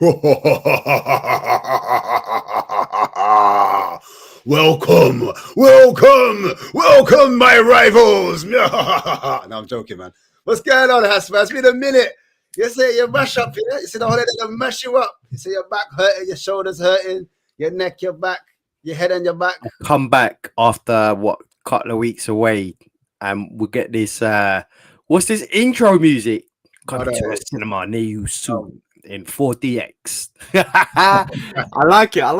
Welcome, welcome, welcome, my rivals. No, I'm joking, man. What's going on, Hotspur? It's been a minute. You say you mash up here. You see the holiday to mash you up. You see your back hurting, your shoulders hurting, your neck, your back, your head and your back. Come back after what, couple of weeks away, and we'll get this. What's this intro music? Coming to a cinema near you soon in 4DX. I like it. I'm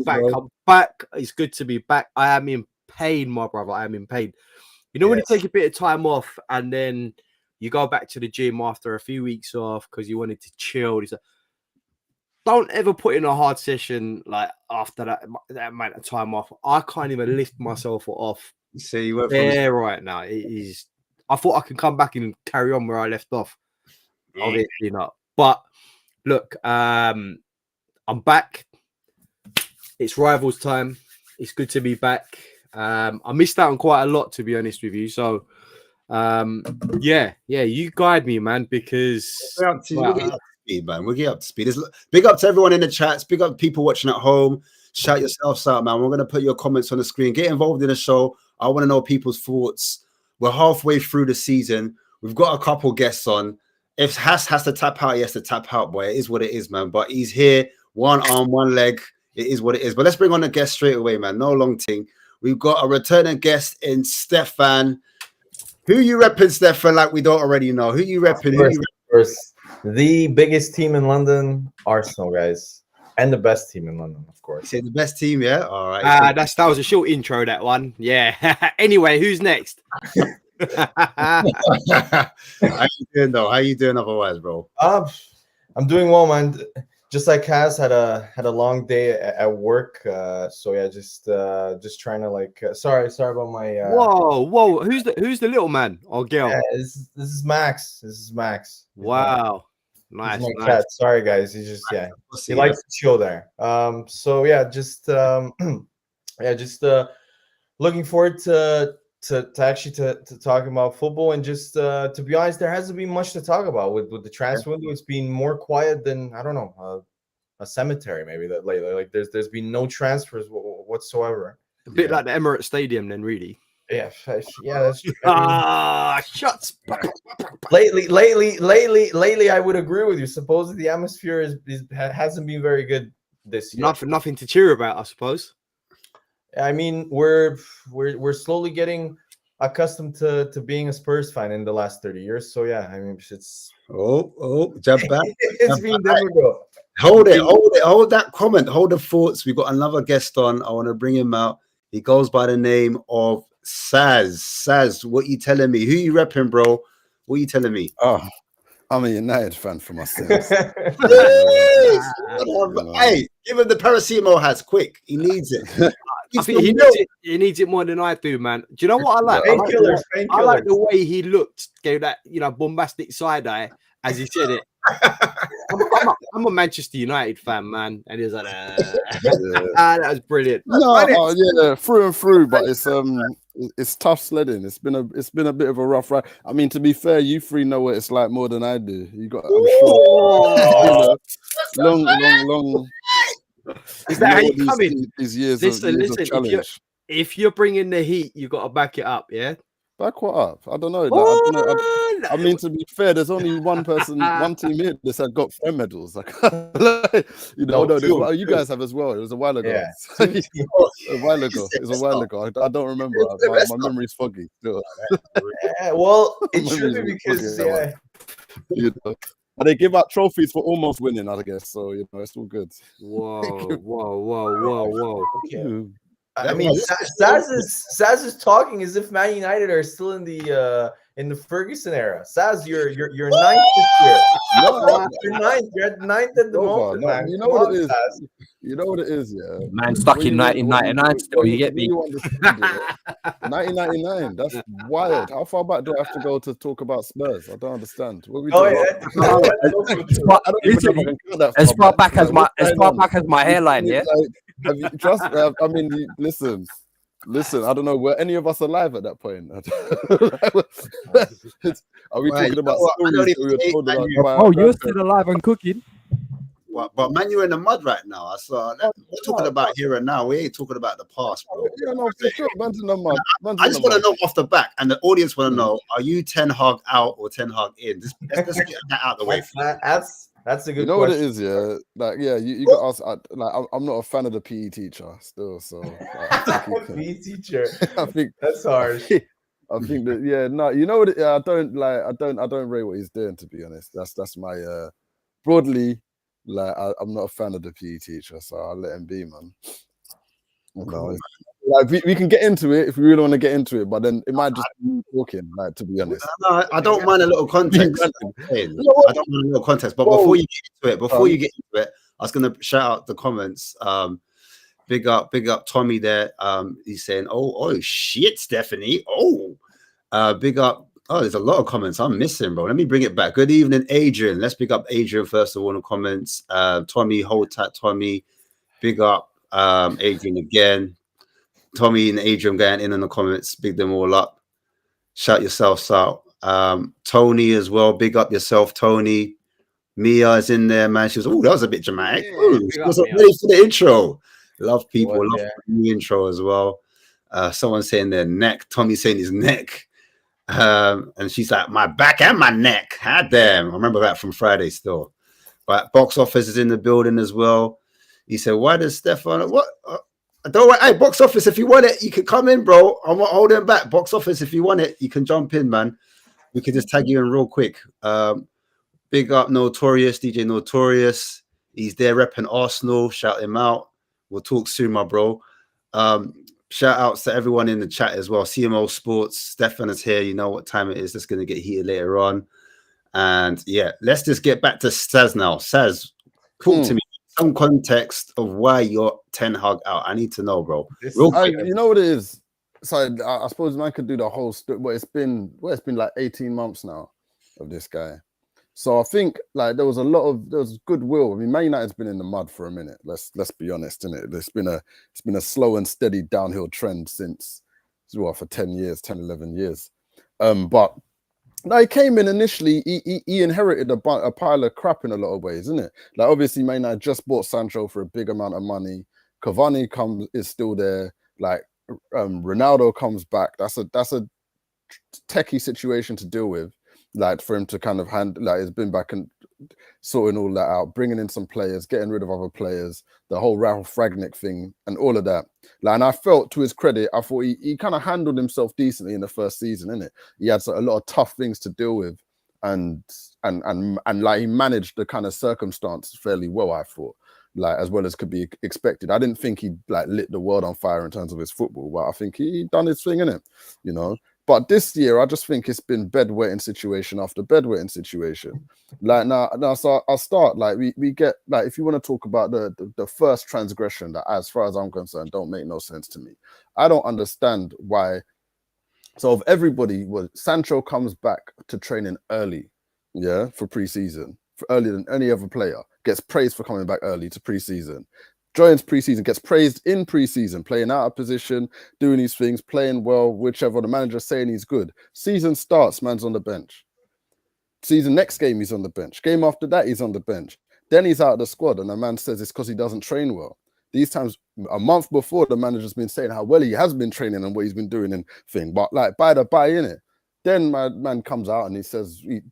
back. I'm back. It's good to be back. I am in pain, my brother. I am in pain. You know, when you take a bit of time off and then you go back to the gym after a few weeks off because you wanted to chill. Don't ever put in a hard session like after that amount of time off. I can't even lift myself off. So you went there right now. It is. I thought I could come back and carry on where I left off. Obviously not. But look, I'm back. It's rivals time. It's good to be back. I missed out on quite a lot, to be honest with you. So, you guide me, man, because we'll get up to speed, man. We'll get up to speed. Big up to everyone in the chats. Big up to people watching at home. Shout yourselves out, man. We're going to put your comments on the screen. Get involved in the show. I want to know people's thoughts. We're halfway through the season. We've got a couple guests on. If Hass has to tap out, he has to tap out, boy. It is what it is, man. But he's here, one arm, one leg. It is what it is. But let's bring on the guest straight away, man. No long thing. We've got a returning guest in Stefan. Who you repping, Stefan, like we don't already know? Who you repping? The biggest team in London, Arsenal, guys. And the best team in London, of course. You say the best team, yeah? All right. That was a short intro, that one. Yeah. Anyway, who's next? How you doing, though? How you doing otherwise, bro? I'm doing well, man. Just like Kaz had a long day at work. So yeah, just trying to like. Sorry about my. Whoa! Who's the little man or girl? Yeah, this is Max. This is Max. Wow. Nice. Cat. Sorry, guys. He's just he likes to chill there. So yeah, just looking forward to talking about football, and just to be honest, there hasn't been much to talk about with the transfer window. It's been more quiet than I don't know a cemetery maybe that lately. Like there's been no transfers whatsoever. A bit like the Emirates Stadium, then, really. Yeah, that's true. Shots. Lately, I would agree with you. Supposedly, the atmosphere hasn't been very good this year. Nothing to cheer about, I suppose. I mean, we're slowly getting accustomed to being a Spurs fan in the last 30 years. So yeah, I mean, it's jump back. It's been difficult. Hold that comment. Hold the thoughts. We've got another guest on. I want to bring him out. He goes by the name of Saz. Saz, what you telling me? Who you repping, bro? What you telling me? Oh, I'm a United fan for myself. Hey, give him the Paracemo has quick. He needs it. I think he needs it more than I do, man. Do you know what I like? I like the way he looked, gave that bombastic side eye as he said it. I'm a Manchester United fan, man, and he was like, that was brilliant. No, through and through, but it's tough sledding. It's been a bit of a rough ride. I mean, to be fair, you three know what it's like more than I do. I'm sure. Long. Is that how you come in? These years listen, of challenge. If you're bringing the heat, you got to back it up, yeah? Back what up? I don't know. I mean, to be fair, there's only one team here that's got FEM medals. You guys have as well. It was a while ago. Yeah. a while ago. I don't remember. My memory's foggy. Well, it should be because they give out trophies for almost winning, I guess. So it's all good. Whoa. Okay. I mean, Saz is talking as if Man United are still in the Ferguson era. Saz, you're ninth this year. No, you're ninth. You're at ninth at the moment. No, man. You know what it is. Saz. You know what it is, yeah. Man, stuck in 1999 still. You get me? 1999. That's wild. How far back do I have to go to talk about Spurs? I don't understand. What are we doing? As far back as my hairline, yeah. Have you trust? I mean, listen. I don't know. Were any of us alive at that point? Are we talking about stories? You're still alive and cooking. But man, you're in the mud right now. I saw. We're talking about here and now. We ain't talking about the past, bro. Yeah, no, for sure. Man's in the mud. I just want to know off the back, and the audience want to know: are you Ten Hag out or Ten Hag in? Let's get that out of the way. That's a good. You know question. what it is, yeah. Like, yeah, you got us. I'm not a fan of the PE teacher still, so PE teacher. I think that's harsh. I think that, yeah, no, you know what? I don't rate what he's doing, to be honest. That's my broadly, like, I'm not a fan of the PE teacher, so I'll let him be, man. No, like we can get into it if we really want to get into it, but then it might just be talking, like, to be honest. No, I don't mind a little context. I don't mind a little context, but before you get into it, I was gonna shout out the comments. Big up Tommy there. He's saying, oh shit, Stephanie. Big up. Oh, there's a lot of comments I'm missing, bro. Let me bring it back. Good evening, Adrian. Let's pick up Adrian first of all in the comments. Tommy, hold tight, Tommy. Big up Adrian again. Tommy and Adrian going in the comments. Big them all up. Shout yourselves out. Tony as well. Big up yourself, Tony. Mia is in there, man. She was, that was a bit dramatic. She wasn't ready for the intro. Love people. Love the intro as well. Someone saying their neck. Tommy saying his neck. And she's like, my back and my neck. Damn. I remember that from Friday still. But box office is in the building as well. He said, why does Stefan? What? Don't worry. Hey, box office, if you want it, you can come in, bro. I'm not holding back. Box office, if you want it, you can jump in, man. We can just tag you in real quick. Big up Notorious, DJ Notorious. He's there repping Arsenal. Shout him out. We'll talk soon, my bro. Shout outs to everyone in the chat as well. CMO Sports, Stefan is here. You know what time it is. It's going to get heated later on. And yeah, let's just get back to Saz now. Saz, talk to me. Some context of why you're Ten Hag out. I need to know, bro. You know what it is? So I suppose man could do the whole story, but it's been like 18 months now of this guy. So I think like there was goodwill. I mean, Man United's been in the mud for a minute. Let's be honest, innit? It's been a slow and steady downhill trend since for 10 years, 10, 11 years. But no, he came in initially, he inherited a pile of crap in a lot of ways, isn't it? Like obviously Man United just bought Sancho for a big amount of money. Cavani is still there. Like Ronaldo comes back. That's a techie situation to deal with. Like for him to kind of he's been back and sorting all that out, bringing in some players, getting rid of other players, the whole Ralph Ragnick thing and all of that. Like, and I felt, to his credit, I thought he kind of handled himself decently in the first season, innit? He had a lot of tough things to deal with, and like he managed the kind of circumstance fairly well, I thought, like as well as could be expected. I didn't think he like lit the world on fire in terms of his football, but I think he done his thing, innit? You know. But this year, I just think it's been bedwetting situation after bedwetting situation. Like now, so I'll start. Like we get like if you want to talk about the first transgression that, as far as I'm concerned, don't make no sense to me. I don't understand why. So of everybody, Sancho comes back to training early, for preseason, earlier than any other player. Gets praised for coming back early to preseason. Joins preseason, gets praised in preseason, playing out of position, doing these things, playing well, whichever. The manager's saying he's good. Season starts, man's on the bench. Next game, he's on the bench. Game after that, he's on the bench. Then he's out of the squad, and the man says it's because he doesn't train well. These times, a month before, the manager's been saying how well he has been training and what he's been doing and thing. But like, by in it. Then my man comes out and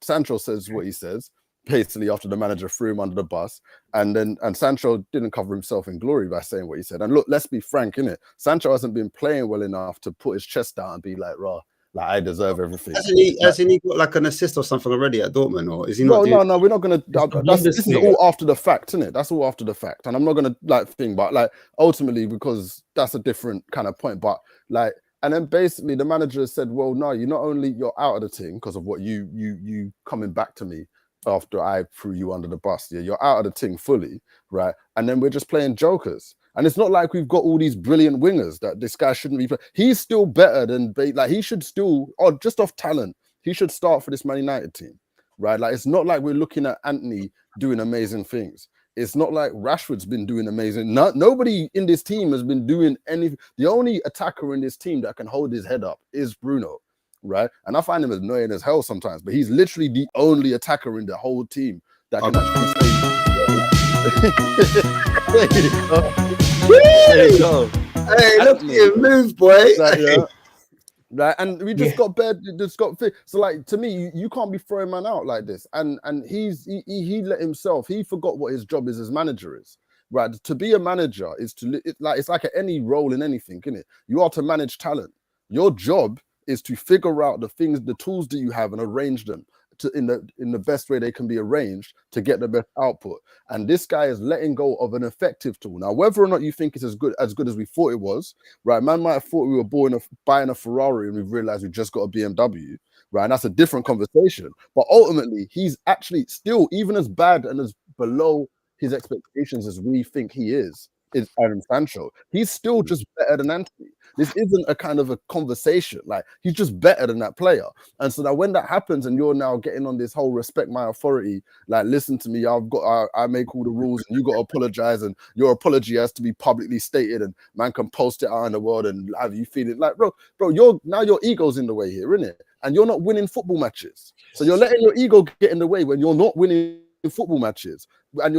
Sancho says what he says. Basically, after the manager threw him under the bus, and Sancho didn't cover himself in glory by saying what he said. And look, let's be frank, innit? Sancho hasn't been playing well enough to put his chest out and be like, "Raw, like I deserve everything." Hasn't he got like an assist or something already at Dortmund, or is he not? No, we're not gonna. This is all after the fact, innit? That's all after the fact, and I'm not gonna but like ultimately because that's a different kind of point. But like, and then basically the manager said, "Well, no, you're out of the team because of what you coming back to me." After I threw you under the bus, you're out of the thing fully, right? And then we're just playing jokers. And it's not like we've got all these brilliant wingers that this guy shouldn't be playing. He's still better than, like, he should still, or just off talent, he should start for this Man United team, right? Like, it's not like we're looking at Anthony doing amazing things. It's not like Rashford's been doing amazing. Nobody in this team has been doing anything. The only attacker in this team that can hold his head up is Bruno. Right, and I find him annoying as hell sometimes, but he's literally the only attacker in the whole team that can actually stay. There you go. There you go. Hey, look at him move, boy. Like, yeah. Right, and we just got bad. Just got fit. So, like, to me, you can't be throwing man out like this. And he let himself. He forgot what his job is as manager is. Right, to be a manager is it's like any role in anything, isn't it? You are to manage talent. Your job is to figure out the tools that you have and arrange them in the best way they can be arranged to get the best output. And this guy is letting go of an effective tool. Now, whether or not you think it's as good as we thought it was, right? Man might have thought we were buying a Ferrari and we've realized we just got a BMW, right? And that's a different conversation. But ultimately, he's actually still, even as bad and as below his expectations as we think he is Aaron Sancho. He's still just better than Anthony. This isn't a kind of a conversation. Like, he's just better than that player. And so that when that happens and you're now getting on this whole respect my authority, like, listen to me, I make all the rules and you got to apologize and your apology has to be publicly stated and man can post it out in the world and have you feeling like, bro, your ego's in the way here, isn't it? And you're not winning football matches. So you're letting your ego get in the way when you're not winning football matches, and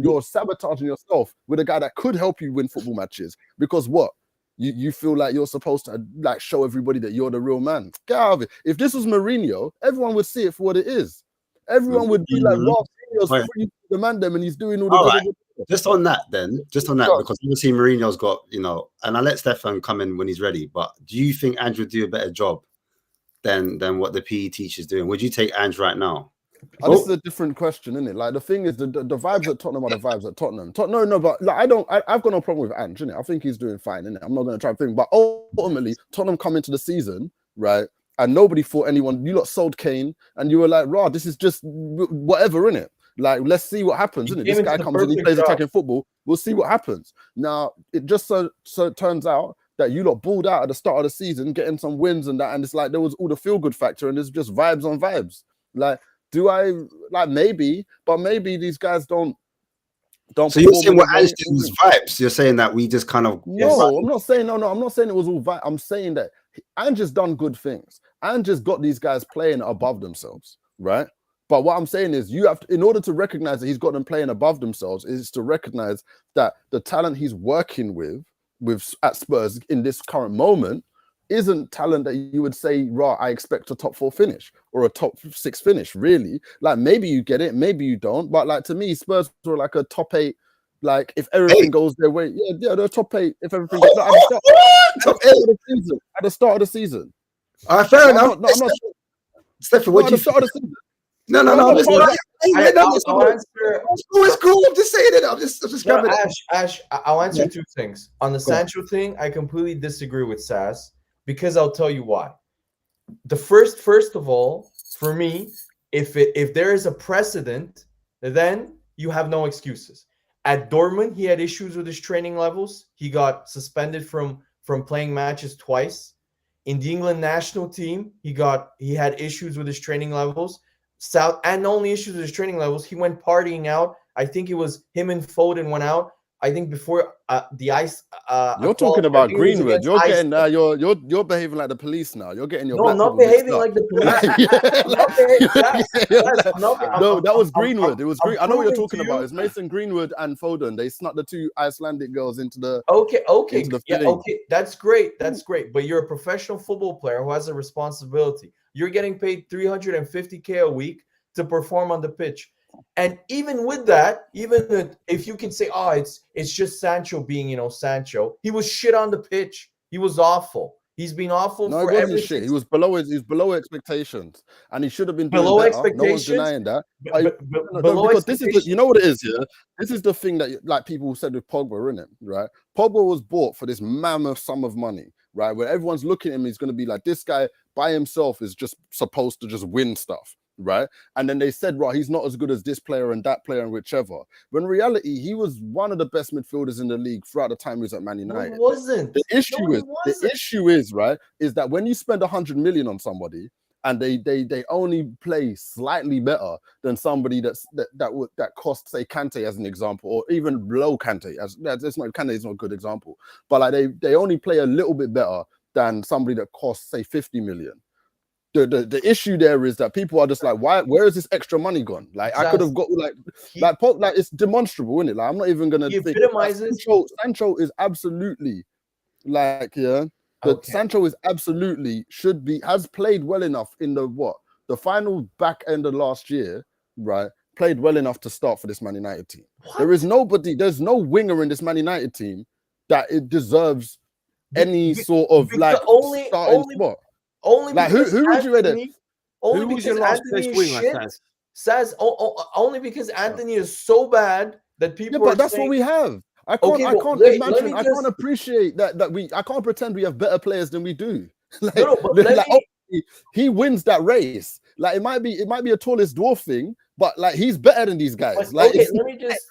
you're sabotaging yourself with a guy that could help you win football matches because what? You feel like you're supposed to like show everybody that you're the real man. Get out of it. If this was Mourinho, everyone would see it for what it is. Everyone would be like, "Wow, Mourinho's free to man them, and he's doing all the." Just on that, because obviously Mourinho's got, and I let Stefan come in when he's ready. But do you think Andrew would do a better job than what the PE teacher's doing? Would you take Andrew right now? This is a different question, isn't it? Like, the thing is, the vibes at Tottenham are the vibes at Tottenham. No, but like, I've got no problem with Ange, innit? I think he's doing fine, innit? I'm not going to try and think, but ultimately, Tottenham come into the season, right? And nobody thought you lot sold Kane, and you were like, "Rah, this is just whatever, innit? Like, let's see what happens, innit? This guy comes in, he plays attacking football. We'll see what happens." Now, it just so turns out that you lot balled out at the start of the season, getting some wins and that, and it's like there was all the feel good factor, and there's just vibes on vibes, like. Do I like maybe? But maybe these guys don't. So you're saying what Ange did was vibes? You're saying that we just kind of no. I'm not saying no. I'm not saying it was all vibes. I'm saying that Ange has done good things. Ange has got these guys playing above themselves, right? But what I'm saying is, you have to, in order to recognize that he's got them playing above themselves, is to recognize that the talent he's working with at Spurs in this current moment isn't talent that you would say, "Right, I expect a top 4 finish or a top 6 finish." Really, like, maybe you get it, maybe you don't. But like, to me, Spurs were like a top 8. Like, if everything goes their way, they're top 8. If everything goes at the start of the season. Fair enough. I'm not Stefan, what do you start of the season? No. It's cool. I'm just saying it. I'm just grabbing it. Ash, I'll answer 2 things. On the Sancho thing, I completely disagree with Sass. Because I'll tell you why. The first of all, for me, if there is a precedent, then you have no excuses. At Dortmund, he had issues with his training levels. He got suspended from playing matches twice. In the England national team, he had issues with his training levels. And not only issues with his training levels, he went partying out. I think it was him and Foden went out. I think before the ice. You're talking about Greenwood. You're getting you're behaving like the police now. You're getting your. No, I'm not behaving like the police. No, that was Greenwood. It was Green. I know what you're talking about. It's Mason Greenwood and Foden. They snuck the 2 Icelandic girls into the. Okay. That's great. But you're a professional football player who has a responsibility. You're getting paid $350K a week to perform on the pitch. And even with that, even if you can say, "Oh, it's just Sancho being, Sancho," he was shit on the pitch. He was awful. He's been awful. No, he wasn't shit. He was below expectations, and he should have been below better. Expectations. No one's denying that. Because this is you know what it is here. This is the thing that like people said with Pogba, isn't it? Right? Pogba was bought for this mammoth sum of money, right? Where everyone's looking at him, he's going to be like, this guy by himself is just supposed to just win stuff. Right, and then they said, "Right, he's not as good as this player and that player and whichever." When in reality, he was one of the best midfielders in the league throughout the time he was at Man United. No, he wasn't. The issue is right, is that when you spend 100 million on somebody and they only play slightly better than somebody that cost, say, Kante as an example, or even below Kante, Kante is not a good example, but like they only play a little bit better than somebody that costs, say, 50 million. the issue there is that people are just like, where is this extra money gone? Like I could have got like it's demonstrable, isn't it? Like I'm not even gonna think Sancho is absolutely like Sancho is absolutely has played well enough in the final back end of last year, right? Played well enough to start for this Man United team. There's no winger in this Man United team that it deserves any sort of like starting spot. Only like who would you rate it? Only because Anthony is shit. Says only because Anthony is so bad that people. Yeah, but that's what we have. I can't appreciate that I can't pretend we have better players than we do. He wins that race. Like it might be a tallest dwarf thing, but like he's better than these guys. Let me just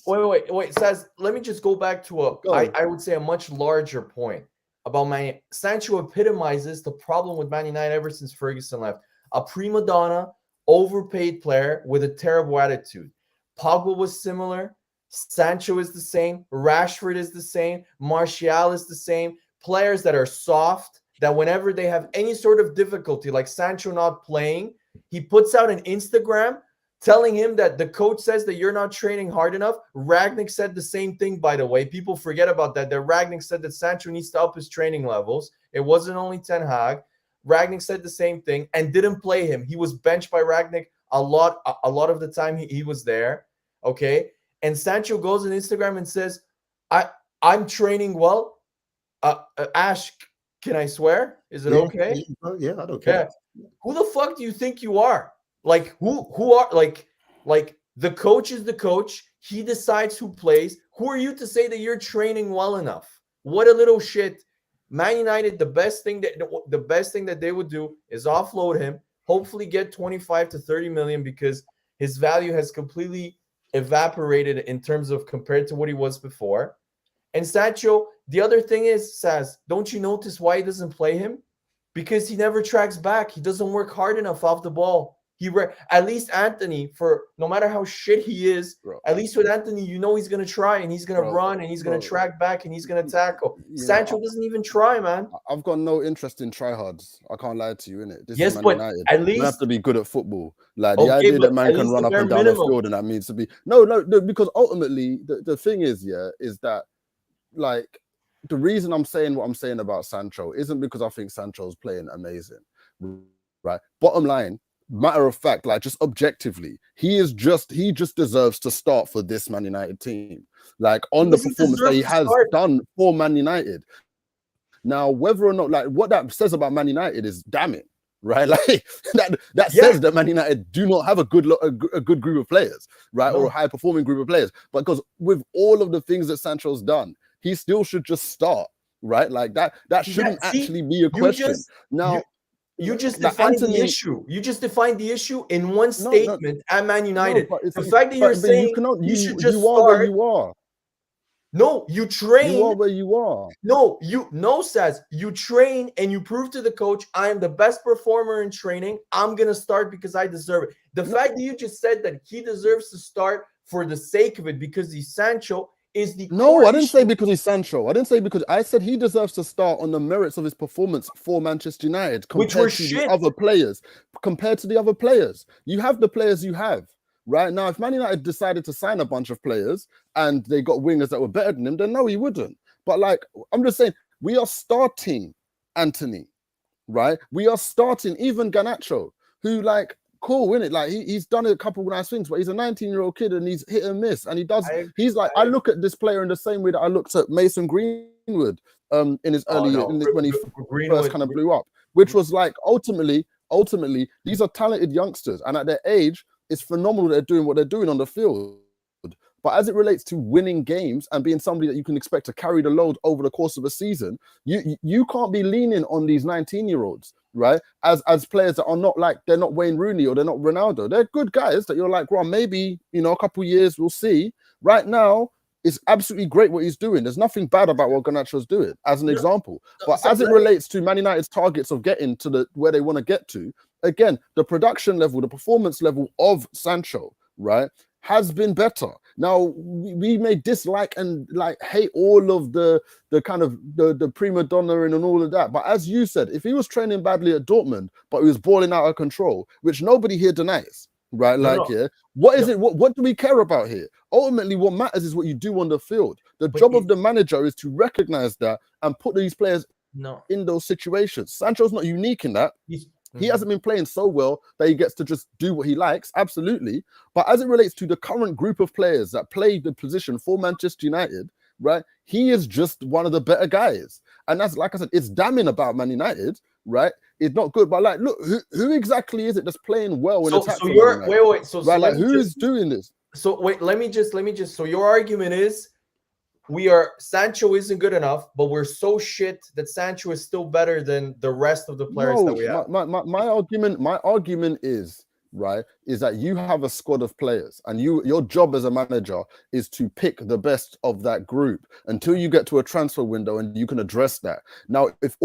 wait. Says let me just go back to I would say a much larger point about Sancho epitomizes the problem with Man United ever since Ferguson left. A prima donna, overpaid player with a terrible attitude. Pogba was similar. Sancho is the same. Rashford is the same. Martial is the same. Players that are soft, that whenever they have any sort of difficulty, like Sancho not playing, he puts out an Instagram telling him that the coach says that you're not training hard enough. Ragnick said the same thing, by the way. People forget about that. That Ragnick said that Sancho needs to up his training levels. It wasn't only Ten Hag. Ragnick said the same thing and didn't play him. He was benched by Ragnick a lot of the time he was there. Okay. And Sancho goes on Instagram and says, I'm training well. Ash, can I swear? Is it okay? Yeah, I don't care. Yeah. Who the fuck do you think you are? Like who are like the coach is the coach. He decides who plays. Who are you to say that you're training well enough? What a little shit. Man United, the best thing that they would do is offload him, hopefully get 25 to 30 million because his value has completely evaporated in terms of compared to what he was before. And Sancho, the other thing is, Saz, don't you notice why he doesn't play him? Because he never tracks back. He doesn't work hard enough off the ball. At least Anthony, for no matter how shit he is, at least with Anthony, you know he's going to try and he's going to run and he's going to track back and he's going to tackle. Sancho doesn't even try, man. I've got no interest in tryhards. I can't lie to you, innit? This yes, is Man but United. at least you have to be good at football. Like the idea that man can run up and down the field and that means to be no, because ultimately the thing is that like the reason I'm saying what I'm saying about Sancho isn't because I think Sancho's playing amazing, right? Bottom line. Matter of fact, like just objectively, he just deserves to start for this Man United team. Like on the performance that he has done for Man United. Now, whether or not like what that says about Man United is damn it, right? Like that says that Man United do not have a good group of players, right? Or a high performing group of players. Because with all of the things that Sancho's done, he still should just start, right? Like that shouldn't actually be a question. You just defined the issue. You just defined the issue in one statement at Man United. The fact that you're saying you should just start. Where you are. No, you train. You are where you are. No, Saz. You train and you prove to the coach, I am the best performer in training. I'm going to start because I deserve it. The fact that you just said that he deserves to start for the sake of it because he's Sancho is the I didn't say because he's Sancho. I didn't say because I said he deserves to start on the merits of his performance for Manchester United compared to the other players. Compared to the other players, you have the players you have right now. If Man United decided to sign a bunch of players and they got wingers that were better than him, then no, he wouldn't. But like I'm just saying, we are starting Anthony, right? We are starting even Garnacho, who like. Cool, isn't it? Like he's done a couple of nice things, but he's a 19-year-old kid and he's hit and miss. And I look at this player in the same way that I looked at Mason Greenwood in his early when he first kind of blew up, which was like ultimately these are talented youngsters, and at their age, it's phenomenal they're doing what they're doing on the field. But as it relates to winning games and being somebody that you can expect to carry the load over the course of a season, you can't be leaning on these 19-year-olds, right? As players that are not like, they're not Wayne Rooney or they're not Ronaldo. They're good guys that you're like, well, maybe, a couple of years we'll see. Right now, it's absolutely great what he's doing. There's nothing bad about what Garnacho's doing, as an example. But as it relates to Man United's targets of getting to where they want to get to, again, the production level, the performance level of Sancho, right, has been better. Now we may dislike and like hate all of the kind of the prima donna and all of that, but as you said, if he was training badly at Dortmund but he was balling out of control, which nobody here denies, right? What is it? What do we care about here? Ultimately, what matters is what you do on the field. The job of the manager is to recognize that and put these players in those situations. Sancho's not unique in that. He hasn't been playing so well that he gets to just do what he likes, absolutely. But as it relates to the current group of players that play the position for Manchester United, right, he is just one of the better guys. And that's, like I said, it's damning about Man United, right? It's not good, but like, look, who exactly is it that's playing well in attack? So who is doing this? So wait, let me just. So your argument is, Sancho isn't good enough, but we're so shit that Sancho is still better than the rest of the players that we have. My argument is, right, is that you have a squad of players and your job as a manager is to pick the best of that group until you get to a transfer window and you can address that. Now, if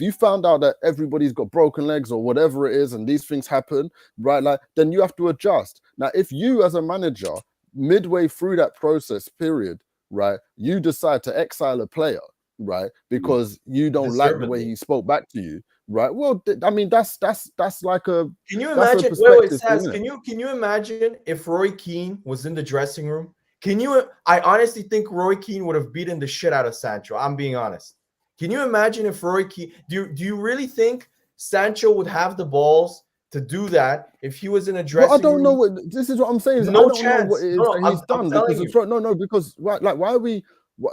you found out that everybody's got broken legs or whatever it is and these things happen, right, like, then you have to adjust. Now, if you as a manager, midway through that process period, right, you decide to exile a player, right, because you don't like the way he spoke back to you, right? Well, I mean, that's like a. Can you imagine? Can you imagine if Roy Keane was in the dressing room? I honestly think Roy Keane would have beaten the shit out of Sancho. I'm being honest. Can you imagine if Roy Keane? Do you really think Sancho would have the balls to do that if he was in a dressing room? I don't know what this is. What I'm saying is, no I don't chance. know what it is that he's done because why are we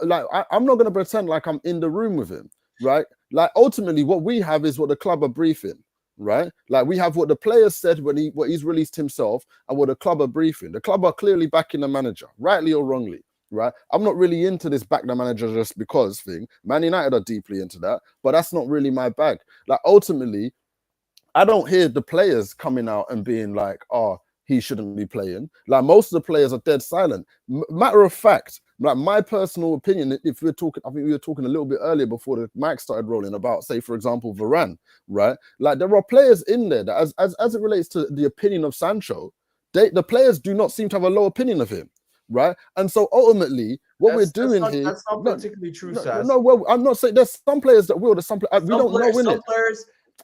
like? I'm not going to pretend like I'm in the room with him, right? Like ultimately, what we have is what the club are briefing, right? Like we have what the players said when he's released himself and what the club are briefing. The club are clearly backing the manager, rightly or wrongly, right? I'm not really into this back the manager just because thing. Man United are deeply into that, but that's not really my bag. Like ultimately, I don't hear the players coming out and being like, oh, he shouldn't be playing. Like most of the players are dead silent. Matter of fact, like my personal opinion, if we're talking, I think we were talking a little bit earlier before the mic started rolling about, say, for example, Varane, right? Like there are players in there that as it relates to the opinion of Sancho, the players do not seem to have a low opinion of him, right? And so ultimately, that's not particularly true, Saz. No, well, I'm not saying there's some players that will, we don't know in it.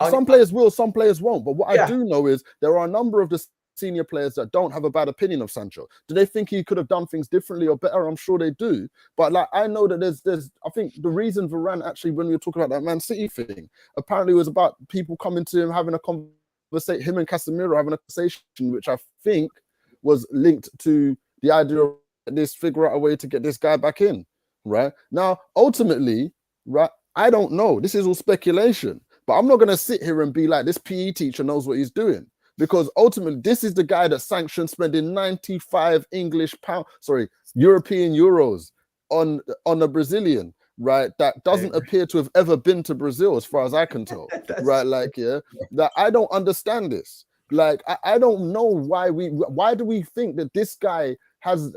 Some players will, some players won't. But what I do know is there are a number of the senior players that don't have a bad opinion of Sancho. Do they think he could have done things differently or better? I'm sure they do. But like I know that there's I think the reason Varane actually, when we were talking about that Man City thing, apparently was about people coming to him having a conversation, him and Casemiro having a conversation, which I think was linked to the idea of this figure out a way to get this guy back in. Right now, ultimately, right, I don't know. This is all speculation. But I'm not going to sit here and be like, this PE teacher knows what he's doing. Because ultimately, this is the guy that sanctioned spending 95 European euros on a Brazilian, right? That doesn't appear to have ever been to Brazil, as far as I can tell, right? Like, that I don't understand this. Like, I don't know why do we think that this guy has,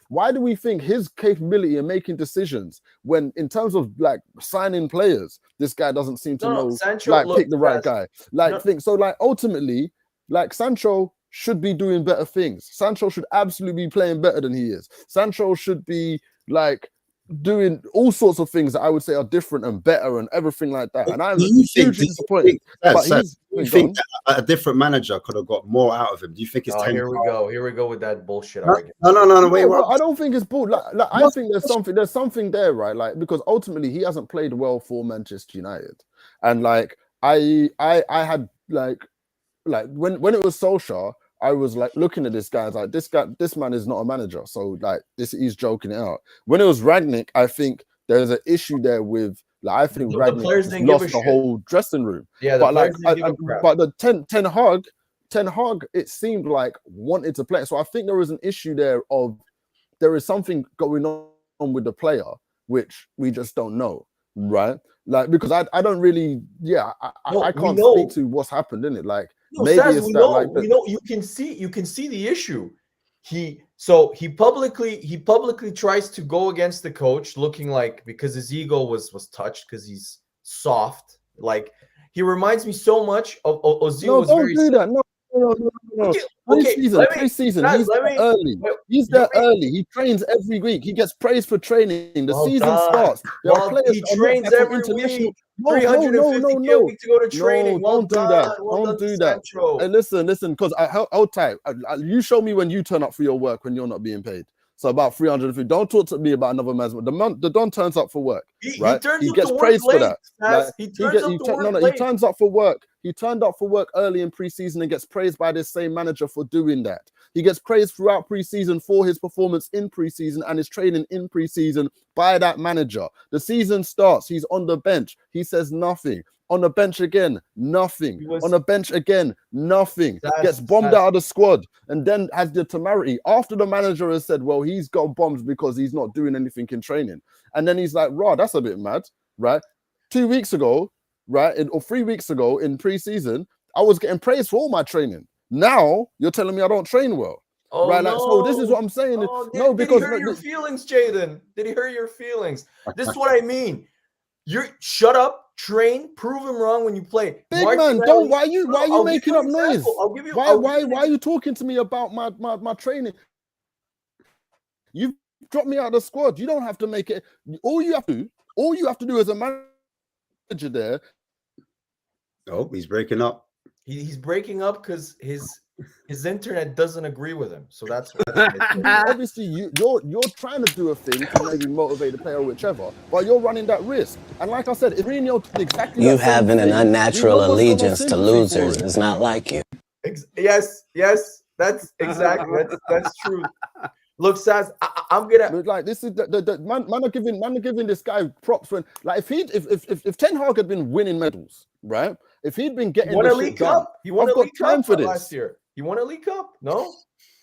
why do we think his capability in making decisions when in terms of like signing players, this guy doesn't seem to know, Sancho, like pick the right guy. Like so like ultimately, like Sancho should be doing better things. Sancho should absolutely be playing better than he is. Sancho should be like doing all sorts of things that I would say are different and better and everything like that. And I'm hugely disappointed. But you think that a different manager could have got more out of him? Do you think it's here we go with that bullshit argument? No, wait. I don't think it's bull. Like I think there's something there, right? Like because ultimately he hasn't played well for Manchester United, and like I had like when it was Solskjaer, I was like looking at this guy, I was like, this man is not a manager. So like he's joking it out. When it was Rangnick, I think there's an issue there with like I think Rangnick lost the whole dressing room. Yeah, but the Ten Hag, it seemed like wanted to play. So I think there was an issue there of there is something going on with the player which we just don't know, right? Like because I don't really, I can't speak to what's happened in it. Like maybe it's that we know you can see the issue. He publicly tries to go against the coach, looking like because his ego was touched because he's soft. Like he reminds me so much of Ozil. No, don't do that. No, Okay, Pre-season, pre-season. He's there early. He's there early. He trains every week. He gets praised for training. The season starts. There are players he trains every week. 350 a week to go to training. Don't do that. Don't do that. Hey, listen, because hold tight. You show me when you turn up for your work when you're not being paid. So about 350. Don't talk to me about another man's. The Don turns up for work. Right? He gets praised for that. He turns up for work. He turned up for work early in preseason and gets praised by this same manager for doing that. He gets praised throughout preseason for his performance in preseason and his training in preseason by that manager. The season starts. He's on the bench. He says nothing. On the bench again, nothing. On the bench again, nothing. Gets bombed out of the squad and then has the temerity after the manager has said, well, he's got bombed because he's not doing anything in training. And then he's like, raw, that's a bit mad, right? 2 weeks ago, right, or 3 weeks ago in preseason, I was getting praised for all my training. Now you're telling me I don't train well. Oh, right? No. Like, so this is what I'm saying. Did he hurt your feelings, Jaden? Did he hurt your feelings? This is what I mean. You're shut up, train, prove him wrong when you play. Big man, don't. Why are you making up noise? Why are you talking to me about my training? You've dropped me out of the squad. You don't have to make it. All you have to do as a manager there. Oh, he's breaking up. He's breaking up because his internet doesn't agree with him. So that's obviously you're trying to do a thing to maybe motivate the player or whichever, but you're running that risk. And like I said, if Mourinho did exactly you having an unnatural allegiance to losers is not like you. Yes, that's exactly that's true. Look, Saz, I'm gonna like this is the man are giving this guy props when like if Ten Hag had been winning medals, right? If he'd been getting a League Cup, he won a League Cup last year. He won a League Cup, no?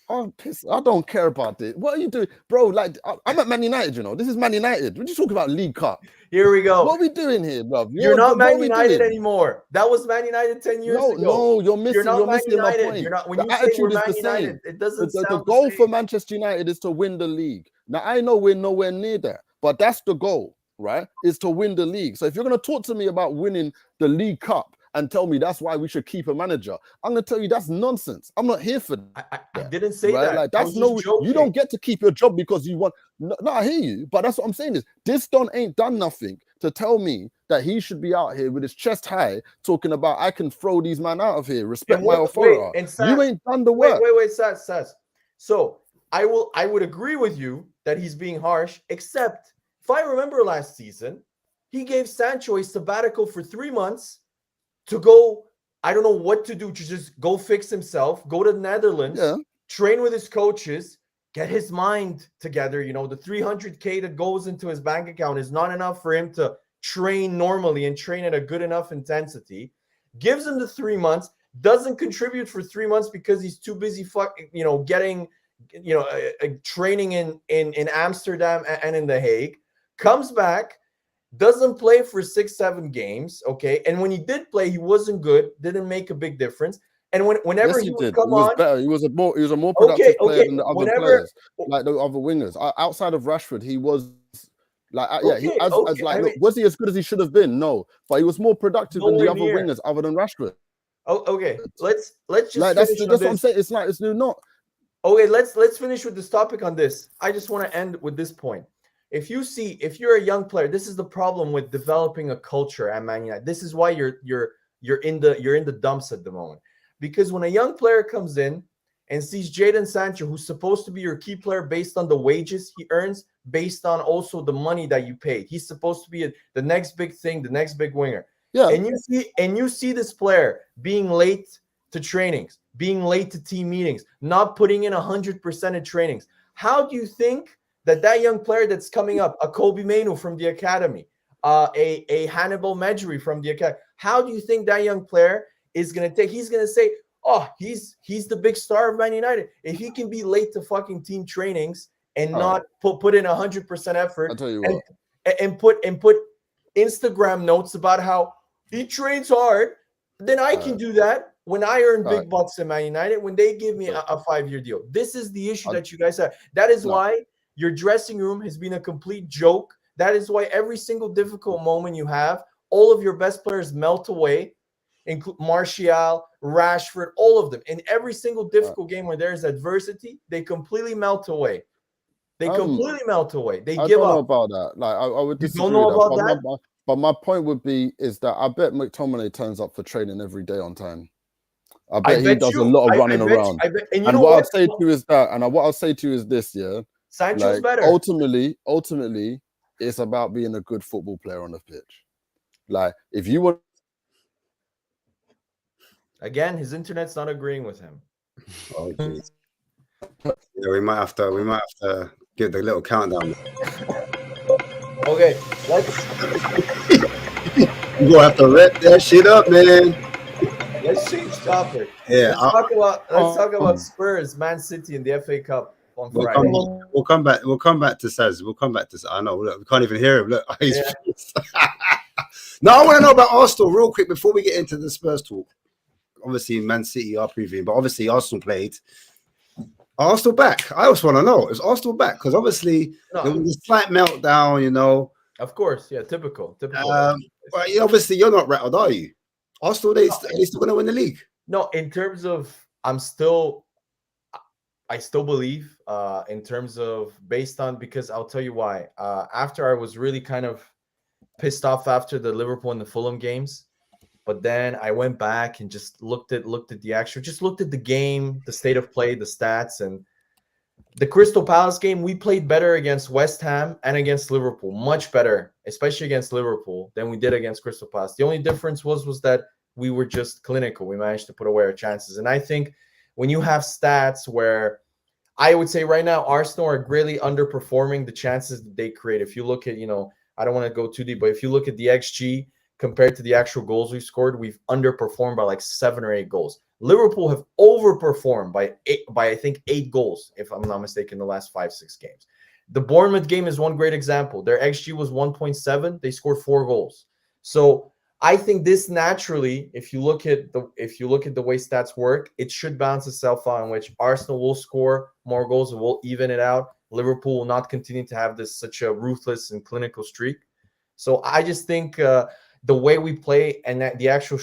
Oh, piss! I don't care about this. What are you doing, bro? Like I'm at Man United, you know. This is Man United. What are you talking about, League Cup? Here we go. What are we doing here, bro? You're not Man United anymore. That was Man United 10 years ago. No, you're missing my point. You're not, when the you attitude say is the United, same. it doesn't sound the goal for Manchester United is to win the league. Now I know we're nowhere near that, but that's the goal, right? Is to win the league. So if you're going to talk to me about winning the League Cup and tell me that's why we should keep a manager, I'm going to tell you that's nonsense. I'm not here for that. I didn't say right? that. Like that's you don't get to keep your job because you want. No, I hear you, but that's what I'm saying is this Don ain't done nothing to tell me that he should be out here with his chest high talking about I can throw these men out of here, respect my authority. You ain't done the work. Wait, Saz. So I would agree with you that he's being harsh, except if I remember last season, he gave Sancho a sabbatical for 3 months to go, I don't know what to do, to just go fix himself, go to the Netherlands, train with his coaches, get his mind together. You know, the 300K that goes into his bank account is not enough for him to train normally and train at a good enough intensity. Gives him the 3 months, doesn't contribute for 3 months because he's too busy getting training in Amsterdam and in The Hague. Comes back, doesn't play for 6-7 games, okay? And when he did play, he wasn't good, didn't make a big difference. And whenever he would come on, better. He was a more productive player than the other players, like the other wingers. Outside of Rashford, he was like, was he as good as he should have been? No, but he was more productive than the other wingers other than Rashford. Oh, okay. Let's just like that's what I'm saying. It's like it's not. Okay, let's finish with this topic on this. I just want to end with this point. If you're a young player, this is the problem with developing a culture at Man United. This is why you're in the dumps at the moment. Because when a young player comes in and sees Jadon Sancho, who's supposed to be your key player based on the wages he earns, based on also the money that you paid, he's supposed to be the next big thing, the next big winger. Yeah. And you see this player being late to trainings, being late to team meetings, not putting in 100% of trainings. How do you think that young player that's coming up, a Kobe Mainoo from the academy, a Hannibal Mejri from the academy, how do you think that young player is going to take? He's going to say, oh, he's the big star of Man United. If he can be late to fucking team trainings and not put in 100% effort, I'll tell you what. and put Instagram notes about how he trains hard, then I can do that when I earn big bucks in Man United, when they give me a 5-year deal. This is the issue that you guys have. That is why your dressing room has been a complete joke. That is why every single difficult moment you have, all of your best players melt away. include Martial, Rashford, all of them. In every single difficult game where there's adversity, they completely melt away. They completely melt away. They I give don't know up. about that. Like, I would You disagree don't know with about that. that? But my point would be is that I bet McTominay turns up for training every day on time. I bet he does a lot of running around. And you and know what I'll what? say to you is that, and what I'll say to you is this, yeah. Sancho's Like, better. ultimately, it's about being a good football player on the pitch. Like, if you want. Again, his internet's not agreeing with him. Oh, geez. Yeah, we might have to give the little countdown. Okay, let's You gonna have to wrap that shit up, man. change topic. Yeah, Let's talk about Spurs, Man City in the FA Cup on Friday. We'll come back to Saz. We'll come back to. I know. Look, we can't even hear him. Look, he's No, I want to know about Arsenal real quick before we get into the Spurs talk. Obviously, Man City are previewing, but obviously Arsenal played. Arsenal back. I also want to know, is Arsenal back? Because obviously there was a slight meltdown, you know. Of course, yeah, typical. But obviously you're not rattled, are you? Arsenal, they still going to win the league. No, in terms of, I still believe in terms of based on, because I'll tell you why. After I was really kind of pissed off after the Liverpool and the Fulham games, but then I went back and just looked at the game, the state of play, the stats, and the Crystal Palace game. We played better against West Ham and against Liverpool, much better, especially against Liverpool, than we did against Crystal Palace. The only difference was that we were just clinical. We managed to put away our chances. And I think when you have stats where I would say right now Arsenal are greatly underperforming the chances that they create. If you look at, I don't want to go too deep, but if you look at the XG compared to the actual goals we've scored, we've underperformed by like 7 or 8 goals. Liverpool have overperformed by I think 8 goals, if I'm not mistaken, the last 5-6 games. The Bournemouth game is one great example. Their XG was 1.7. They scored 4 goals. So I think this naturally, if you look at the way stats work, it should balance itself out, in which Arsenal will score more goals and will even it out. Liverpool will not continue to have such a ruthless and clinical streak. So I just think the way we play and that the actual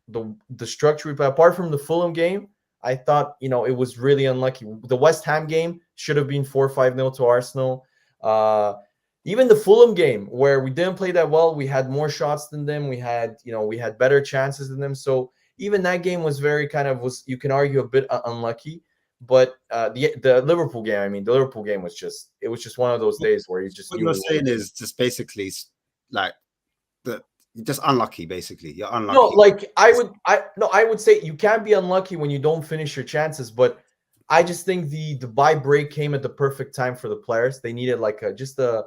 the structure we play, apart from the Fulham game, I thought it was really unlucky. The West Ham game should have been 4-5-0 to Arsenal. Even the Fulham game, where we didn't play that well, we had more shots than them. We had better chances than them. So even that game was very you can argue a bit unlucky. But the Liverpool game, was just one of those days where you just. What you're saying is just basically like you're just unlucky. Basically, you're unlucky. No, like I would say you can't be unlucky when you don't finish your chances, but I just think the bye break came at the perfect time for the players. They needed just to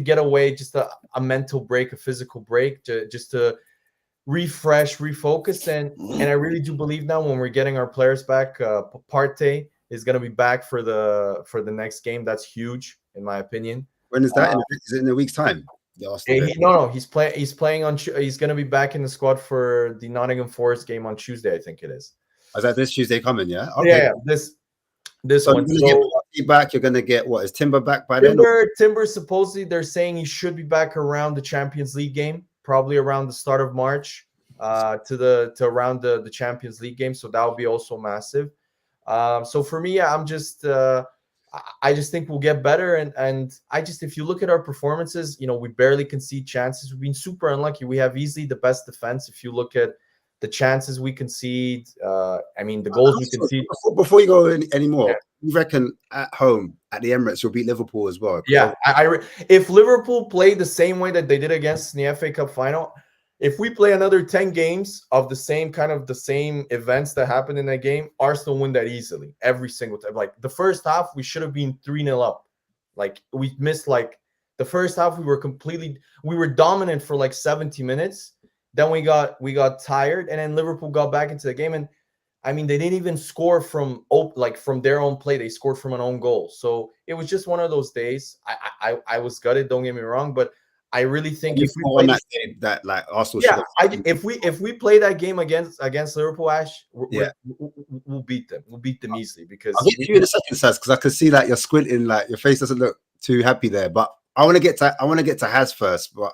get away, just a mental break, a physical break, just to refresh, refocus, and I really do believe now when we're getting our players back, Partey is going to be back for the next game. That's huge in my opinion. When is that? Is it in a week's time? No, he's playing on. He's going to be back in the squad for the Nottingham Forest game on Tuesday, I think it is. Is that this Tuesday coming? Yeah. Okay. Yeah. This so one. You're gonna get back. You're going to get what? Is Timber back by then? Timber supposedly they're saying he should be back around the Champions League game, probably around the start of March, to around the Champions League game. So that would be also massive. So for me, I'm just. I just think we'll get better, and if you look at our performances, we barely concede chances. We've been super unlucky. We have easily the best defense. If you look at the chances we concede, the goals we concede. Before you go anymore, you reckon at home at the Emirates you'll beat Liverpool as well? Yeah, if Liverpool play the same way that they did against in the FA Cup final, if we play another 10 games of the same events that happened in that game, Arsenal win that easily every single time. Like the first half, we should have been 3-0 up. Like we missed the first half. We were dominant for 70 minutes. Then we got tired, and then Liverpool got back into the game. And they didn't even score from their own play. They scored from an own goal. So it was just one of those days. I was gutted. Don't get me wrong, but I really think if we play Arsenal, if we play that game against Liverpool, Ash, we'll beat them. We'll beat them easily because I'll get to you in a second, Saz, because I can see you're squinting, your face doesn't look too happy there. But I want to get to Haz first, but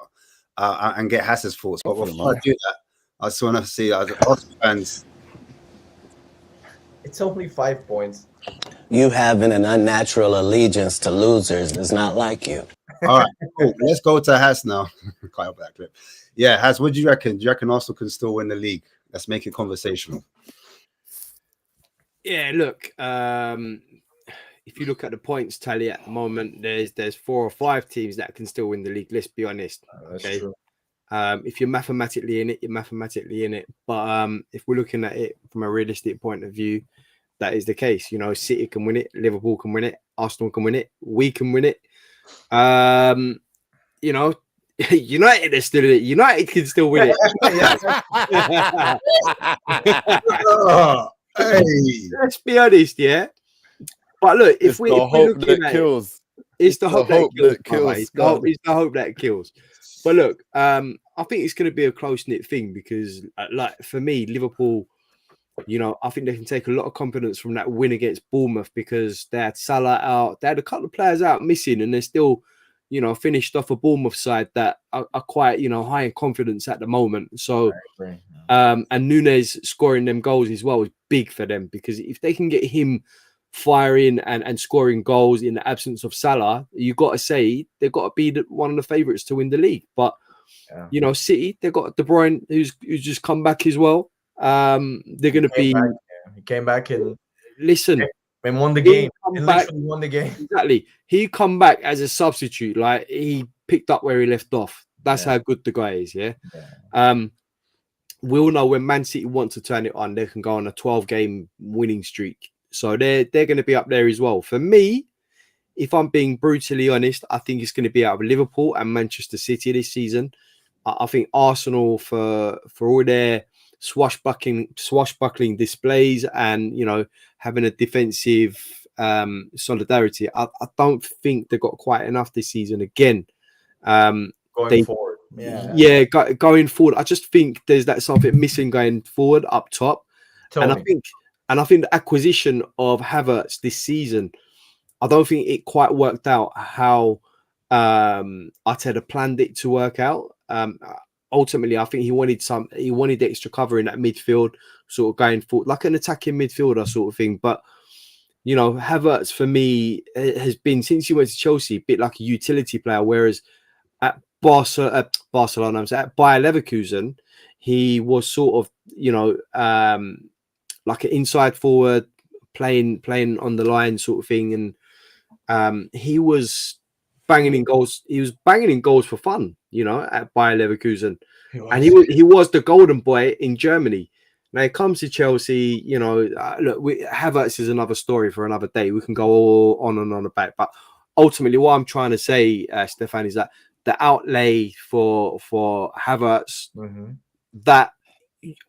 and get Haz's thoughts. But before I do that, I just want to see as Arsenal fans. It's only 5 points. You having an unnatural allegiance to losers is not like you. All right, cool. Let's go to Has now. Quite help that clip. Yeah, Has, what do you reckon? Do you reckon Arsenal can still win the league? Let's make it conversational. Yeah, look, if you look at the points tally at the moment, there's 4 or 5 teams that can still win the league. Let's be honest. That's Okay. true. If you're mathematically in it, you're mathematically in it. But if we're looking at it from a realistic point of view, that is the case. You know, City can win it, Liverpool can win it, Arsenal can win it, we can win it. You know, United is still in it. United can still win it. Hey. Let's be honest, yeah. But look, if It's we're the hope looking that at kills. it's the hope that kills. It's God. the hope that kills. But look, I think it's going to be a close-knit thing because, like, for me, Liverpool, you know, I think they can take a lot of confidence from that win against Bournemouth because they had Salah out. They had a couple of players out missing and they're still, you know, finished off a Bournemouth side that are quite, you know, high in confidence at the moment. So, and Núñez scoring them goals as well is big for them because if they can get him firing and scoring goals in the absence of Salah, you've got to say they've got to be one of the favourites to win the league. But, you know, City, they've got De Bruyne who's just come back as well. They're going to be. He came back and listen and won the game. He Back, literally won the game. Exactly. He come back as a substitute. Like he picked up where he left off. That's how good the guy is. Yeah. We all know when Man City want to turn it on, they can go on a 12-game winning streak. So they're going to be up there as well. For me, if I'm being brutally honest, I think it's going to be out of Liverpool and Manchester City this season. I think Arsenal for all their swashbuckling displays and, you know, having a defensive solidarity, I don't think they got quite enough this season again. Going forward. Going forward. I just think there's that something missing going forward up top. Totally. And I think the acquisition of Havertz this season, I don't think it quite worked out how Arteta planned it to work out. Ultimately, I think he wanted extra cover in that midfield, sort of going forward, like an attacking midfielder sort of thing. But, you know, Havertz for me has been, since he went to Chelsea, a bit like a utility player, whereas at Barcelona, at Bayer Leverkusen, he was sort of, you know, like an inside forward, playing on the line sort of thing. And he was banging in goals. He was banging in goals for fun, you know, at Bayer Leverkusen. And he was the golden boy in Germany. Now it comes to Chelsea, you know, look, Havertz is another story for another day. We can go on and on about. But ultimately, what I'm trying to say, Stefan, is that the outlay for Havertz, that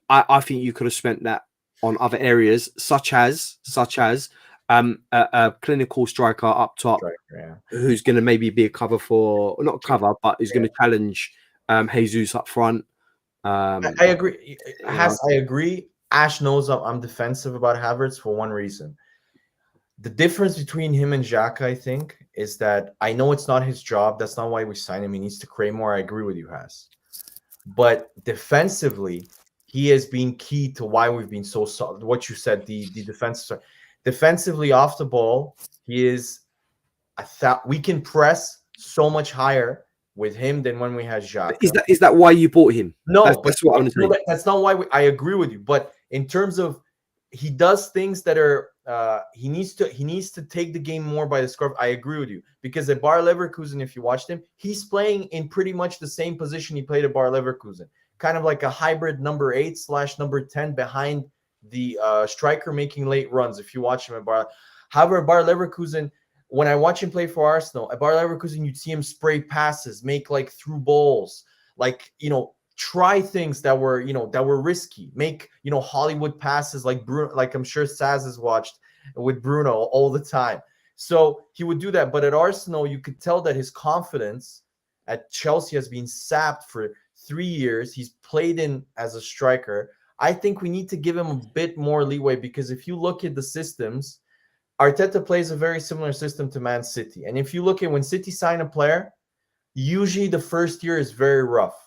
I think you could have spent that on other areas, such as a clinical striker up top, who's going to maybe be a cover for, not cover, but who's going to challenge Jesus up front. I agree. I agree. Ash knows I'm defensive about Havertz for one reason. The difference between him and Xhaka, I think, is that I know it's not his job. That's not why we signed him. He needs to create more. I agree with you, Has. But defensively, he has been key to why we've been so solid. What you said, the defensive. Defensively off the ball, he is. I thought we can press so much higher with him than when we had Xhaka. Is that why you bought him? No, that's what I'm saying. That's not why I agree with you. But in terms of, he does things that are he needs to take the game more by the scruff. I agree with you, because at Bayer Leverkusen, if you watched him, he's playing in pretty much the same position he played at Bayer Leverkusen, kind of like a hybrid number 8/number 10 behind the striker making late runs. If you watch him at Bayer, however, Bayer Leverkusen, when I watch him play for Arsenal, at Bayer Leverkusen, you'd see him spray passes, make like through balls, like, you know, try things that were, you know, that were risky, make, you know, Hollywood passes like Bruno, like I'm sure Saz has watched with Bruno all the time. So he would do that. But at Arsenal, you could tell that his confidence at Chelsea has been sapped for 3 years. He's played in as a striker. I think we need to give him a bit more leeway, because if you look at the systems, Arteta plays a very similar system to Man City. And if you look at when City sign a player, usually the first year is very rough.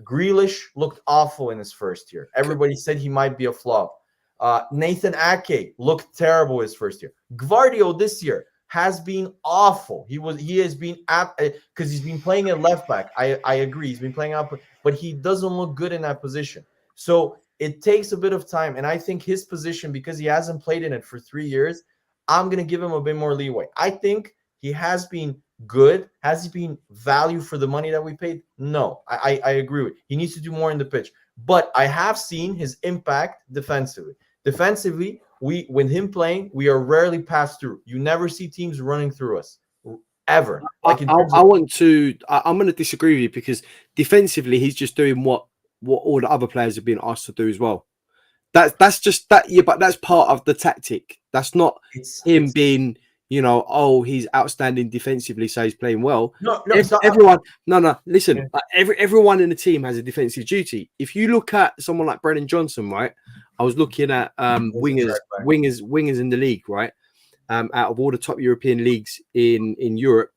Grealish looked awful in his first year. Everybody said he might be a flop. Nathan Ake looked terrible his first year. Gvardio this year has been awful. He has been because he's been playing at left back. I agree. He's been playing up, but he doesn't look good in that position. So it takes a bit of time. And I think his position, because he hasn't played in it for 3 years, I'm going to give him a bit more leeway. I think he has been good. Has he been value for the money that we paid? No, I agree with you. He needs to do more in the pitch. But I have seen his impact defensively. Defensively, with him playing, we are rarely passed through. You never see teams running through us ever. Like I'm going to disagree with you, because defensively he's just doing what all the other players have been asked to do as well. That's just that. Yeah, but that's part of the tactic. That's not him being, he's outstanding defensively, so he's playing well. No, everyone. Listen, everyone in the team has a defensive duty. If you look at someone like Brennan Johnson, right? I was looking at wingers in the league, right? Out of all the top European leagues in Europe,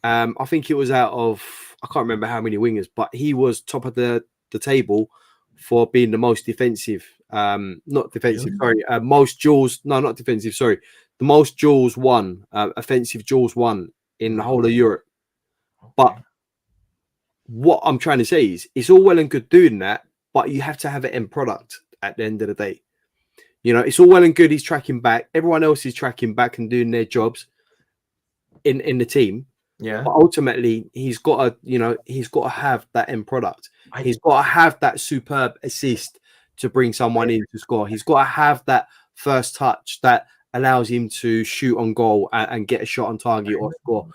I think it was out of, I can't remember how many wingers, but he was top of the table for being the most defensive. Not defensive, sorry. Most duels. No, not defensive. Sorry, the most duels won. Offensive duels won in the whole of Europe. But what I'm trying to say is, it's all well and good doing that, but you have to have an end product at the end of the day. It's all well and good he's tracking back. Everyone else is tracking back and doing their jobs in the team. Yeah. But ultimately, he's got to have that end product. He's got to have that superb assist to bring someone in to score. He's got to have that first touch that allows him to shoot on goal and get a shot on target or score.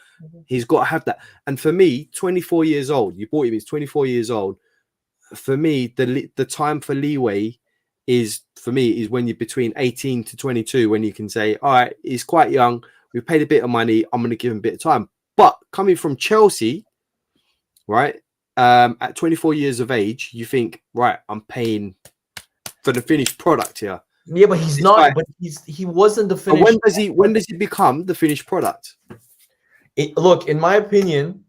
He's got to have that. And for me, 24 years old, you bought him, he's 24 years old. For me, the time for leeway is when you're between 18 to 22, when you can say, all right, he's quite young. We've paid a bit of money. I'm going to give him a bit of time. But coming from Chelsea, right, at 24 years of age, you think, right, I'm paying for the finished product here. Yeah, but he's not. Like, but he wasn't the finished. When does he become the finished product? Look, in my opinion,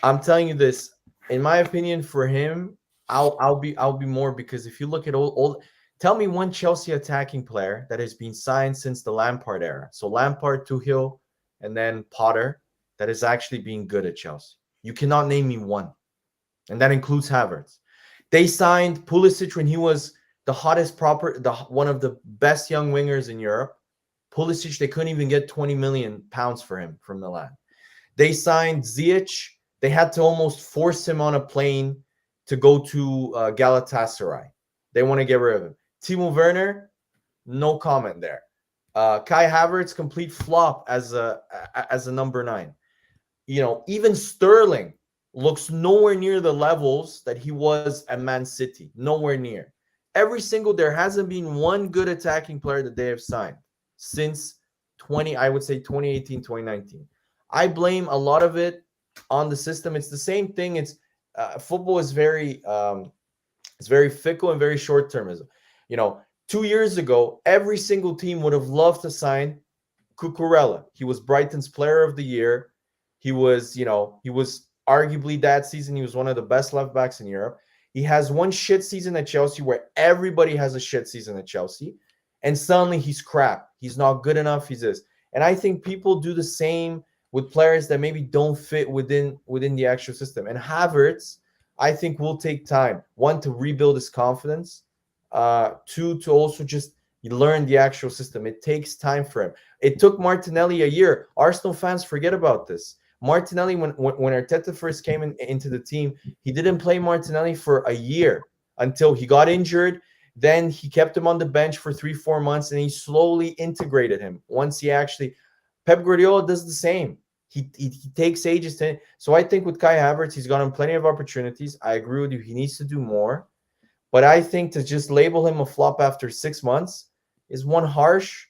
I'm telling you this. In my opinion, for him, I'll be more, because if you look at old, tell me one Chelsea attacking player that has been signed since the Lampard era. So Lampard, Tuchel, and then Potter, that is actually being good at Chelsea. You cannot name me one, and that includes Havertz. They signed Pulisic when he was the hottest one of the best young wingers in Europe. Pulisic, they couldn't even get 20 million pounds for him from Milan. They signed Ziyech. They had to almost force him on a plane to go to Galatasaray. They want to get rid of him. Timo Werner, no comment there. Kai Havertz, complete flop as a number 9. Even Sterling looks nowhere near the levels that he was at Man City. Nowhere near. There hasn't been one good attacking player that they have signed since 2018, 2019. I blame a lot of it on the system. It's the same thing. It's football is very fickle and very short-termism. 2 years ago, every single team would have loved to sign Cucurella. He was Brighton's player of the year. He was arguably that season, he was one of the best left backs in Europe. He has one shit season at Chelsea, where everybody has a shit season at Chelsea, and suddenly he's crap. He's not good enough. He's this. And I think people do the same with players that maybe don't fit within the actual system. And Havertz, I think, will take time. 1, to rebuild his confidence. 2, to also just learn the actual system. It takes time for him. It took Martinelli a year. Arsenal fans forget about this. Martinelli, when Arteta first came into the team, he didn't play Martinelli for a year until he got injured. Then he kept him on the bench for 3-4 months, and he slowly integrated him. Pep Guardiola does the same. He takes ages to. So I think with Kai Havertz, he's gotten plenty of opportunities. I agree with you. He needs to do more. But I think to just label him a flop after 6 months is, 1, harsh,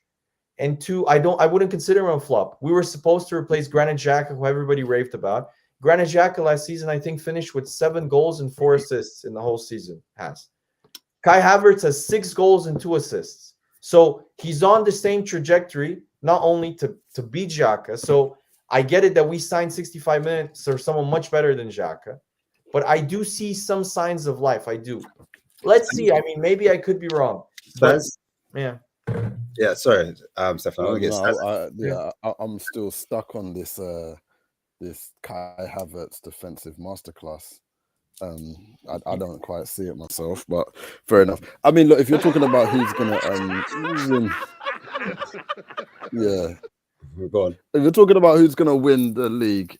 and 2, I wouldn't consider him a flop. We were supposed to replace Granit Xhaka, who everybody raved about. Granit Xhaka last season, I think, finished with 7 goals and 4 assists in the whole season. Kai Havertz has 6 goals and 2 assists. So he's on the same trajectory, not only to beat Xhaka. So I get it that we signed 65 minutes or someone much better than Xhaka. but I do see some signs of life. I do. Let's see. I mean, maybe I could be wrong. But, yeah. Yeah, sorry, Stefan. I'm still stuck on this this Kai Havertz defensive masterclass. I don't quite see it myself, but fair enough. I mean, look, if you're talking about who's gonna win, yeah, go on. If you're talking about who's gonna win the league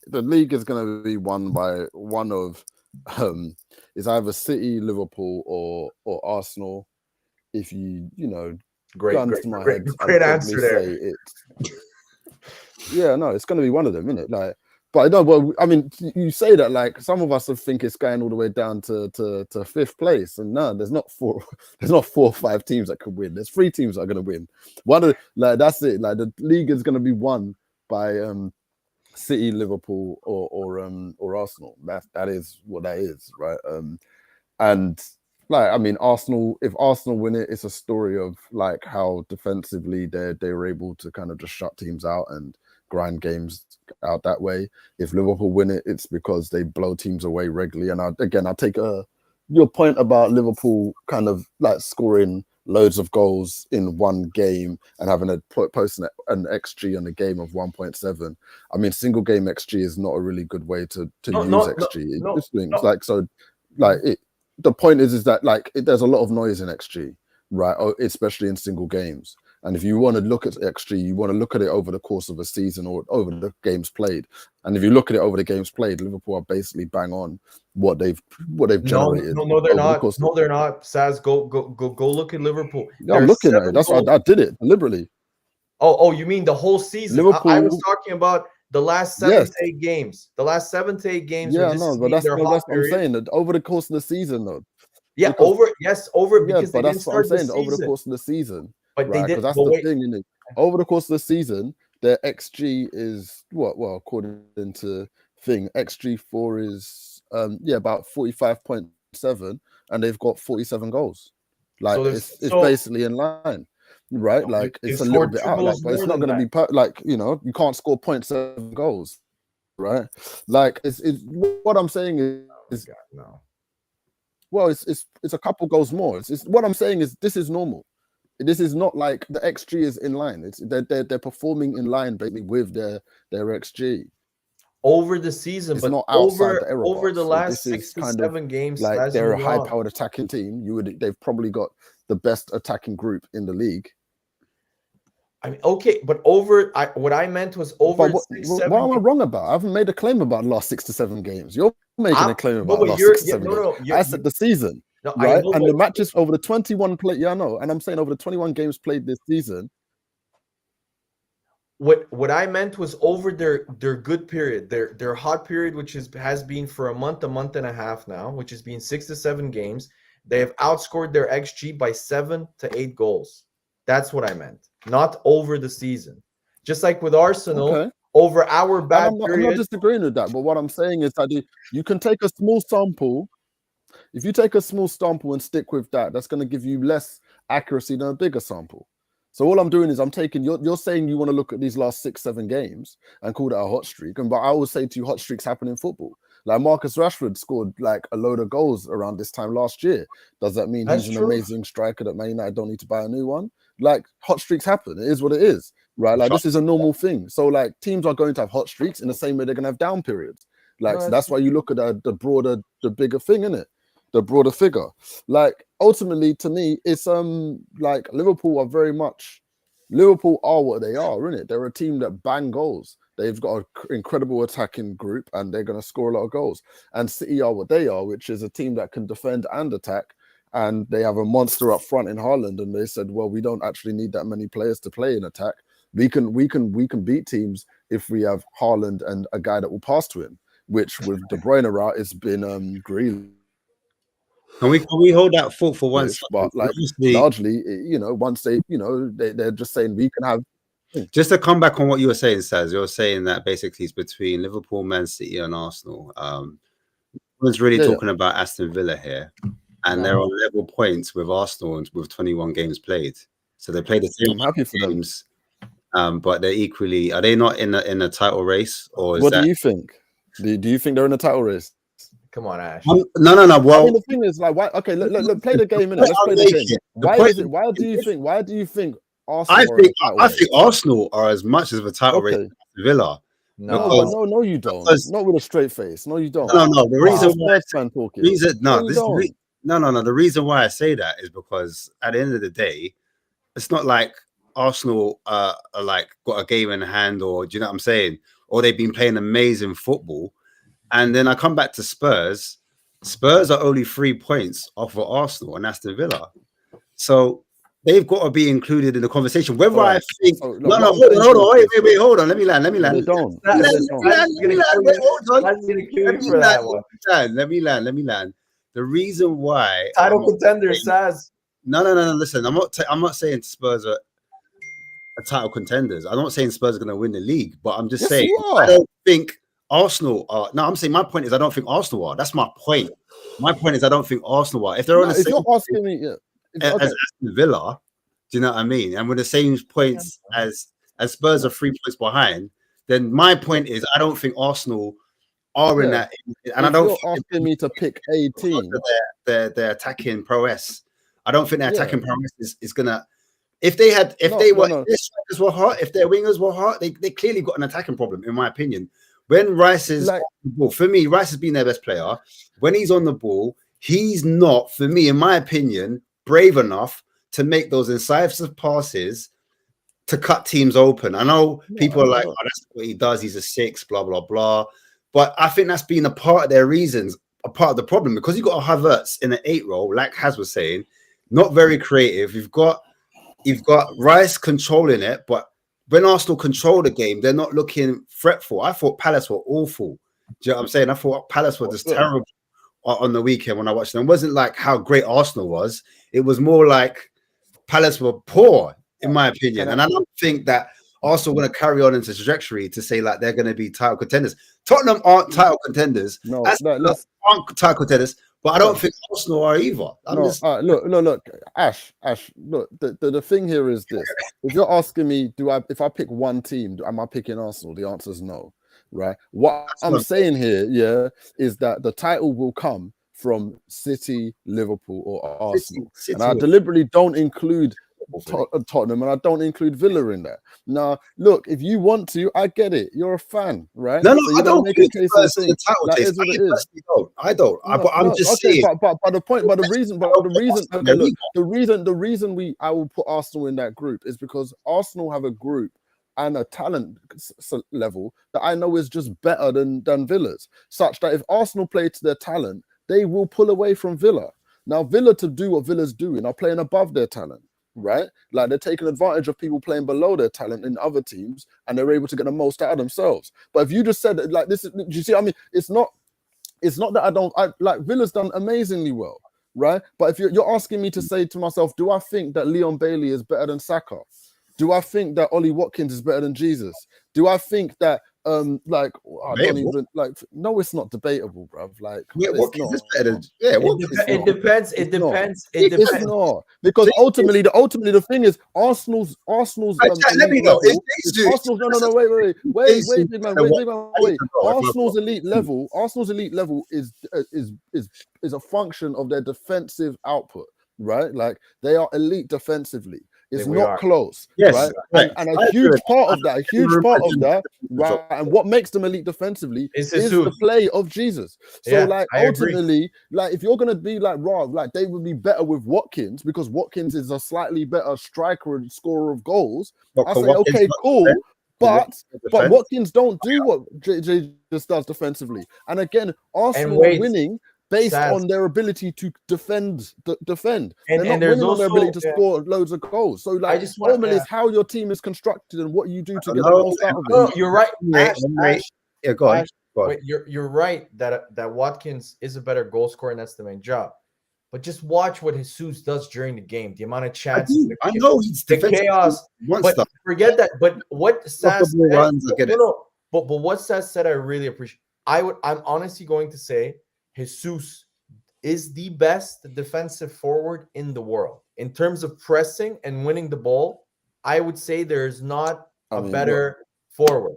is gonna be won by one of it's either City, Liverpool, or Arsenal. If you know, great answer there. Yeah, no, it's going to be one of them, isn't it? Like, but I know. Well, I mean, you say that like some of us think it's going all the way down to fifth place, and no, there's not 4 or 5 teams that could win. There's 3 teams that are going to win. One of that's it. Like the league is going to be won by City, Liverpool, or Arsenal. That is what that is, right? And like, I mean, Arsenal, if Arsenal win it, it's a story of like how defensively they were able to kind of just shut teams out and grind games out that way. If Liverpool win it, it's because they blow teams away regularly. And I take your point about Liverpool kind of like scoring loads of goals in one game and having a posting an XG on a game of 1.7. I mean, single game XG is not a really good way to use XG. The point is that like there's a lot of noise in XG, right? Especially in single games. And if you want to look at XG, you want to look at it over the course of a season or over the games played. And if you look at it over the games played, Liverpool are basically bang on what they've generated. No, they're not. No, they're not. Saz, go look at Liverpool. Yeah, I'm looking at it. That's why I did it deliberately. Oh, you mean the whole season? Liverpool, I was talking about the last 7 to 8 games. The last 7 to 8 games. Yeah, no, but that's what I'm saying. That over the course of the season, though. Yeah, because but that's what I'm saying. Over the course of the season, but right? Because that's the thing, isn't it? Over the course of the season, their XG is what? Well, according to thing, XG4 is about 45.7, and they've got 47 goals. Like it's basically in line. Right, like it's a little bit out, like, but it's not going to be like you can't score 0.7 goals, right? Like it's what I'm saying is well, it's a couple goals more. It's what I'm saying is this is normal. This is not like the XG is in line. It's they're performing in line basically with their XG over the season, it's but not outside the error over box. the last So 6 to 7 games. Like they're a high-powered attacking team. They've probably got the best attacking group in the league. I mean, okay, but what I meant was over. What am I wrong about? I haven't made a claim about the last 6 to 7 games. You're making a claim about the last 6 to 7 games. I said the season, right? And the matches over the 21 play. Yeah, I know. And I'm saying over the 21 games played this season. What I meant was over their good period, their hot period, which has been for a month and a half now, which has been 6 to 7 games. They have outscored their XG by 7 to 8 goals. That's what I meant, not over the season. Just like with Arsenal, over our bad period. I'm not disagreeing with that, but what I'm saying is that you can take a small sample. If you take a small sample and stick with that, that's going to give you less accuracy than a bigger sample. So all I'm doing is I'm taking, you're saying you want to look at these last 6, 7 games and call that a hot streak. But I always say to you, hot streaks happen in football. Like Marcus Rashford scored like a load of goals around this time last year. Does that mean he's an amazing striker that Man United don't need to buy a new one? Like hot streaks happen. It is what it is, right? Like this is a normal thing. So like teams are going to have hot streaks in the same way they're going to have down periods. Like so that's why you look at the broader, the bigger thing, innit? The broader figure. Like ultimately, to me, it's like Liverpool are what they are, innit? They're a team that bang goals. They've got an incredible attacking group and they're going to score a lot of goals. And City are what they are, which is a team that can defend and attack. And they have a monster up front in Haaland. And they said, well, we don't actually need that many players to play in attack. We can beat teams if we have Haaland and a guy that will pass to him, which with De Bruyne out, it's been Grealish. Can we hold that thought for once? But like largely, once they're just saying we can have. Just to come back on what you were saying, Saz, you're saying that basically it's between Liverpool, Man City, and Arsenal. Everyone's really talking about Aston Villa here, and they're on level points with Arsenal with 21 games played. So they play the same games, but they're equally. Are they not in a title race? Or is what do you think? Do you think they're in a title race? Come on, Ash. No. I Well, mean, the thing is, like, why? Okay, look, play the game, innit? Let's play the game. Why do you think Arsenal? I think Arsenal are as much of a title race as Villa. No, you don't. Not with a straight face. No, you don't. No. The reason why The reason why I say that is because at the end of the day, it's not like Arsenal are like got a game in hand, or do you know what I'm saying? Or they've been playing amazing football. And then I come back to Spurs. Spurs are only 3 points off of Arsenal and Aston Villa. So they've got to be included in the conversation. Whether I think hold on, wait, hold on. Let me land. Let me land. The reason why title contender says no. Listen, I'm not saying Spurs are title contenders. I'm not saying Spurs are going to win the league, but I'm just saying I don't think Arsenal are. No, I'm saying my point is I don't think Arsenal are. That's my point. My point is I don't think Arsenal are. If they're on the same, you're asking me, as Aston Villa, do you know what I mean? And with the same points as Spurs are 3 points behind, then my point is I don't think Arsenal are in that. And I don't. You're asking me to pick a team. Their attacking prowess. I don't think their attacking prowess is gonna. If their strikers were hot, if their wingers were hot, they clearly got an attacking problem, in my opinion. When Rice is on the ball, for me, Rice has been their best player. When he's on the ball, he's not, for me, in my opinion, brave enough to make those incisive passes to cut teams open. I know people are like, oh, that's what he does. He's a 6, blah, blah, blah. But I think that's been a part of their reasons, a part of the problem, because you've got a Havertz in an 8 role, like Haz was saying, not very creative. You've got Rice controlling it, but when Arsenal control the game, they're not looking fretful. I thought Palace were awful. Do you know what I'm saying? I thought Palace were just terrible on the weekend when I watched them. It wasn't like how great Arsenal was. It was more like Palace were poor, in my opinion. And I don't think that Arsenal are going to carry on into trajectory to say like they're going to be title contenders. Tottenham aren't title contenders. Aren't title contenders. But I don't think Arsenal are either. Look, Ash, look, the thing here is this. If you're asking me, if I pick one team, am I picking Arsenal? The answer is no, right? What I'm saying here, is that the title will come from City, Liverpool, or Arsenal. And I deliberately don't include Tottenham, and I don't include Villa in that. Now, look, if you want to, I get it. You're a fan, right? No, I don't make a case of the title taste. I don't. But I'm just saying. But the reason I will put Arsenal in that group is because Arsenal have a group and a talent level that I know is just better than Villa's, such that if Arsenal play to their talent, they will pull away from Villa. Now, Villa, to do what Villa's doing, are playing above their talent. Right, like they're taking advantage of people playing below their talent in other teams, and they're able to get the most out of themselves. But if you just said that, like this, do you see? I mean, it's not that I like Villa's done amazingly well, right? But if you're asking me to say to myself, do I think that Leon Bailey is better than Saka? Do I think that Ollie Watkins is better than Jesus? Do I think that no, it's not debatable, bruv. Like, it depends. It's not, because ultimately the thing is Arsenal's. Let me know. Wait. Arsenal's elite level is a function of their defensive output, right? Like they are elite defensively. It's not close, right? And a huge part of that, right? And what makes them elite defensively is the play of Jesus. So, ultimately, if you're gonna be like Rob, they would be better with Watkins because Watkins is a slightly better striker and scorer of goals. I say, okay, cool. But Watkins don't do what Jesus does defensively. And again, Arsenal are winning based on their ability to defend. They're not winning on their ability to score loads of goals. So, normally, it's how your team is constructed and what you do to get the most out of it. You're right, Ash. Yeah, go on. Wait, you're right that Watkins is a better goal scorer, and that's the main job. But just watch what Jesus does during the game. The amount of chances. I know he's the chaos. But forget that. But what Saz said, but what Saz said, I really appreciate. I'm honestly going to say Jesus is the best defensive forward in the world. In terms of pressing and winning the ball, I would say there's not a better forward.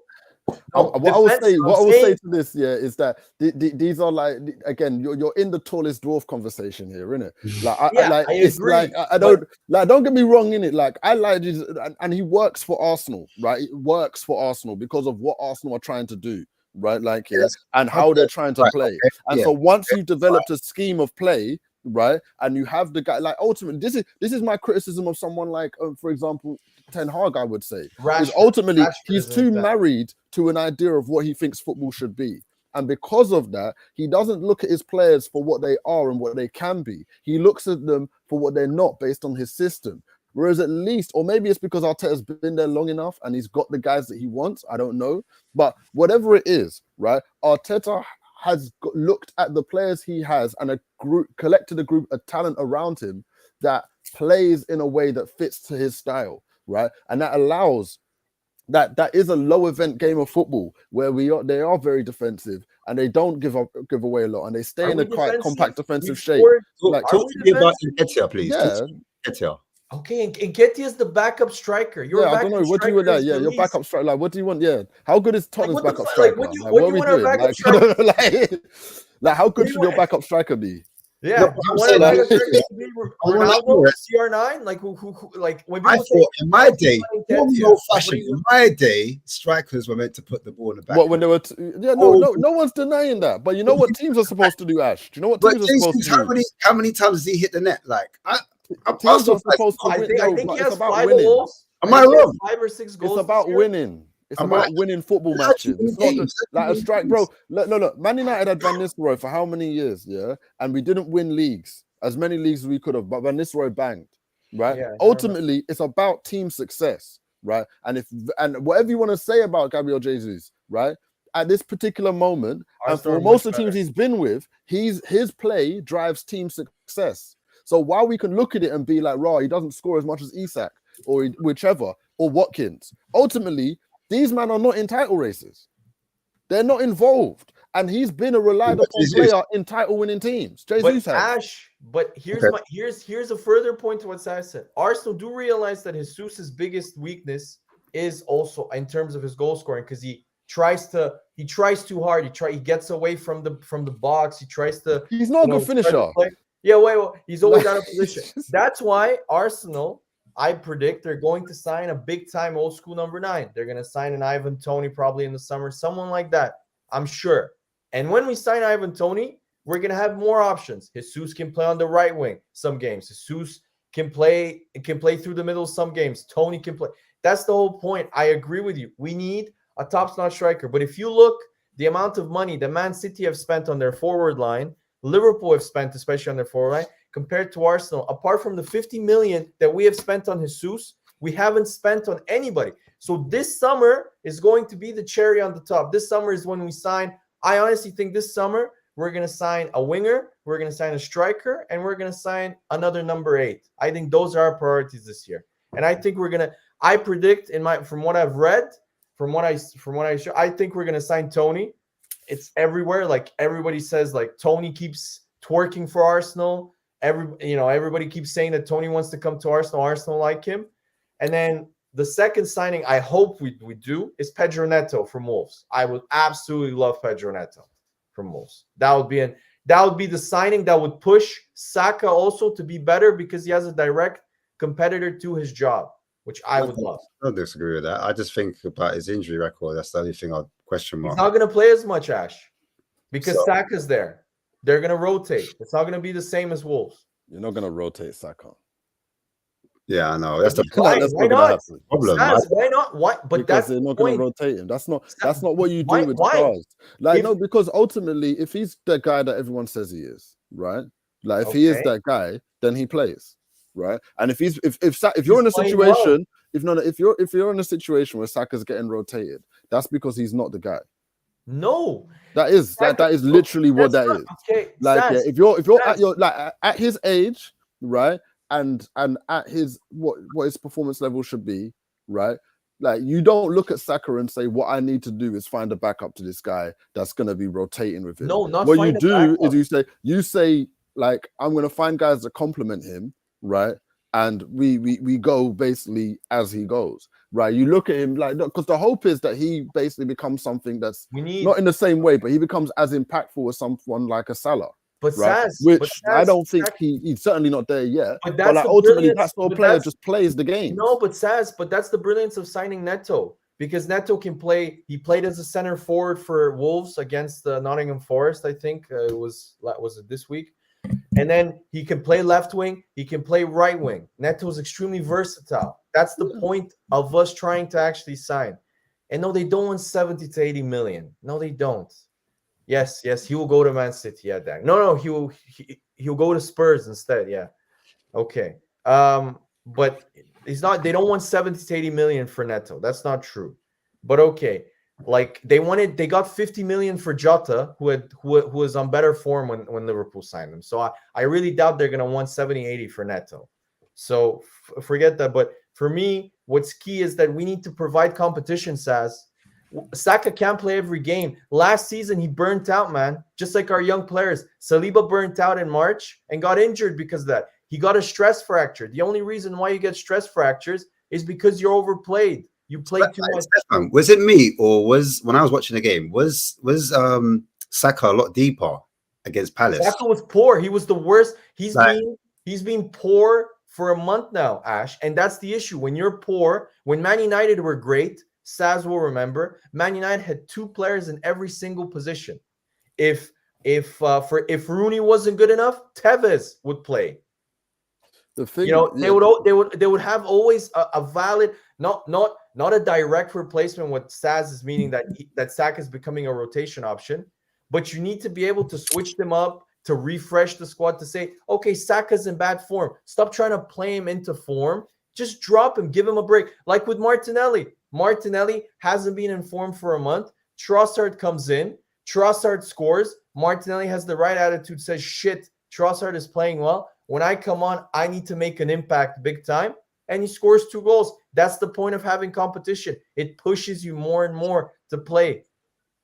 What I will say to this, yeah, is that these are like, again, you're in the tallest dwarf conversation here, innit? Like, I it's agree. like I don't like. Don't get me wrong, innit? Like, I like this, and he works for Arsenal, right? It works for Arsenal because of what Arsenal are trying to do, right? Like, and how they're trying to play. And so once you've developed a scheme of play, right, and you have the guy, like, ultimately, this is my criticism of someone like, for example, Ten Hag, I would say, is ultimately he's too married to an idea of what he thinks football should be. And because of that, he doesn't look at his players for what they are and what they can be. He looks at them for what they're not based on his system. Whereas at least, or maybe it's because Arteta's been there long enough and he's got the guys that he wants. I don't know. But whatever it is, right, Arteta has looked at the players he has and collected a group of talent around him that plays in a way that fits to his style. Right, and that allows that is a low event game of football where they are very defensive and they don't give away a lot and they stay in a quite compact defensive shape. Talk to me about Nketiah, please. Yeah. Nketiah. Okay, and Nketiah is the backup striker. I don't know. What do you want that? Yeah, your backup striker. Like, what do you want? Yeah, how good is Tottenham's backup striker? What are we doing? Like, how good should your backup striker be? Yeah, Ronaldo, CR9, like who like when people say in my day, in my day, strikers were meant to put the ball in the back. What when they were? No one's denying that. But you know what teams are supposed to do, Ash? Do you know what teams are supposed to do? How many times does he hit the net? Like, teams are supposed to win. I think he has 5 goals. Am I wrong? 5 or 6 goals. It's about winning. It's about winning football matches. It's not just like a strike, bro. Look. Man United had Van Nistelrooy for how many years? Yeah, and we didn't win leagues, as many leagues as we could have, but Van Nistelrooy banged, right? Yeah, ultimately, it's about team success, right? And whatever you want to say about Gabriel Jesus, right? At this particular moment, and for most of the teams he's been with, his play drives team success. So while we can look at it and be like, raw, he doesn't score as much as Isak or whichever or Watkins, ultimately. These men are not in title races. They're not involved. And he's been a reliable player in title-winning teams. Jesus Ash, but here's a further point to what Sash said. Arsenal do realize that Jesus' biggest weakness is also in terms of his goal scoring because he tries too hard. He gets away from the box. He tries to. He's not a good finisher. Yeah, he's always out of position. That's why Arsenal. I predict they're going to sign a big-time old-school number 9. They're going to sign an Ivan Toney probably in the summer, someone like that, I'm sure. And when we sign Ivan Toney, we're going to have more options. Jesus can play on the right wing some games. Jesus can play through the middle some games. Toney can play. That's the whole point. I agree with you. We need a top-notch striker. But if you look the amount of money that Man City have spent on their forward line, Liverpool have spent, especially on their forward line, compared to Arsenal, apart from the 50 million that we have spent on Jesus, we haven't spent on anybody. So this summer is going to be the cherry on the top. This summer is when we sign. I honestly think this summer we're going to sign a winger, we're going to sign a striker, and we're going to sign another number 8. I think those are our priorities this year. And I think I predict from what I've read, from what I show, I think we're going to sign Toney. It's everywhere. Like everybody says, like Toney keeps twerking for Arsenal. Everybody keeps saying that Toney wants to come to Arsenal. Arsenal like him. And then the second signing I hope we do is Pedro Neto from Wolves. I would absolutely love Pedro Neto from Wolves. That would be the signing that would push Saka also to be better because he has a direct competitor to his job, which I would love. I don't disagree with that. I just think about his injury record. That's the only thing I'd question mark. He's not going to play as much, Ash, because Saka's there. They're going to rotate. It's not going to be the same as Wolves. You're not going to rotate Saka. Yeah, I know. That's the problem. Why not? Why not? What? But because they're not going to rotate him. That's not what you do with stars. Like, no, because ultimately, if he's the guy that everyone says he is, right? Like, if he is that guy, then he plays, right? And if you're in a situation, if you're in a situation where Saka's getting rotated, that's because he's not the guy. No, that is literally what that is. Okay, like, if you're at your at his age, right, and at his what his performance level should be, right? Like, you don't look at Saka and say, what I need to do is find a backup to this guy that's going to be rotating with him. No, not what you do is you say like, I'm going to find guys that complement him, right? And we go basically as he goes. right? You look at him like, because the hope is that he basically becomes something that's We not in the same way, but he becomes as impactful as someone like a Salah. But right? Saz, Which I don't think he's certainly not there yet. But But that's like the ultimately, brilliance. that sort of player just plays the game. No, but Saz, but that's the brilliance of signing Neto, because Neto can play. He played as a center forward for Wolves against Nottingham Forest. I think it was it this week, and then he can play left wing. He can play right wing. Neto is extremely versatile. That's the point of us trying to actually sign. And no, they don't want 70 to 80 million. No, they don't. Yes, he will go to Man City. Yeah, Dan. No, he'll go to Spurs instead. Yeah. Okay. But he's not. They don't want 70 to 80 million for Neto. That's not true. But okay. Like they got 50 million for Jota, who was on better form when Liverpool signed him. So I really doubt they're gonna want 70, 80 for Neto. So forget that. But for me, what's key is that we need to provide competition, Saz. Saka can't play every game. Last season, he burnt out, man. Just like our young players. Saliba burnt out in March and got injured because of that. He got a stress fracture. The only reason why you get stress fractures is because you're overplayed. You play too much. Stefan, was it me or when I was watching the game, was Saka a lot deeper against Palace? Saka was poor. He was the worst. He's been poor for a month now, Ash. And that's the issue. When you're poor, when Man United were great, Saz will remember, Man United had two players in every single position. If Rooney wasn't good enough, Tevez would play. The thing, they would have always a valid, not a direct replacement. What Saz is meaning that Saka is becoming a rotation option, but you need to be able to switch them up to refresh the squad to say, okay, Saka's in bad form. Stop trying to play him into form. Just drop him, give him a break. Like with Martinelli. Martinelli hasn't been in form for a month. Trossard comes in. Trossard scores. Martinelli has the right attitude, says, shit, Trossard is playing well. When I come on, I need to make an impact big time. And he scores 2 goals. That's the point of having competition. It pushes you more and more to play.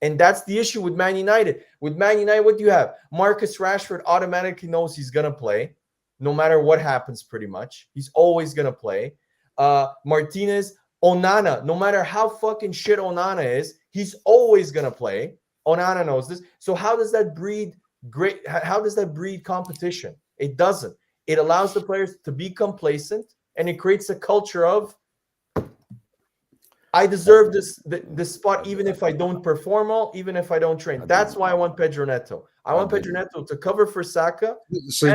And that's the issue with Man United. With Man United, what do you have? Marcus Rashford automatically knows he's going to play. No matter what happens, pretty much. He's always going to play. Martinez, Onana, no matter how fucking shit Onana is, he's always going to play. Onana knows this. So how does that breed competition? It doesn't. It allows the players to be complacent, and it creates a culture of, I deserve this spot even if I don't perform well, even if I don't train. That's why I want Pedro Neto. I want Pedro Neto to cover for Saka. So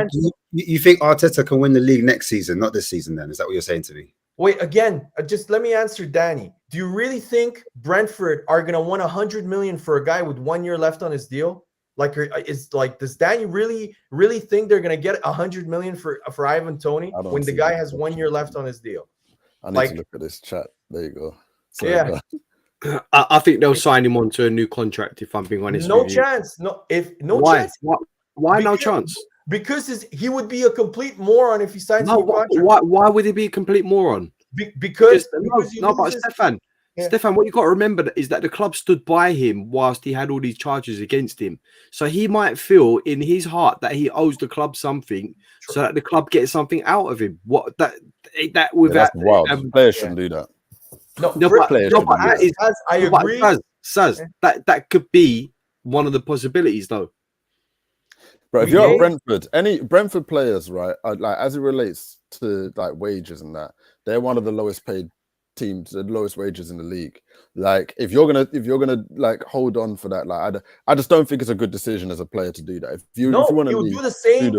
you think Arteta can win the league next season, not this season then? Is that what you're saying to me? Wait, again, just let me answer Danny. Do you really think Brentford are going to want 100 million for a guy with 1 year left on his deal? Does Danny really think they're going to get 100 million for Ivan Toney when the guy has 1 year left on his deal? I need to look at this chat. There you go. Sorry, yeah. I think they'll sign him onto a new contract, if I'm being honest. No chance. Chance. Why no chance? Because he would be a complete moron if he signs a new contract. Why would he be a complete moron? Because Stefan, what you got to remember is that the club stood by him whilst he had all these charges against him. So he might feel in his heart that he owes the club something, so that the club gets something out of him. That's wild. Players shouldn't do that. I agree. Saz, that could be one of the possibilities, though. But if you're at Brentford, any Brentford players, right, like as it relates to like wages and that, they're one of the lowest paid teams, the lowest wages in the league. Like if you're gonna like hold on for that, like I just don't think it's a good decision as a player to do that. If you want to do the same,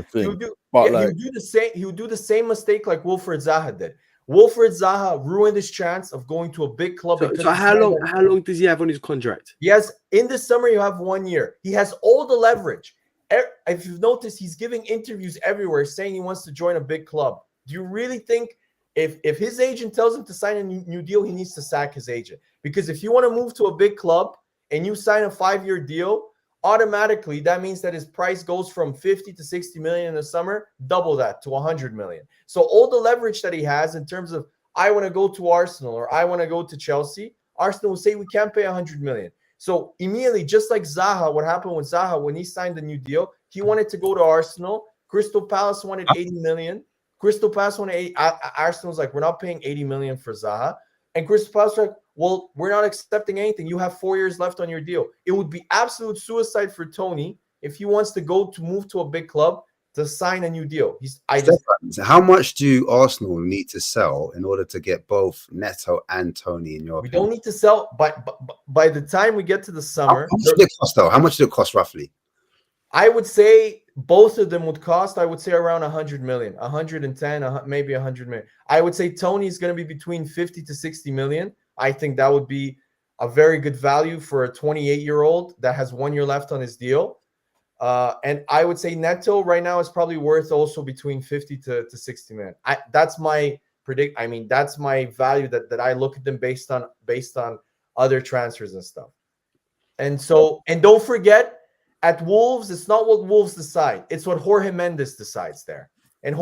he would do the same mistake like Wilfred Zaha did. Wilfred Zaha ruined his chance of going to a big club. So how long does he have on his contract? Yes, in this summer you have 1 year. He has all the leverage. If you've noticed, he's giving interviews everywhere saying he wants to join a big club. Do you really think if his agent tells him to sign a new deal, he needs to sack his agent? Because if you want to move to a big club and you sign a 5-year deal, automatically that means that his price goes from 50 to 60 million in the summer, double that to 100 million. So all the leverage that he has in terms of, I want to go to Arsenal or I want to go to Chelsea, Arsenal will say we can't pay 100 million. So immediately, just like Zaha, what happened with Zaha when he signed the new deal, he wanted to go to Arsenal. Crystal Palace wanted 80 million. Crystal Palace wanted 80. Arsenal's like, we're not paying 80 million for Zaha. And Chris Patrick, well, we're not accepting anything. You have 4 years left on your deal. It would be absolute suicide for Tony if he wants to move to a big club to sign a new deal. So how much do Arsenal need to sell in order to get both Neto and Tony in your We opinion? don't need to sell by the time we get to the summer. How much did it cost though? How much did it cost roughly? I would say both of them would cost, I would say around 100 million, 110, maybe 100 million. I would say Tony's going to be between 50 to 60 million. I think that would be a very good value for a 28-year-old that has 1 year left on his deal. And I would say Neto right now is probably worth also between 50 to 60 million. That's my that's my value that I look at them based on other transfers and stuff. And so, and don't forget, at Wolves, it's not what Wolves decide. It's what Jorge Mendes decides there. And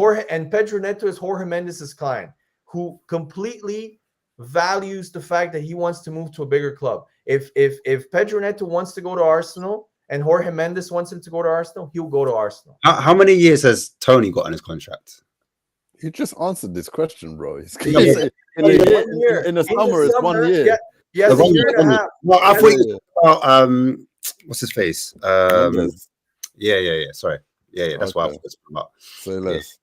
Pedro Neto is Jorge Mendes' client, who completely values the fact that he wants to move to a bigger club. If Pedro Neto wants to go to Arsenal and Jorge Mendes wants him to go to Arsenal, he'll go to Arsenal. How many years has Tony got on his contract? You just answered this question, bro. In Yeah. the summer, it's 1 year. Yeah, yes, a year and a half. Well, I thought you about what's his face? Mendes. Yeah. Sorry. Yeah. That's what I was about. Say less.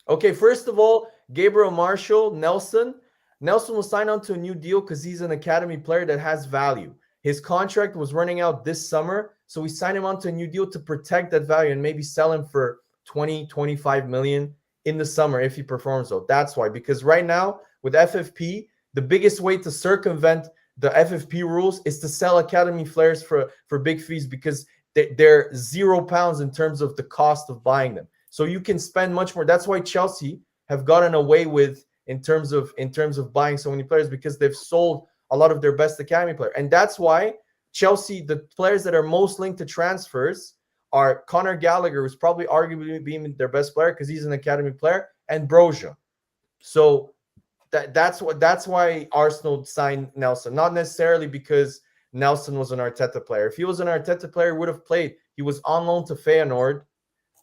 Okay, first of all, Gabriel Marshall, Nelson will sign on to a new deal because he's an academy player that has value. His contract was running out this summer, so we signed him onto a new deal to protect that value and maybe sell him for 20, 25 million in the summer if he performs. Though that's why, because right now with FFP, the biggest way to circumvent the FFP rules is to sell academy players for big fees, because they're £0 in terms of the cost of buying them. So you can spend much more. That's why Chelsea have gotten away with in terms of buying so many players, because they've sold a lot of their best academy players. And that's why Chelsea, the players that are most linked to transfers are Conor Gallagher, who's probably arguably being their best player because he's an academy player, and Broja. So that's why Arsenal signed Nelson, not necessarily because Nelson was an Arteta player. If he was an Arteta player, he would have played. He was on loan to Feyenoord.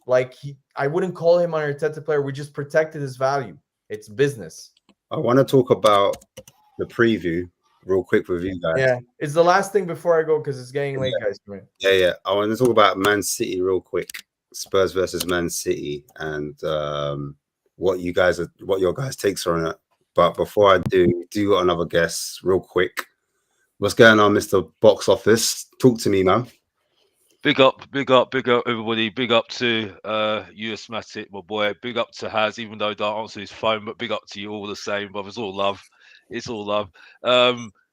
I wouldn't call him an Arteta player. We just protected his value. It's business. I want to talk about the preview real quick with you guys. Yeah, it's the last thing before I go because it's getting late, guys. Yeah. I want to talk about Man City real quick. Spurs versus Man City, and what your guys' takes are on it. But before I do got another guest real quick. What's going on, Mr. Box Office? Talk to me, man. Big up, everybody. Big up to you, Ashmatic, my boy. Big up to Haz, even though I don't answer his phone, but big up to you all the same, brother. It's all love.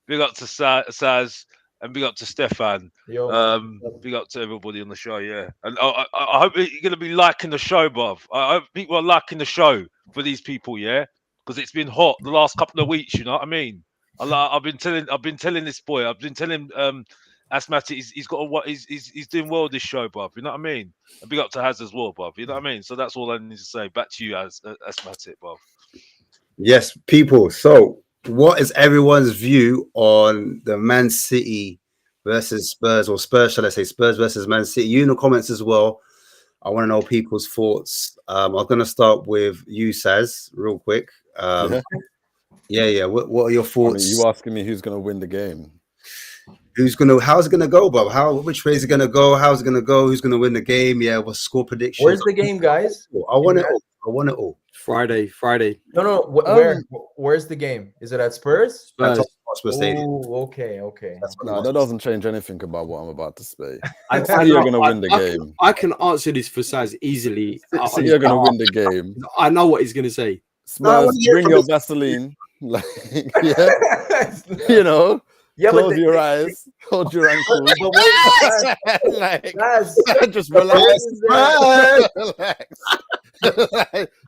Big up to Saz, and big up to Stefan. Big up to everybody on the show, yeah. And I hope you're going to be liking the show, bruv. I hope people are liking the show for these people, yeah? Because it's been hot the last couple of weeks, you know what I mean? I've been telling this boy, I've been telling Ashmatic, he's got he's doing well this show, bruv. You know what I mean? And big up to Haz as well, bruv. You know what I mean? So that's all I need to say. Back to you, Ashmatic, bruv. Yes, people. So, what is everyone's view on the Man City versus Spurs, or Spurs, shall I say, Spurs versus Man City? You in the comments as well. I want to know people's thoughts. I'm going to start with you, Saz, real quick. Yeah. What are your thoughts? I mean, you asking me who's going to win the game? How's it gonna go, Bob? Which way is it gonna go? How's it gonna go? Who's gonna win the game? Yeah, what's score prediction? Where's the game, guys? I want it all. Friday. No. Where's the game? Is it at Spurs? At Hotspur Stadium. Oh, okay. No, that doesn't change anything about what I'm about to say. I City are going to win the game. I can answer this for Saz easily. City are going to win the game. I know what he's going to say. Spurs, bring your Vaseline. Yeah. You know. Yeah, close your eyes, hold your ankles. Just relax.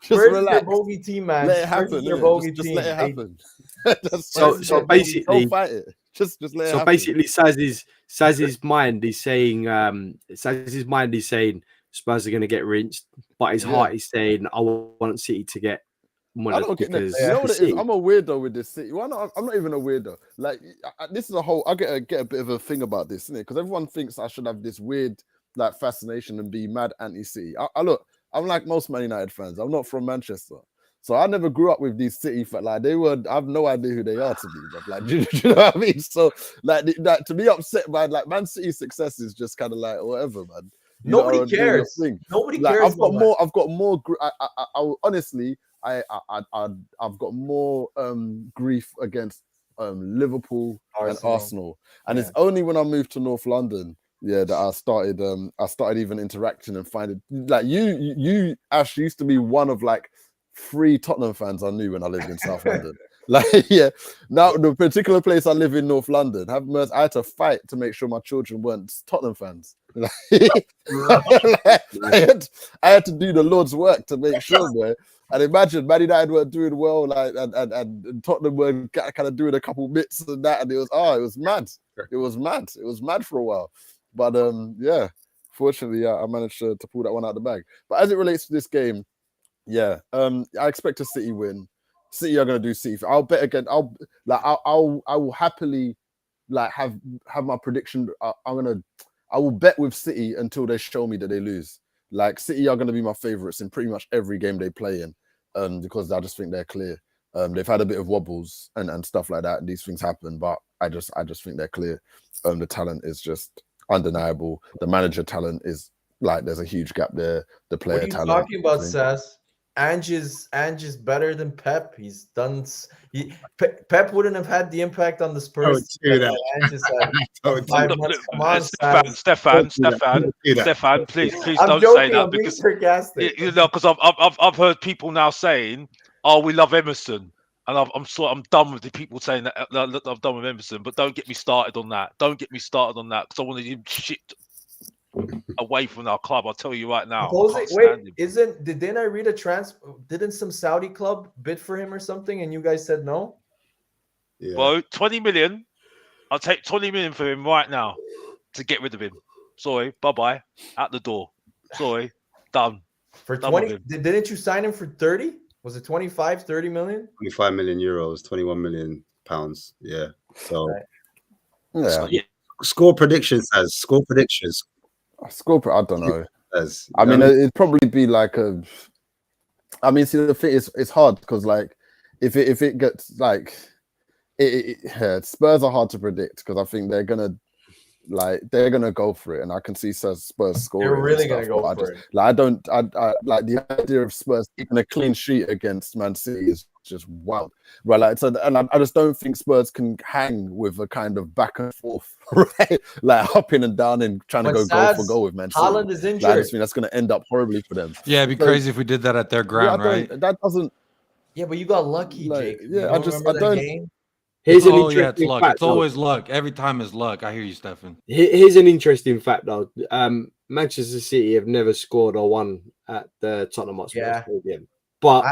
Just relax. Bogey team, man. Let it happen. Just let it happen. So basically, don't fight it. Just let it happen. So basically, Saz's mind is saying Spurs are going to get rinsed, but his heart is saying I want City to get. I don't get that. You know what it is? I'm a weirdo with this City. I'm not even a weirdo. Like, this is a whole. I get a bit of a thing about this, isn't it? Because everyone thinks I should have this weird fascination and be mad anti-City. I look. I'm like most Man United fans. I'm not from Manchester, So I never grew up with these City fans. Like I have no idea who they are to me. But like, do you know what I mean? So like to be upset by like Man City's success is just kind of like whatever, man. Nobody cares. Nobody cares. I've got more. Honestly, I've got more grief against Liverpool and Arsenal, and it's only when I moved to North London, that I started even interacting and finding like you Ash used to be one of like 3 Tottenham fans I knew when I lived in South London. Like, now the particular place I live in, North London, I had to fight to make sure my children weren't Tottenham fans. I had to do the Lord's work to make sure, boy. And imagine Man United were doing well, like, and Tottenham were kind of doing a couple bits and that, and it was mad. It was mad for a while. But fortunately, I managed to pull that one out of the bag. But as it relates to this game, I expect a City win. City are going to do City. I'll bet again. I will happily like have my prediction. I will bet with City until they show me that they lose. Like City are going to be my favourites in pretty much every game they play in, because I just think they're clear. They've had a bit of wobbles and stuff like that. These things happen, but I just think they're clear. The talent is just undeniable. The manager talent is like there's a huge gap there. The player talent. What are you talking about, Saz? Ange is better than Pep. He's done. Pep wouldn't have had the impact on the Spurs. Stefan, please I'm don't joking, say that I'm being because sarcastic. because I've heard people now saying, "Oh, we love Emerson," and I'm done with the people saying that I'm done with Emerson. But don't get me started on that. Don't get me started on that because I want to shit away from our club. I'll tell you right now. Didn't I read didn't some Saudi club bid for him or something and you guys said no? Yeah. Well, 20 million. I'll take 20 million for him right now to get rid of him. Sorry, bye-bye. Out the door. Sorry. Done. For 20, didn't you sign him for 30? Was it 25, 30 million? 25 million euros, 21 million pounds. Yeah. So score predictions I don't know. I mean, it'd probably be like a. I mean, see, the thing is, it's hard because like, if it gets like, Spurs are hard to predict because I think they're gonna go for it, and I can see Spurs scoring. They're really gonna go for it. Like, I like the idea of Spurs keeping a clean sheet against Man City is just wild, right? Like, so, and I just don't think Spurs can hang with a kind of back and forth, right? Like hopping and down and trying to go goal for goal with Man City. Haaland is injured. Like, I just think that's going to end up horribly for them. Yeah, it'd be crazy if we did that at their ground, right? That doesn't. Yeah, but you got lucky, like, Jake. Yeah, I don't. Game? Here's an interesting fact. It's always luck. Every time is luck. I hear you, Stefan. Here's an interesting fact, though. Manchester City have never scored or won at the Tottenham Hotspur Stadium, but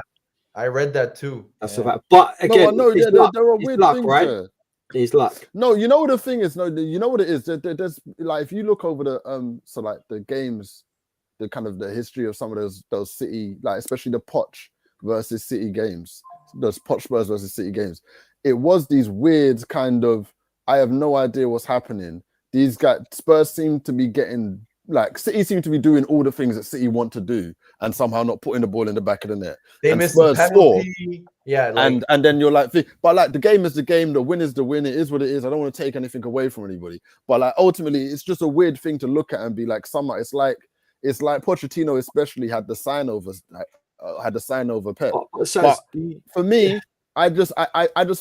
I read that too. That's a fact. But again, there are weird luck, things right? there. It's luck. No, you know what the thing is. No, you know what it is. There's like if you look over the so like the games, the kind of the history of some of those City, like especially the Poch versus City games, those Poch Spurs versus City games. It was these weird kind of I have no idea what's happening. These guys Spurs seem to be getting. Like City seem to be doing all the things that City want to do and somehow not putting the ball in the back of the net. They miss the penalty. Yeah, like, and then you're like, but like the game is the game, the win is the win. It is what it is. I don't want to take anything away from anybody. But like ultimately, it's just a weird thing to look at and be like, somehow it's like Pochettino especially had the sign over Pep. But for me, I just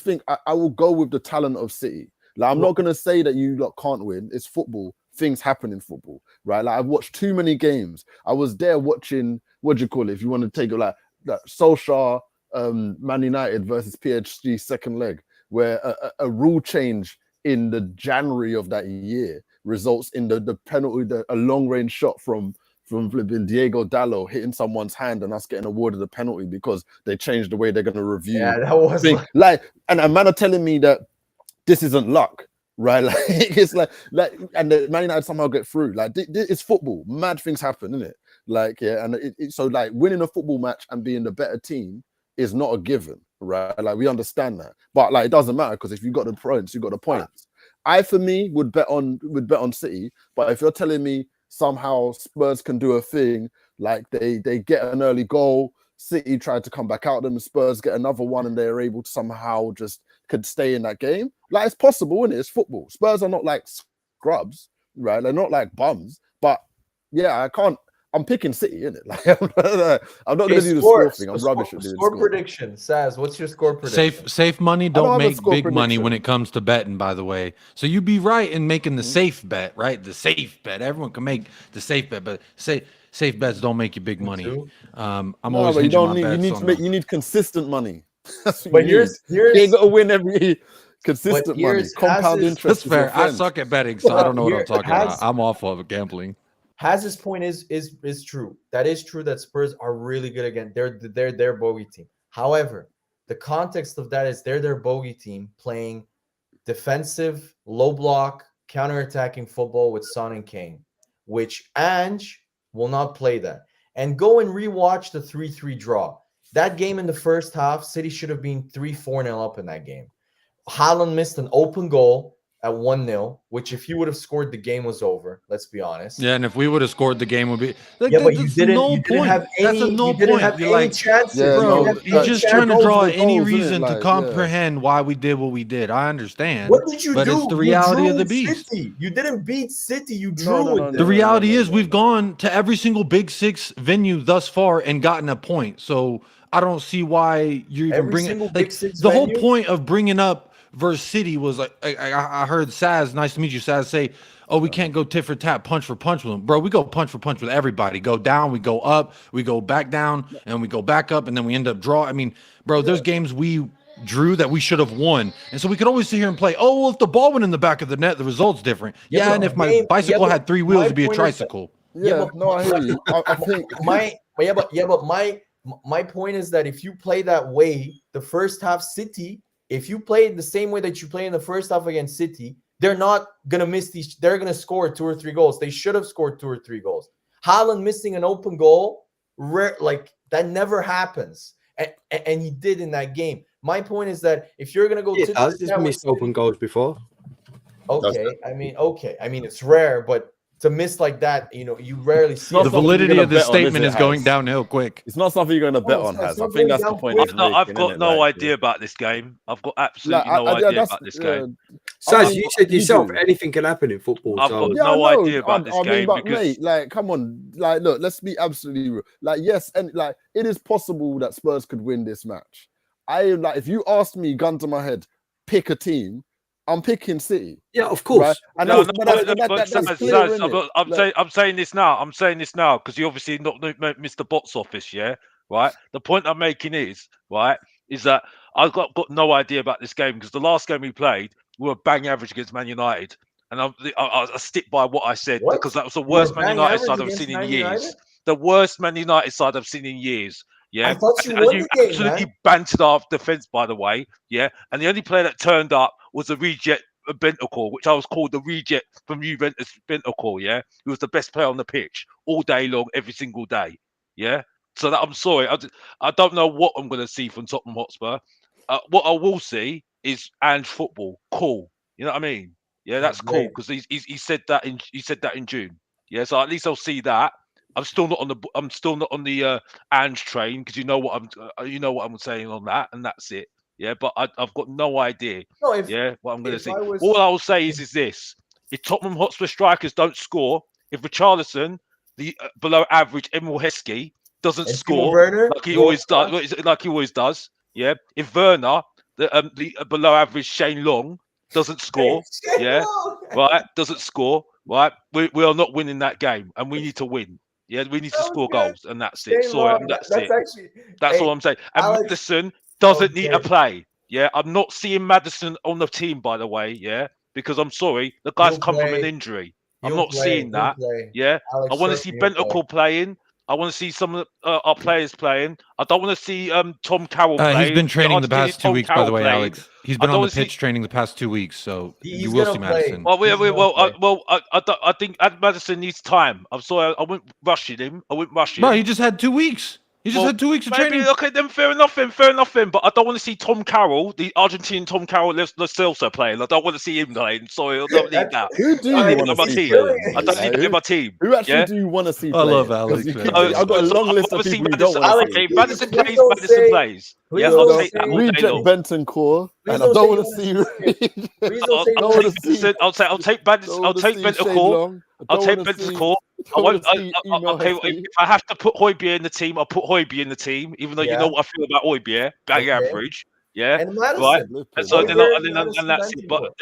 think I will go with the talent of City. Like I'm not gonna say that you lot can't win. It's football. Things happen in football, right? Like I've watched too many games. I was there watching, what do you call it? If you want to take it like Solskjaer, Man United versus PSG second leg, where a rule change in the January of that year results in the penalty, a long range shot from flipping Diego Dallo hitting someone's hand and us getting awarded a penalty because they changed the way they're going to review. Yeah, that was and a man are telling me that this isn't luck. Right, like it's like, and the Man United somehow get through. Like it's football, mad things happen, isn't it? Like, yeah, and so like winning a football match and being the better team is not a given, right? Like we understand that, but like it doesn't matter because if you got the points, you got the points. I, for me, would bet on City, but if you're telling me somehow Spurs can do a thing like they get an early goal, City tried to come back out, then the Spurs get another one, and they're able to somehow just could stay in that game. Like, it's possible, isn't it? It's football. Spurs are not like scrubs, right? They're not like bums. But yeah, I'm picking City, innit? Like, I'm not going to do the score thing. I'm rubbish at doing score prediction. Saz, what's your score prediction? Safe money don't make big money when it comes to betting, by the way. So you'd be right in making the safe bet, right? The safe bet. Everyone can make the safe bet, but safe bets don't make you big money. I'm always hinging my bets you need consistent money. But you ain't got to win every consistent money. Compound interest. That's fair. I suck at betting, so I don't know what I'm talking about. I'm off of gambling. Haz's point is true. That is true that Spurs are really good again. They're their bogey team. However, the context of that is they're their bogey team playing defensive, low block, counter-attacking football with Son and Kane, which Ange will not play that. And go and rewatch the 3-3 draw. That game in the first half, City should have been 3-4-0 up in that game. Haaland missed an open goal at 1-0, which if he would have scored, the game was over. Let's be honest. Yeah, and if we would have scored, the game would be. But you didn't have any chances. Yeah, bro, you're just trying to draw any reason to comprehend why we did what we did. I understand. What did you do? But it's the reality of the beast. City. You didn't beat City. You drew. The reality is we've gone to every single Big Six venue thus far and gotten a point. So I don't see why you're even bringing the whole point of bringing up versus City was like I heard Saz, nice to meet you, Saz, say, "Oh, we can't go tit for tat, punch for punch with them, bro. We go punch for punch with everybody. Go down, we go up, we go back down, and we go back up, and then we end up draw. I mean, bro, there's games we drew that we should have won, and so we could always sit here and play. Oh, well, if the ball went in the back of the net, the result's different. Yeah, and if my bicycle had 3 wheels, it'd be a tricycle. I hear you. I think my point is that if you play that way, the first half City. If you play the same way that you play in the first half against City, they're not going to miss these. They're going to score 2 or 3 goals. They should have scored 2 or 3 goals. Haaland missing an open goal, like that never happens. And he did in that game. My point is that if you're going to go... He's missed open goals before. Okay. I mean, it's rare, but to miss like that, you rarely see. The validity of this statement is going downhill quick. It's not something you're going to bet on, Has. I think that's the point. I've got no idea about this game. I've got absolutely no idea about this game. Saz, you said yourself, anything can happen in football. I've got no idea about this game. But mate, like, come on, like, look, let's be absolutely real. Like, yes, and like, it is possible that Spurs could win this match. If you asked me, gun to my head, pick a team, I'm picking City. Yeah, of course. Right? I'm saying this now. I'm saying this now because you obviously not missed the box office, yeah, right. The point I'm making is that I've got no idea about this game because the last game we played, we were bang average against Man United, and I stick by what I said because that was the worst Man United side I've seen in years. The worst Man United side I've seen in years. Yeah, I thought you absolutely bantered our defense, by the way. Yeah, and the only player that turned up was a reject Bentancur, which I was called the reject from Juventus Bentancur. Yeah, he was the best player on the pitch all day long, every single day. Yeah, so that I'm sorry, I don't know what I'm going to see from Tottenham Hotspur. What I will see is Ange football. Cool, you know what I mean? Yeah, that's cool because he said that in June. Yeah, so at least I'll see that. I'm still not on the Ange train because you know what I'm saying on that, and that's it. Yeah, but I've got no idea. What I'm going to see. All I will say is this: if Tottenham Hotspur strikers don't score, if Richarlison, the below average Emil Heskey, doesn't score like he always does, yeah. If Werner, the below average Shane Long, doesn't score, doesn't score, right, we are not winning that game, and we need to win. Yeah, we need to score goals, and that's it. Sorry, that's it. That's all I'm saying. And Maddison doesn't need to play. Yeah, I'm not seeing Maddison on the team, by the way. Yeah, because I'm sorry, the guy's come from an injury. I'm not seeing that. Yeah, I want to see Bentancur playing. I want to see some of our players playing. I don't want to see Tom Carroll playing. He's been training the past 2 weeks, by the way, Alex. He's been on the pitch training the past 2 weeks, so you will see Maddison. I think Maddison needs time. I'm sorry, I wouldn't rush him. Bro, he just had 2 weeks. He just had 2 weeks of maybe, training. Okay, then fair enough. But I don't want to see Tom Carroll, the Argentine Tom Carroll, Lo Celso playing. I don't want to see him playing. Sorry, I don't need that. Who do you want to see playing? I don't need that in my team. Who actually do you want to see I playing? love Alex. I've got a long list of people you don't want to see. Okay, Madison plays. Yeah, I'll take that all day long. Reject Bentancur, and I don't want to see. I'll take Bentancur. I'll take Bentancur. Okay, if I have to put Højbjerg in the team, I'll put Højbjerg in the team, even though you know what I feel about Højbjerg, bang average. Yeah, and Madison, right. And so then that's it. But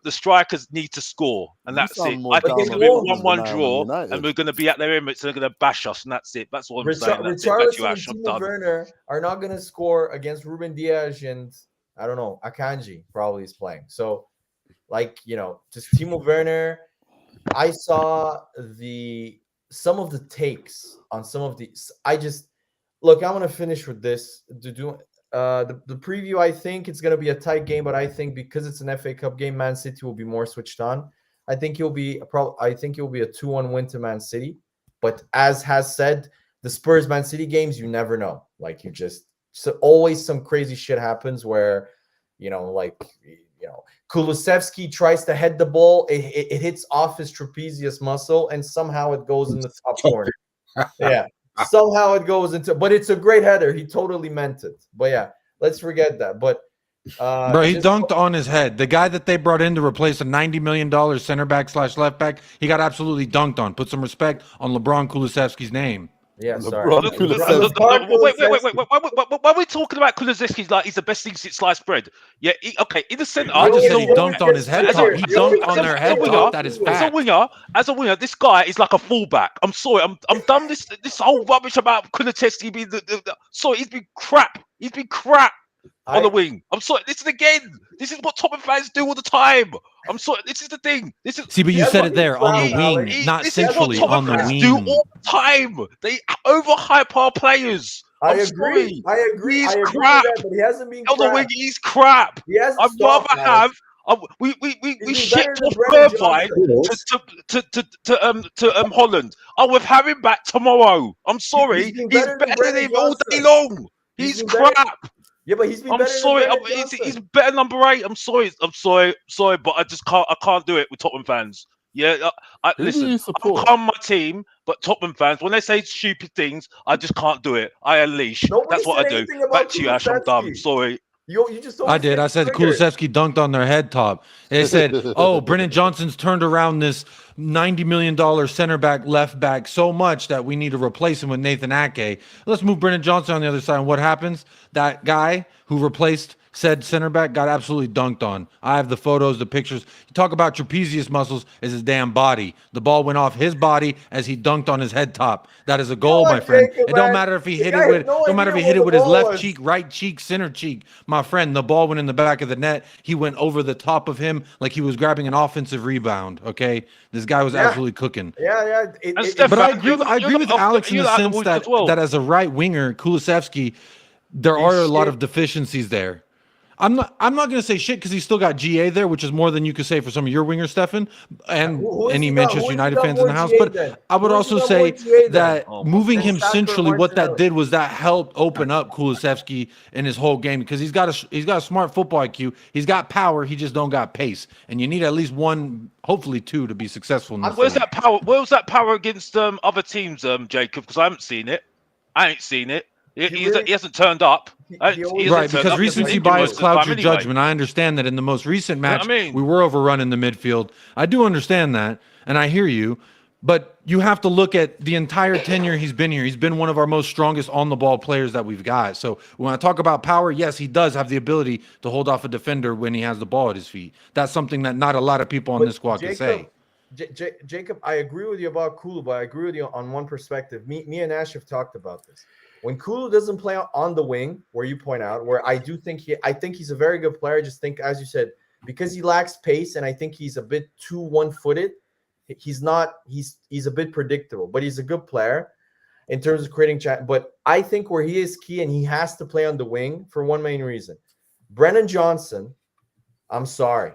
the strikers need to score, and that's it. I think it's going to be a 1-1 draw, and we're going to be at their Emirates, and they're going to bash us, and that's it. That's what I'm saying. Richarlison and Timo Werner are not going to score against Ruben Dias and I don't know, Akanji probably is playing. So, just Timo Werner. I saw some of the takes on some of these. I'm going to finish with this. The preview, I think it's going to be a tight game, but I think because it's an FA Cup game, Man City will be more switched on. I think it'll be a 2-1 win to Man City. But as has said, the Spurs Man City games, you never know. Always some crazy shit happens where, Kulusevski tries to head the ball, it hits off his trapezius muscle, and somehow it goes in the top corner. Yeah. Somehow it goes into, but it's a great header. He totally meant it. But yeah, let's forget that. But bro, he dunked on his head. The guy that they brought in to replace a $90 million center back / left back, he got absolutely dunked on. Put some respect on LeBron Kulusevski's name. Yeah, sorry. Wait. Why are we talking about Kulusevski like he's the best thing since sliced bread? Yeah, okay. In the center, I just said he dunked on his head top. He dunked on their head top. That is fact. As a winger, this guy is like a fullback. I'm sorry. I'm done this whole rubbish about Kulusevski being sorry. He's been crap. On the wing. I'm sorry. This is what Tottenham fans do all the time. I'm sorry. This is the thing. See, but you said it there on the wing, not centrally on the wing. Do all the time. They overhype our players. I agree. He's crap. But he hasn't been on the wing. He's crap. I'd rather have. We shipped off Irvine to Holland. We'll have him back tomorrow. I'm sorry. He's better than him all day long. He's crap. Yeah, but he's been better. I'm sorry. He's better number 8. I'm sorry, but I can't do it with Tottenham fans. Yeah, listen. I calm my team, but Tottenham fans, when they say stupid things, I just can't do it. I unleash. That's what I do. Back to you, Ash. I'm done. Sorry. You just I did. I said Kulusevski dunked on their head top. They said, "Oh, Brennan Johnson's turned around this $90 million center back, left back so much that we need to replace him with Nathan Ake. Let's move Brennan Johnson on the other side." And what happens? That guy who replaced said center back got absolutely dunked on. I have the photos, the pictures. You talk about trapezius muscles is his damn body. The ball went off his body as he dunked on his head top. That is a goal, my friend. It don't matter if he hit it with his left cheek, right cheek, center cheek. My friend, the ball went in the back of the net. He went over the top of him like he was grabbing an offensive rebound. Okay, this guy was absolutely cooking. Yeah. But I agree with Alex in the sense that as a right winger, Kulusevski, there are a lot of deficiencies there. I'm not going to say shit because he's still got GA there, which is more than you could say for some of your wingers, Stefan, and any Manchester United fans in the house. But I would also say that moving him centrally, what that did was that helped open up Kulusevski in his whole game because he's got a smart football IQ. He's got power. He just don't got pace, and you need at least one, hopefully two, to be successful. Where's that power? Where's that power against other teams, Jacob? Because I haven't seen it. I ain't seen it. He hasn't turned up. Right, because recency bias clouds your judgment. I understand that in the most recent match, we were overrun in the midfield. I do understand that, and I hear you. But you have to look at the entire tenure he's been here. He's been one of our most strongest on-the-ball players that we've got. So when I talk about power, yes, he does have the ability to hold off a defender when he has the ball at his feet. That's something that not a lot of people on this squad can say. Jacob, I agree with you about Kulu, but I agree with you on one perspective. Me and Ash have talked about this. When Kulu doesn't play on the wing, where you point out, where I think he's a very good player. I just think, as you said, because he lacks pace, and I think he's a bit too one-footed. He's a bit predictable, but he's a good player in terms of creating chat. But I think where he is key, and he has to play on the wing for one main reason. Brennan Johnson, I'm sorry.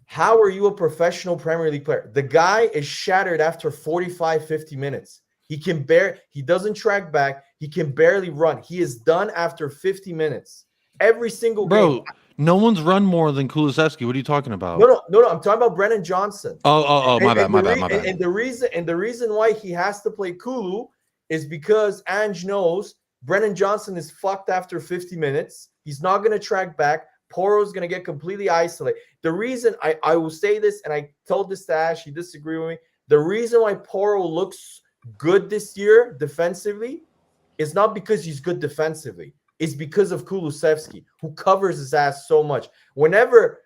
How are you a professional Premier League player? The guy is shattered after 45, 50 minutes. He doesn't track back. He can barely run. He is done after 50 minutes. Every single game. No one's run more than Kulusevski. What are you talking about? No. I'm talking about Brennan Johnson. My bad. And the reason why he has to play Kulu is because Ange knows Brennan Johnson is fucked after 50 minutes. He's not going to track back. Porro's going to get completely isolated. The reason I will say this, and I told this to Ash, he disagreed with me. The reason why Porro looks good this year defensively is not because he's good defensively. It's because of Kulusevski, who covers his ass so much. Whenever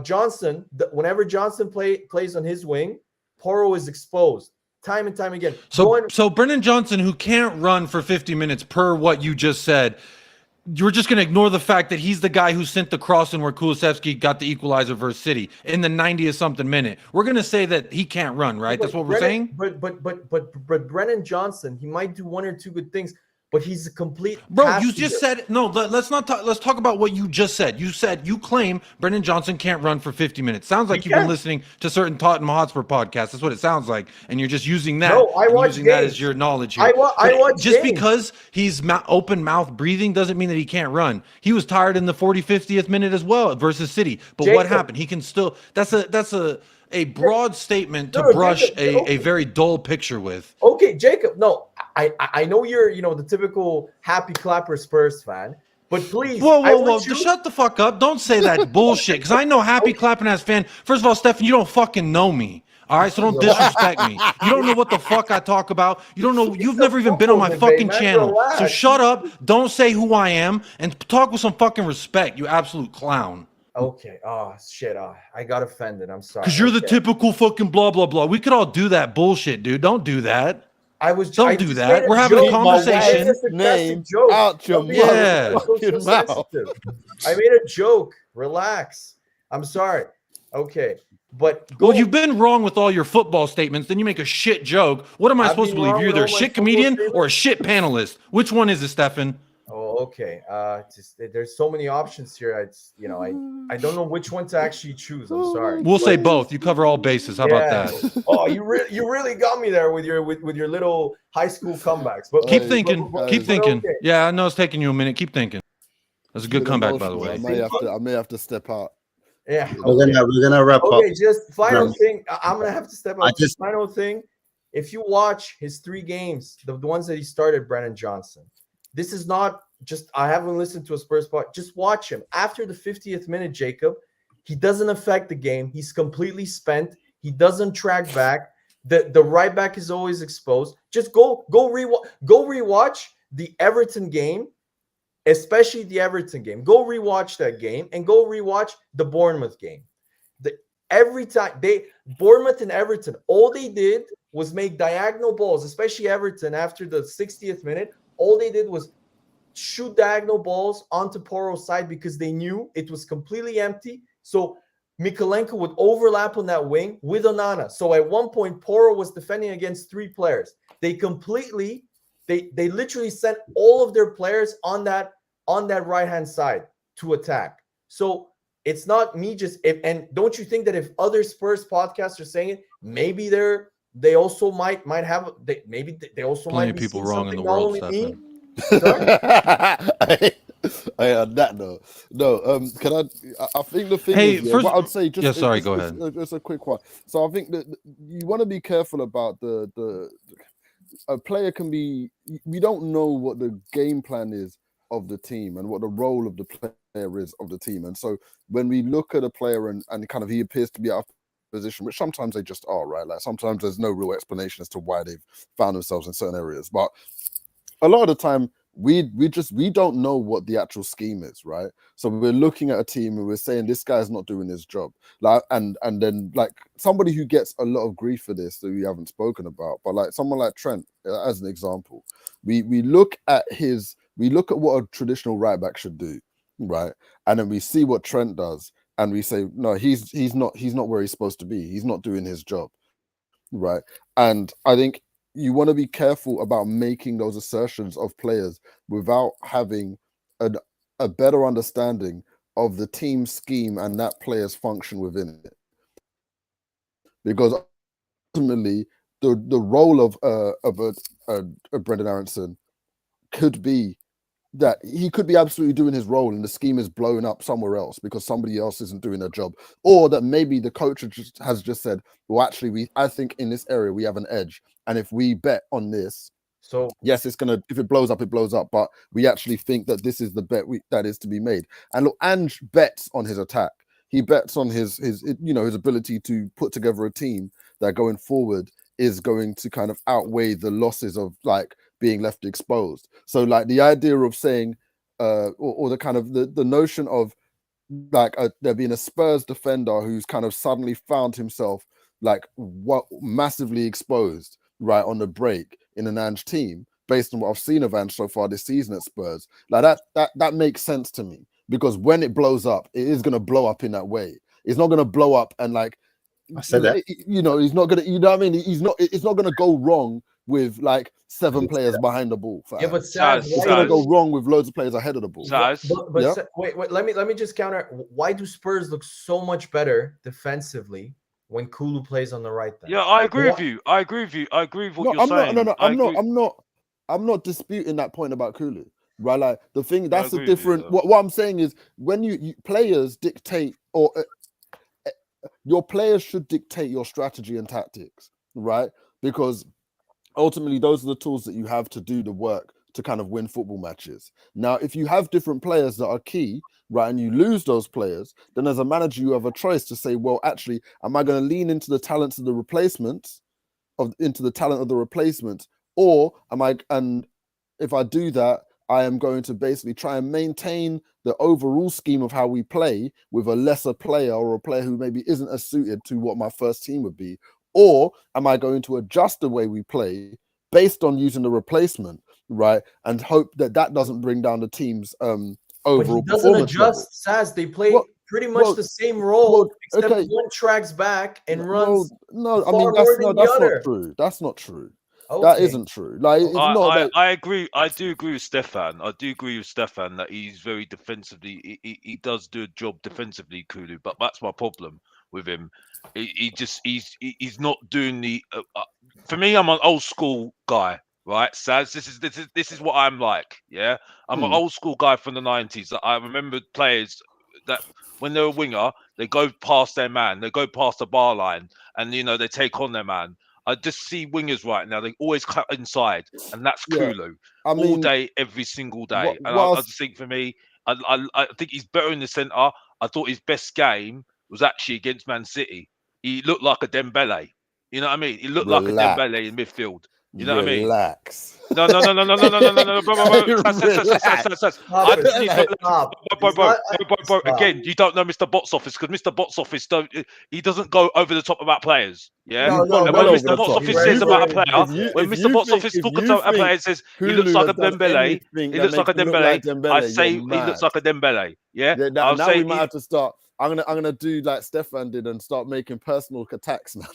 Johnson plays on his wing, Porro is exposed time and time again. So Brennan Johnson, who can't run for 50 minutes per what you just said, you're just going to ignore the fact that he's the guy who sent the cross in where Kulusevski got the equalizer versus City in the 90th something minute. We're going to say that he can't run, right? That's what we're saying. But Brennan Johnson, he might do one or two good things, but he's a complete passenger. You just said no. Let's not talk. Let's talk about what you just said. You claim Brennan Johnson can't run for 50 minutes. Sounds like you've been listening to certain Tottenham Hotspur podcasts. That's what it sounds like, and you're just using that. No, I watch using games. That as your knowledge here. I watch just games. Because he's open mouth breathing doesn't mean that he can't run. He was tired in the 50th minute as well versus City. But what happened? He can still. That's a broad statement to brush a very dull picture with. Okay, Jacob. No, I know you're the typical happy clapper Spurs fan, but please. Whoa! Shut the fuck up! Don't say that bullshit. Because I know happy clapping ass fan. First of all, Stefan, you don't fucking know me. All right, so don't disrespect me. You don't know what the fuck I talk about. You don't know. You've never even been on my fucking channel. So shut up. Don't say who I am and talk with some fucking respect. You absolute clown. Okay. Oh shit. I got offended. I'm sorry. Because you're the typical fucking blah blah blah. We could all do that bullshit, dude. Don't do that. Don't do that. We're having a conversation. Name out your mouth. I made a joke. Relax. I'm sorry. Okay. But you've been wrong with all your football statements. Then you make a shit joke. What am I supposed to believe? You're either a shit comedian or a shit panelist. Which one is it, Stefan? Oh, okay. There's so many options here. I don't know which one to actually choose. I'm sorry. We'll say both. You cover all bases. How about that? Oh, you really got me there with your little high school comebacks. But keep thinking. Okay. Yeah, I know it's taking you a minute. Keep thinking. That's a good comeback, by the way. I may have to step out. Yeah, we're gonna wrap up. Okay, just final thing. I'm gonna have to step out. Final thing. If you watch his 3 games, the ones that he started, Brennan Johnson. This is not just, I haven't listened to a Spurs pod. Just watch him. After the 50th minute, Jacob, he doesn't affect the game. He's completely spent. He doesn't track back. The right back is always exposed. Just go rewatch the Everton game, especially the Everton game. Go rewatch that game and go rewatch the Bournemouth game. Every time Bournemouth and Everton, all they did was make diagonal balls, especially Everton after the 60th minute. All they did was shoot diagonal balls onto Porro's side because they knew it was completely empty. So Mikalenko would overlap on that wing with Onana. So at one point, Porro was defending against 3 players. They literally sent all of their players on that right-hand side to attack. So it's not me and don't you think that if other Spurs podcasts are saying it, maybe they also might have maybe they also plenty might of people wrong in the world. I heard that though. No, can I think the thing is, first, what I'd say, go ahead. Just a quick one. So I think that you want to be careful about a player can be. We don't know what the game plan is of the team and what the role of the player is of the team, and so when we look at a player and kind of he appears to be out of position, which sometimes they just are, right? Like sometimes there's no real explanation as to why they've found themselves in certain areas, but a lot of the time we don't know what the actual scheme is, right? So we're looking at a team and we're saying this guy's not doing his job, like and then like somebody who gets a lot of grief for this that we haven't spoken about, but like someone like Trent as an example, we look at what a traditional right back should do, right? And then we see what Trent does and we say no, he's not where he's supposed to be, he's not doing his job, right? And I think you want to be careful about making those assertions of players without having a better understanding of the team scheme and that player's function within it. Because ultimately, role of Brendan Aronson could be that he could be absolutely doing his role and the scheme is blowing up somewhere else because somebody else isn't doing their job, or that maybe the coach has just said, well, actually, I think in this area we have an edge, and if we bet on this, so yes, it's gonna, if it blows up, it blows up, but we actually think that this is the bet that is to be made. And look, Ange bets on his attack. He bets on his ability to put together a team that going forward is going to kind of outweigh the losses of like being left exposed. So like the idea of saying or the kind of the notion of like there being a Spurs defender who's kind of suddenly found himself like massively exposed right on the break in an Ange team based on what I've seen of Ange so far this season at Spurs, like that makes sense to me, because when it blows up, it is going to blow up in that way. It's not going to blow up and like, I said that, you know, he's not going to, you know what I mean? It's not going to go wrong with like 7 players behind the ball. Yeah, but it's going to go wrong with loads of players ahead of the ball. But yeah? Wait, let me just counter. Why do Spurs look so much better defensively when Kulu plays on the right? Then? Yeah, I agree with you. I agree with what you're saying. I'm not disputing that point about Kulu. Right, like the thing that's a different. What I'm saying is when you players dictate, or your players should dictate your strategy and tactics, right? Because ultimately those are the tools that you have to do the work to kind of win football matches. Now, if you have different players that are key, right, and you lose those players, then as a manager you have a choice to say, well, actually, am I going to lean into the talents of the replacements, or am I? And if I do that, I am going to basically try and maintain the overall scheme of how we play with a lesser player, or a player who maybe isn't as suited to what my first team would be. Or am I going to adjust the way we play based on using the replacement, right? And hope that doesn't bring down the team's overall performance. But he doesn't adjust, Saz. They play pretty much the same role, except one tracks back and runs. No, I mean, that's not true. That's not true. Okay. That isn't true. Like, it's I agree. I do agree with Stefan. That he's very defensively. He does do a job defensively, Kulu. But that's my problem with him. He's not doing the. For me, I'm an old school guy, right? Saz, this is what I'm like. Yeah, I'm an old school guy from the 90s. I remember players that when they're a winger, they go past their man, they go past the bar line, and they take on their man. I just see wingers right now. They always cut inside, and that's Kulu all day, every single day. I just think for me, I think he's better in the centre. I thought his best game was actually against Man City. He looked like a Dembele. You know what I mean? He looked like a Dembele in midfield. You know what I mean? Relax. No. Bro. Again, you don't know Mr. Box Office, because Mr. Box Office doesn't go over the top about players. Yeah. And when Mr. Box Office says about a player, when Mr. Box Office talks about a player, says he looks like a Dembele. He looks like a Dembele. I say he looks like a Dembele. Yeah. Now we might have to start. I'm gonna do like Stefan did and start making personal attacks now.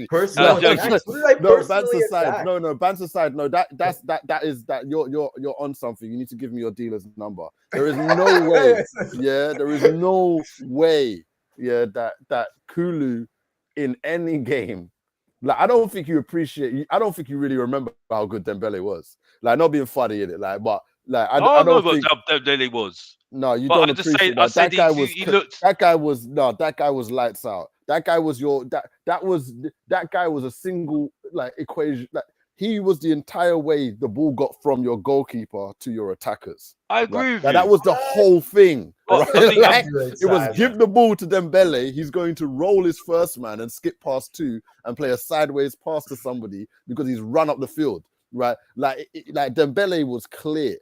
Personal attacks? No, banter aside. No, banter aside. No, that is you're on something. You need to give me your dealer's number. There is no way. Yeah, there is no way. Yeah, that Kulu in any game. Like, I don't think you really remember how good Dembele was. Like, not being funny in it. Like, but like I don't think Dembele was. No, you don't appreciate that. That guy was lights out. That guy was that guy was a single like equation. Like, he was the entire way the ball got from your goalkeeper to your attackers. I agree with you. That was the whole thing. Right? Like, it was give the ball to Dembele. He's going to roll his first man and skip past 2 and play a sideways pass to somebody because he's run up the field. Right? Like Dembele was clear.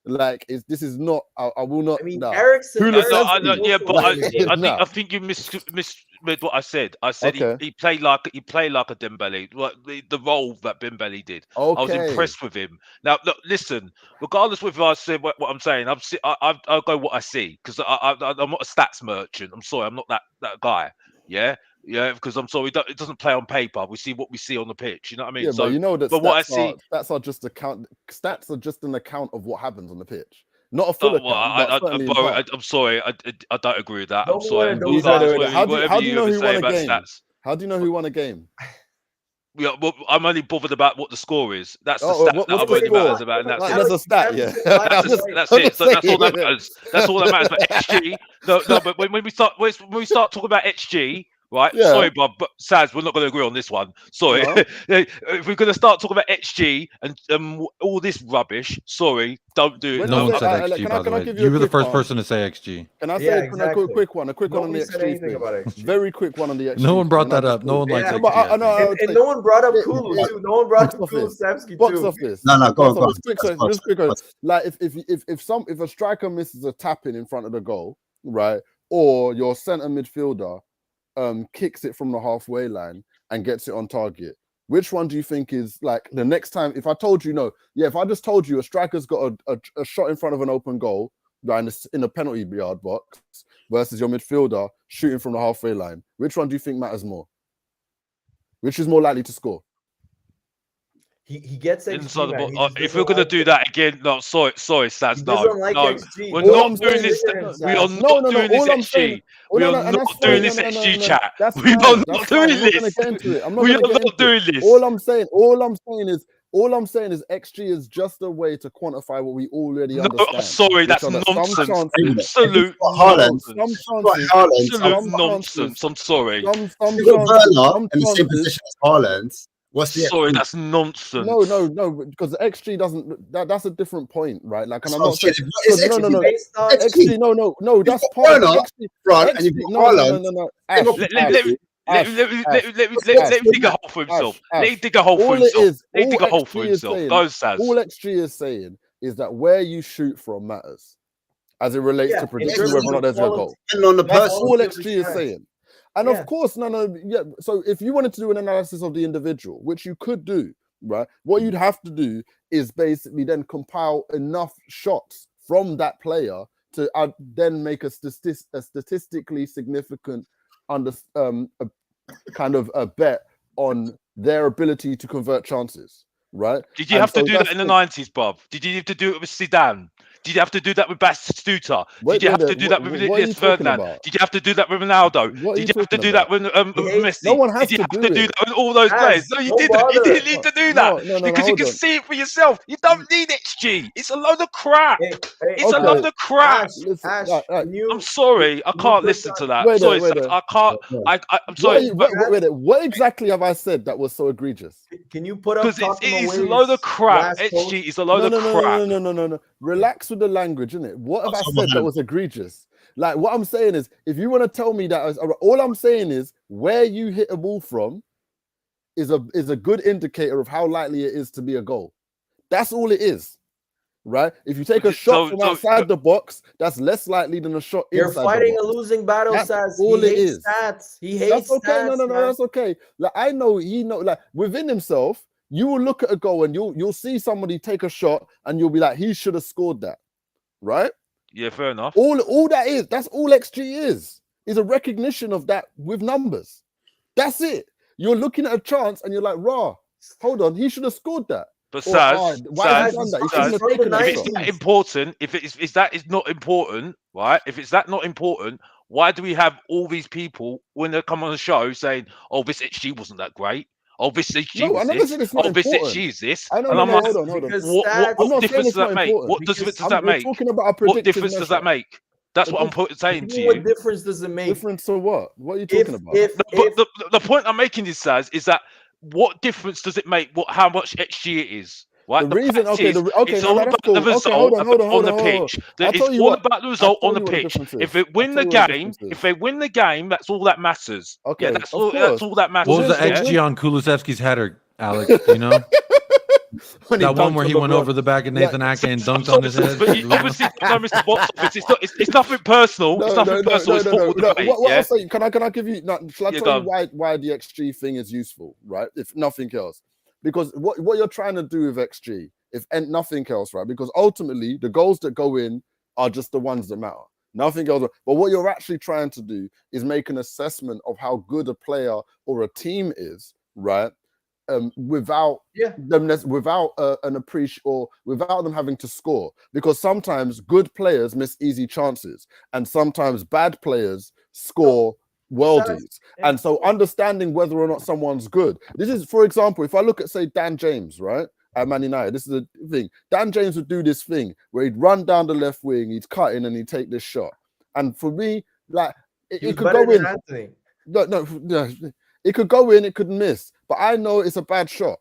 Like, this is not. I will not. I mean, Ericsson. I think you misread what I said. I said he played like a Dembele. Like the role that Dembele did. Okay. I was impressed with him. Now, look, listen. Regardless whether I said what I'm saying, I'll go what I see, because I'm not a stats merchant. I'm sorry, I'm not that guy. Yeah. Yeah, because I'm sorry, it doesn't play on paper. We see what we see on the pitch. You know what I mean? Yeah, so, but you know that. But what I see, stats are just Stats are just an account of what happens on the pitch, not a full account. I'm sorry, I don't agree with that. I'm sorry. How do you know who won a game? How do you know who won a game? Yeah, well, I'm only bothered about what the score is. That's the stat that I'm only matters about, and that's it. That's a stat, yeah. That's it. So that's all that matters. That's all that matters. But XG, no. But when we start talking about XG, right? Yeah. Sorry, Bob, but Saz, we're not going to agree on this one. Sorry. If we're going to start talking about XG and all this rubbish, sorry, don't do it. No one said XG, by the way. You were the first person to say XG. Can I say a quick one? A quick one on the XG thing. Very quick one on the XG. No one brought that up. No one likes XG. And no one brought up Kulu too. No one brought up Kulusevski too. Box office. No, go on. Just quick. Like if a striker misses a tap in front of the goal, right, or your centre midfielder kicks it from the halfway line and gets it on target, which one do you think is like the next time? If I told you if I just told you a striker's got a shot in front of an open goal, right, in a penalty yard box versus your midfielder shooting from the halfway line, which one do you think matters more? Which is more likely to score? He gets XG, inside the box. If we're gonna do that again, no, sorry, Stats, no. XG. We're not doing this. We are not doing this XG. We are not doing this XG chat. We are not doing this. We are not doing this. All I'm saying is XG is just a way to quantify what we already understand. I'm sorry, that's nonsense. Absolute nonsense. I'm sorry. In the same position as Haaland. Sorry, that's nonsense. No, because XG doesn't. That's a different point, right? Like, and I'm not saying XG. No, that's part of XG. And you've got Haaland. Let me dig a hole for himself. Let him dig a hole for himself. Go, Saz. All XG is saying is that where you shoot from matters, as it relates to predicting whether or not there's a goal. That's all XG is saying. And of course, So if you wanted to do an analysis of the individual, which you could do, right? What you'd have to do is basically then compile enough shots from that player to then make a statistically significant kind of a bet on their ability to convert chances, right? Did you have to do that in the 90s, Bob? Did you have to do it with Zidane? Did you have to do that with Batistuta? Did you have to do that with Elias Ferdinand? Did you have to do that with Ronaldo? Did you have to do that with Messi? No one has Did you have to do that with all those players? No, you didn't. You didn't need to do that because you can see it for yourself. You don't need XG. It's a load of crap. It's a load of crap. I'm sorry, I can't listen to that. Sorry, I can't. I'm sorry. What exactly have I said that was so egregious? Can you put up? Because it is a load of crap. XG is a load of crap. No. Relax with the language, innit? What have I said that was egregious? Like, what I'm saying is, if you want to tell me that, all I'm saying is where you hit a ball from is a good indicator of how likely it is to be a goal. That's all it is, right? If you take a shot from outside the box, that's less likely than a shot inside the box. You're fighting a losing battle, Saz. All it is. Stats. He hates stats. No, that's okay. Like, I know like within himself, you will look at a goal and you'll see somebody take a shot and you'll be like, he should have scored that, right? Yeah, fair enough. All that is, that's all XG is a recognition of that with numbers. That's it. You're looking at a chance and you're like, hold on, he should have scored that. But Saz, why has he done that? He shouldn't have taken that shot. If it's that important, if that is not important, right? If it's that not important, why do we have all these people when they come on the show saying, "Oh, this XG wasn't that great"? Oh, this XG was this. Oh, this XG is this. And I'm like, hold on. What difference does that make? What difference does that make? What difference does that make? That's what I'm saying to you. What difference does it make? Difference to what? What are you talking about? The point I'm making is, Saz, is that what difference does it make how much XG it is? Right? The reason, it's all about the result on the pitch. It's all about the result on the pitch. If they win the game, that's all that matters. Okay, that's all that matters. What was the XG on Kulusevski's header, Alex? You know? That one where he went over the back of Nathan Ake and dunked on his head. But obviously, Mr. Box Office, it's nothing personal. It's nothing personal. It's football debate. What I'm saying, can I give you? Shall I tell you why the XG thing is useful, right? If nothing else, because what you're trying to do with XG, if nothing else, right? Because ultimately, the goals that go in are just the ones that matter. Nothing else. But what you're actually trying to do is make an assessment of how good a player or a team is, right? Without them having to score, because sometimes good players miss easy chances and sometimes bad players score worldies. And so understanding whether or not someone's good. This is, for example, if I look at, say, Dan James, right, at Man United, this is the thing. Dan James would do this thing where he'd run down the left wing, he'd cut in and he'd take this shot. And for me, like, it could go in. Anthony. No, it could go in, it could miss. But I know it's a bad shot,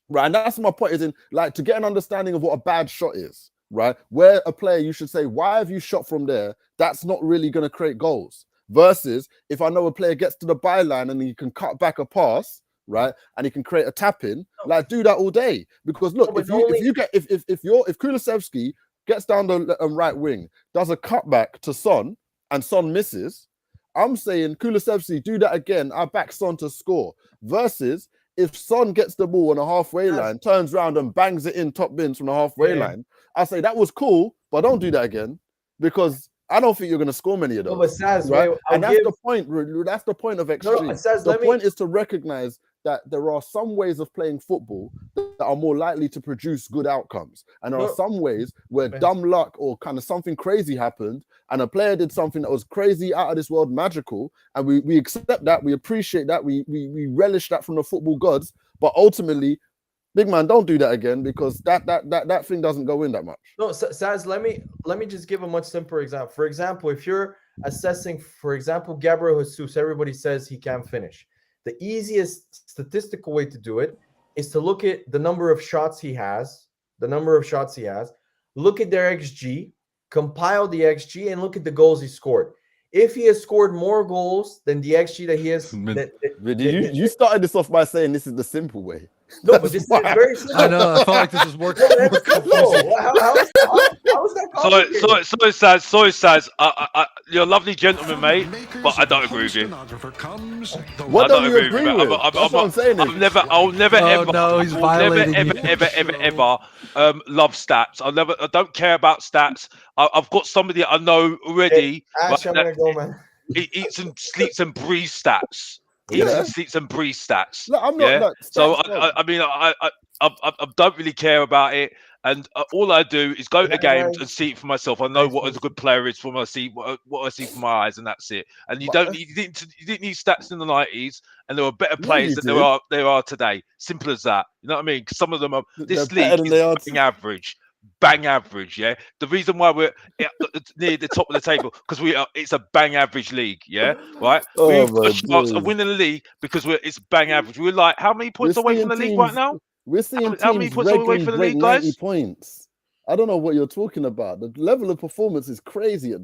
right? And that's my point, is in, like, to get an understanding of what a bad shot is, right? Where a player, you should say, why have you shot from there? That's not really going to create goals. Versus if I know a player gets to the byline and he can cut back a pass, right, and he can create a tap in, like, do that all day. Because look, if Kulusevski gets down the right wing, does a cutback to Son, and Son misses, I'm saying Kulusevski, do that again. I back Son to score. Versus if Son gets the ball on a halfway line, turns around and bangs it in top bins from the halfway line, I say that was cool, but don't do that again, because I don't think you're going to score many of those. But Saz, right? And that's the point. That's the point of extreme. The point is to recognize that there are some ways of playing football that are more likely to produce good outcomes. And there are some ways where dumb luck or kind of something crazy happened and a player did something that was crazy, out of this world, magical. And we accept that, we appreciate that, we relish that from the football gods. But ultimately, big man, don't do that again, because that thing doesn't go in that much. No, Saz, let me just give a much simpler example. For example, if you're assessing, for example, Gabriel Jesus, everybody says he can't finish. The easiest statistical way to do it is to look at the number of shots he has, look at their XG, compile the XG, and look at the goals he scored. If he has scored more goals than the XG that he has... You started this off by saying this is the simple way. No, but this is very simple. I know. I felt like this is more confusing. How is that complicated? Sorry, Saz. You're a lovely gentleman, mate, but I don't agree with you. What don't you agree with? That's what I'm saying. I'll never ever love stats. I don't care about stats. I've got somebody I know already. Hey, Ash, I'm gonna go, man. He eats and sleeps and breathes stats. Sleeps and breathes stats. No, I'm not. Look, so I don't really care about it, and all I do is go to games and see it for myself. I know what a good player is from I see what I see from my eyes, and that's it. And you didn't need stats in the 90s, and there were better players than there are today. Simple as that. You know what I mean? Some of them are. This league is average. Bang average, yeah. The reason why we're near the top of the table because it's a bang average league, yeah, right. We've got a chance of winning the league because it's bang average. We're like, how many points away from the league right now? We're seeing how many points away from the league, guys? 90 points. I don't know what you're talking about. The level of performance is crazy.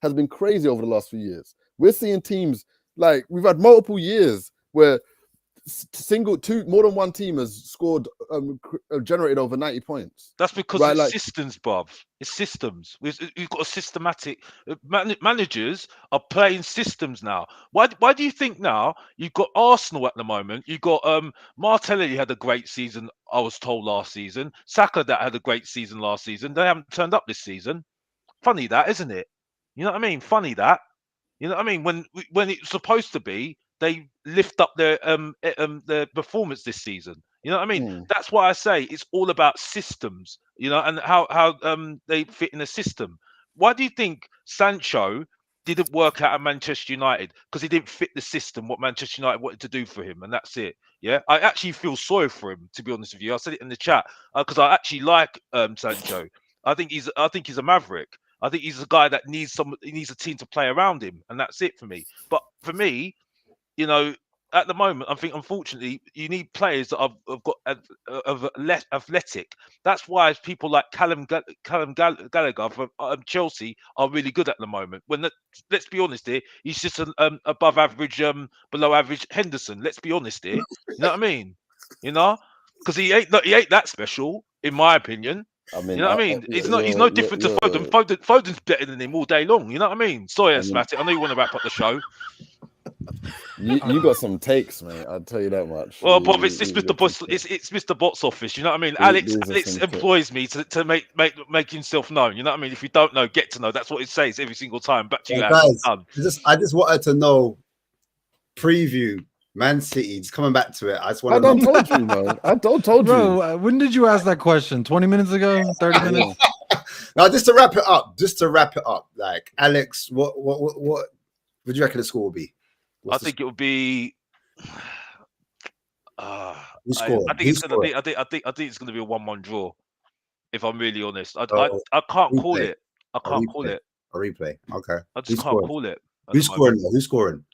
Has been crazy over the last few years. We're seeing teams like we've had multiple years where more than one team has scored, generated over 90 points. That's because it's systems, bruv. It's systems. We've got a systematic. Managers are playing systems now. Why do you think now you've got Arsenal at the moment? You've got Martinelli had a great season, I was told, last season. Saka that had a great season last season. They haven't turned up this season. Funny that, isn't it? You know what I mean? Funny that. You know what I mean? When it's supposed to be, they lift up their performance this season. You know what I mean? That's why I say it's all about systems, you know, and how they fit in a system. Why do you think Sancho didn't work out at Manchester United? Because he didn't fit the system, what Manchester United wanted to do for him, and that's it. Yeah, I actually feel sorry for him, to be honest with you. I said it in the chat because I actually like Sancho. I think he's a maverick. I think he's a guy that needs a team to play around him, and that's it for me. But for me, you know, at the moment, I think unfortunately you need players that have got less athletic. That's why people like Callum Gallagher from Chelsea are really good at the moment. Let's be honest here, he's just an above average, below average Henderson. Let's be honest here. You know what I mean? You know, because he ain't that special, in my opinion. I mean, you know what I mean? He's no different to Foden. Foden's better than him all day long. You know what I mean? Sorry, Ashmatic. I know you want to wrap up the show. You got some takes, mate. I'll tell you that much. Well, Bob, it's Mr. Boss. It's Mr. Bot's office. You know what I mean? Alex employs me to make himself known. You know what I mean? If you don't know, get to know. That's what it says every single time. Back to you, guys. I just wanted to know. Preview Man City. Just coming back to it. I don't told you, man. I told you. Bro, when did you ask that question? 20 minutes ago? 30 minutes? Now, just to wrap it up. Like, Alex, what would you reckon the score will be? I think it would be. I think it's gonna be. I think it's gonna be a 1-1 draw. If I'm really honest, I can't call it. I can't call it. A replay. Okay. I just can't call it. Who's scoring? Who's scoring?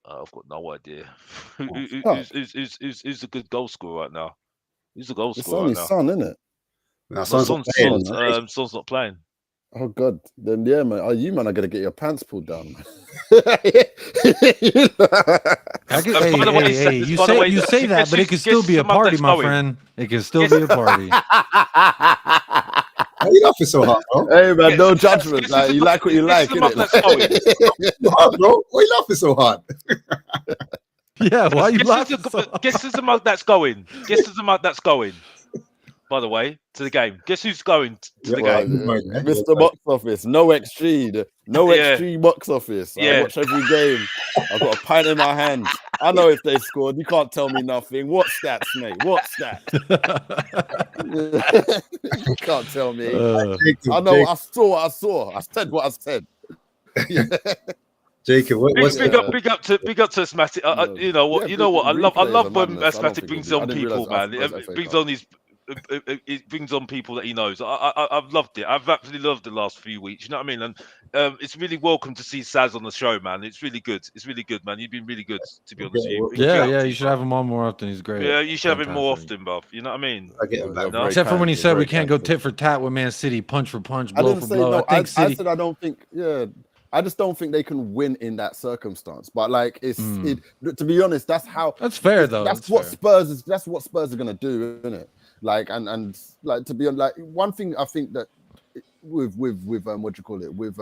I've got no idea. Who's a good goal scorer right now? Who's the goal scorer right now? It's only Son, isn't it? No, Son's not playing. Oh God! Then yeah, man. You man are gonna get your pants pulled down. You say that, but it can still be a party, my friend. It can still be a party. Why are you laughing so hard, bro? Hey man, no judgment. Like you like what you like, innit? Bro, why are you laughing so hard? Yeah, why are you laughing? Guess who's the mug that's going? Guess who's the mug that's going? By the way, to the game. Guess who's going to the game? Mr. Box Office, no XG, XG box office. I watch every game. I've got a pint in my hand. I know if they scored. You can't tell me nothing. What stats, mate? What stats? You can't tell me. I know. I saw what I saw. I said what I said. Jacob, big up to Ashmatic. You know what? I love when Ashmatic brings on people, man. It brings on people that he knows. I've loved it. I've absolutely loved the last few weeks. You know what I mean? And it's really welcome to see Saz on the show, man. It's really good. It's really good, man. You've been really good, to be honest with you. Yeah. You should have him on more often. He's great. Yeah, you should have him more often, bruv. You know what I mean? I get him back. No? Except for when he said we can't go tit for tat with Man City, punch for punch, blow for blow. No, I said I don't think. Yeah. I just don't think they can win in that circumstance. But like, to be honest, that's fair though. That's what Spurs are gonna do, isn't it? Like, and like, to be on, like, one thing I think that with what you call it, with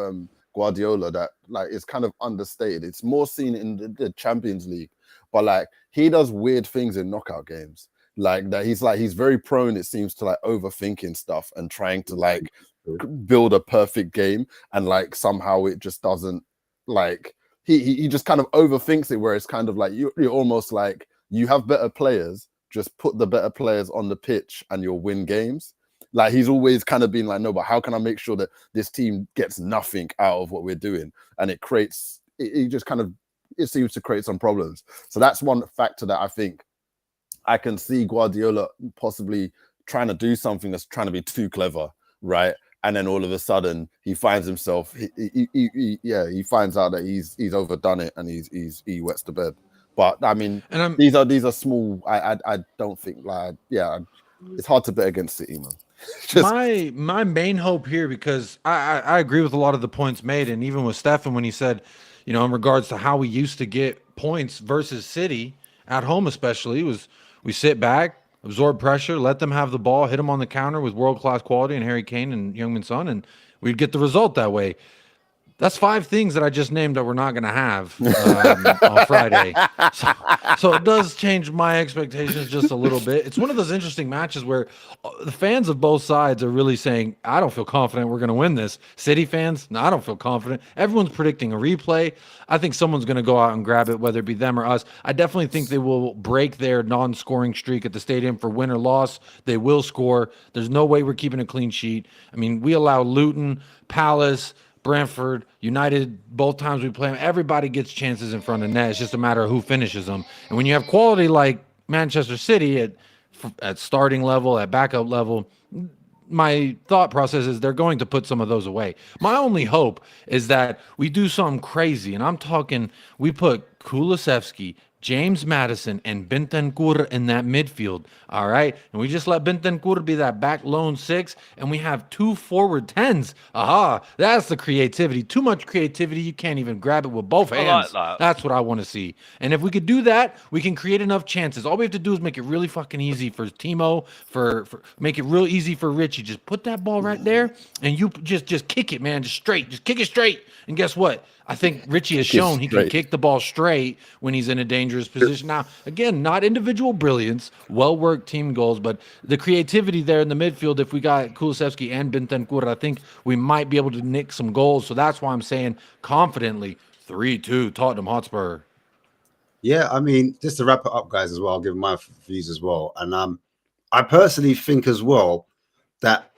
Guardiola, that like is kind of understated. It's more seen in the Champions League, but like he does weird things in knockout games. Like that, he's very prone, it seems, to like overthinking stuff and trying to like build a perfect game, and like somehow it just doesn't, like he just kind of overthinks it, where it's kind of like you're almost like you have better players, just put the better players on the pitch and you'll win games. Like he's always kind of been like, no, but how can I make sure that this team gets nothing out of what we're doing? And it seems to create some problems. So that's one factor that I think I can see Guardiola possibly trying to do something that's trying to be too clever, right? And then all of a sudden he finds himself, he finds out that he's overdone it and he wets the bed. But I mean, these are small. I don't think it's hard to bet against City, man. My main hope here, because I agree with a lot of the points made, and even with Stefan when he said, in regards to how we used to get points versus City at home, especially, was we sit back, absorb pressure, let them have the ball, hit them on the counter with world-class quality and Harry Kane and Heung-min Son, and we'd get the result that way. That's 5 things that I just named that we're not going to have on Friday. So it does change my expectations just a little bit. It's one of those interesting matches where the fans of both sides are really saying, I don't feel confident we're going to win this. City fans, no, I don't feel confident. Everyone's predicting a replay. I think someone's going to go out and grab it, whether it be them or us. I definitely think they will break their non-scoring streak at the stadium for win or loss. They will score. There's no way we're keeping a clean sheet. I mean, we allow Luton, Palace, Brentford, United, both times we play them, everybody gets chances in front of net. It's just a matter of who finishes them. And when you have quality like Manchester City at starting level, at backup level, my thought process is they're going to put some of those away. My only hope is that we do something crazy, and I'm talking we put Kulusevski, James Maddison, and Bentancur in that midfield, all right? And we just let Bentancur be that back lone 6, and we have 2 forward 10s. Aha, that's the creativity. Too much creativity, you can't even grab it with both hands. That's what I want to see. And if we could do that, we can create enough chances. All we have to do is make it really fucking easy for Timo, for make it real easy for Richie. Just put that ball right there, and you just kick it, man, just kick it straight. And guess what? I think Richie has shown he can kick the ball straight when he's in a dangerous position. Now, again, not individual brilliance, well-worked team goals, but the creativity there in the midfield, if we got Kulusevski and Bentancur, I think we might be able to nick some goals. So that's why I'm saying confidently 3-2 Tottenham Hotspur. Yeah, I mean, just to wrap it up, guys, as well, I'll give my views as well. And I personally think as well that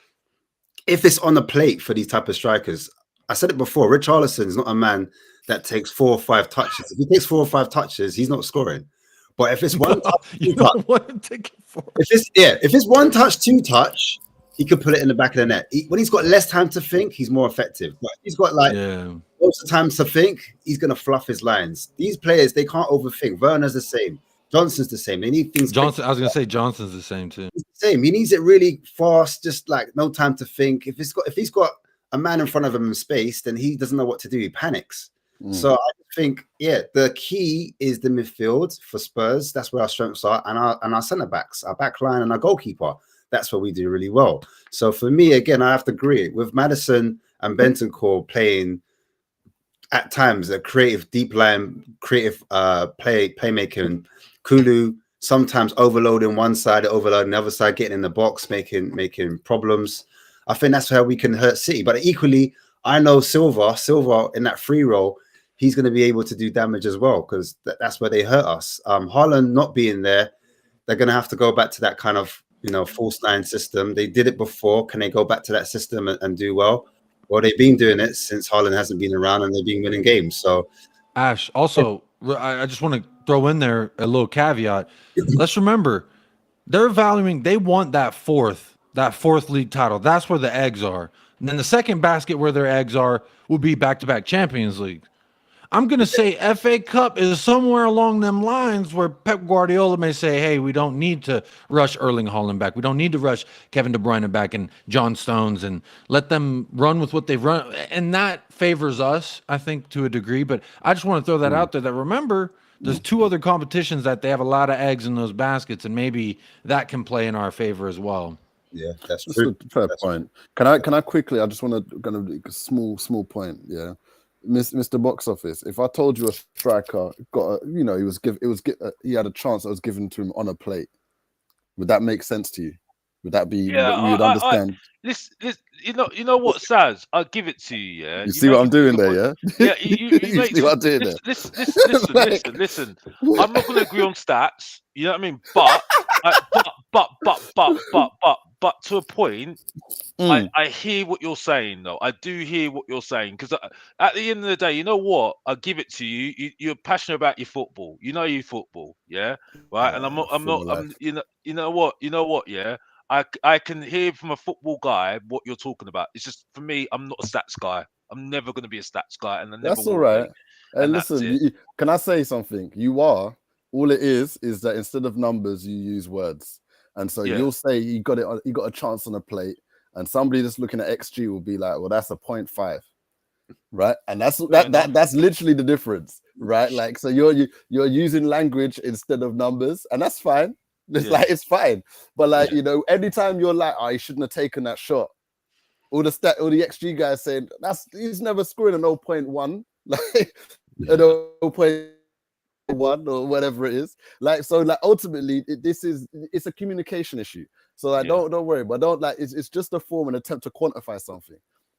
if it's on the plate for these type of strikers, I said it before, Richarlison is not a man that takes 4 or 5 touches. If he takes 4 or 5 touches, he's not scoring. But if it's one touch, you don't want to take it for. If it's 1 touch, 2 touch, he could put it in the back of the net. When he's got less time to think, he's more effective. But if he's got like lots of time to think, he's gonna fluff his lines. These players, they can't overthink. Werner's the same. Johnson's the same. They need things. Johnson, I was gonna say Johnson's the same too. He's the same. He needs it really fast, just like no time to think. If he's got a man in front of him in space, then he doesn't know what to do. He panics. So I think, the key is the midfield for Spurs. That's where our strengths are, and our centre backs, our back line, and our goalkeeper. That's what we do really well. So for me, again, I have to agree with Maddison and Bentancur playing at times a creative deep line, creative playmaking. Kulu sometimes overloading one side, overloading the other side, getting in the box, making problems. I think that's how we can hurt City. But equally, I know Silva in that free role, he's going to be able to do damage as well, because that's where they hurt us. Haaland not being there, they're going to have to go back to that kind of false 9 system. They did it before. Can they go back to that system and do well? Well, they've been doing it since Haaland hasn't been around, and they've been winning games. So, Ash, also, I just want to throw in there a little caveat. Let's remember, they want that fourth league title. That's where the eggs are. And then the second basket where their eggs are will be back-to-back Champions League. I'm going to say FA Cup is somewhere along them lines where Pep Guardiola may say, hey, we don't need to rush Erling Haaland back. We don't need to rush Kevin De Bruyne back and John Stones, and let them run with what they've run. And that favors us, I think, to a degree. But I just want to throw that out there, that remember, there's 2 other competitions that they have a lot of eggs in those baskets, and maybe that can play in our favor as well. Yeah, that's true. Fair point. Can I quickly? I just want to kind of make a small point. Yeah, Mr. Box Office. If I told you a striker got, he had a chance that was given to him on a plate, would that make sense to you? Would that be? Yeah, you'd understand. This, you know what, Saz? I'll give it to you. Yeah, you see what I'm doing there, yeah? Yeah, you see what I'm doing there. Listen. I'm not going to agree on stats. You know what I mean? But to a point, I hear what you're saying, though. I do hear what you're saying, because at the end of the day, you know what? I'll give it to you. You're passionate about your football. You know your football, yeah, right. And you know what, yeah. I can hear from a football guy what you're talking about. It's just, for me, I'm not a stats guy. I'm never going to be a stats guy, and that's all right. And listen, can I say something? You are. All it is that instead of numbers, you use words. And so you'll say he got a chance on a plate, and somebody that's looking at XG will be like, well, that's a 0.5, right? And that's literally the difference, right? Like, so you're using language instead of numbers, and that's fine. It's fine. But anytime you're like, oh, he shouldn't have taken that shot, all the XG guys saying he's never scoring a 0.1, like a 0.1 or whatever it is. Ultimately, it's a communication issue. So don't worry, but it's just a form, an attempt to quantify something.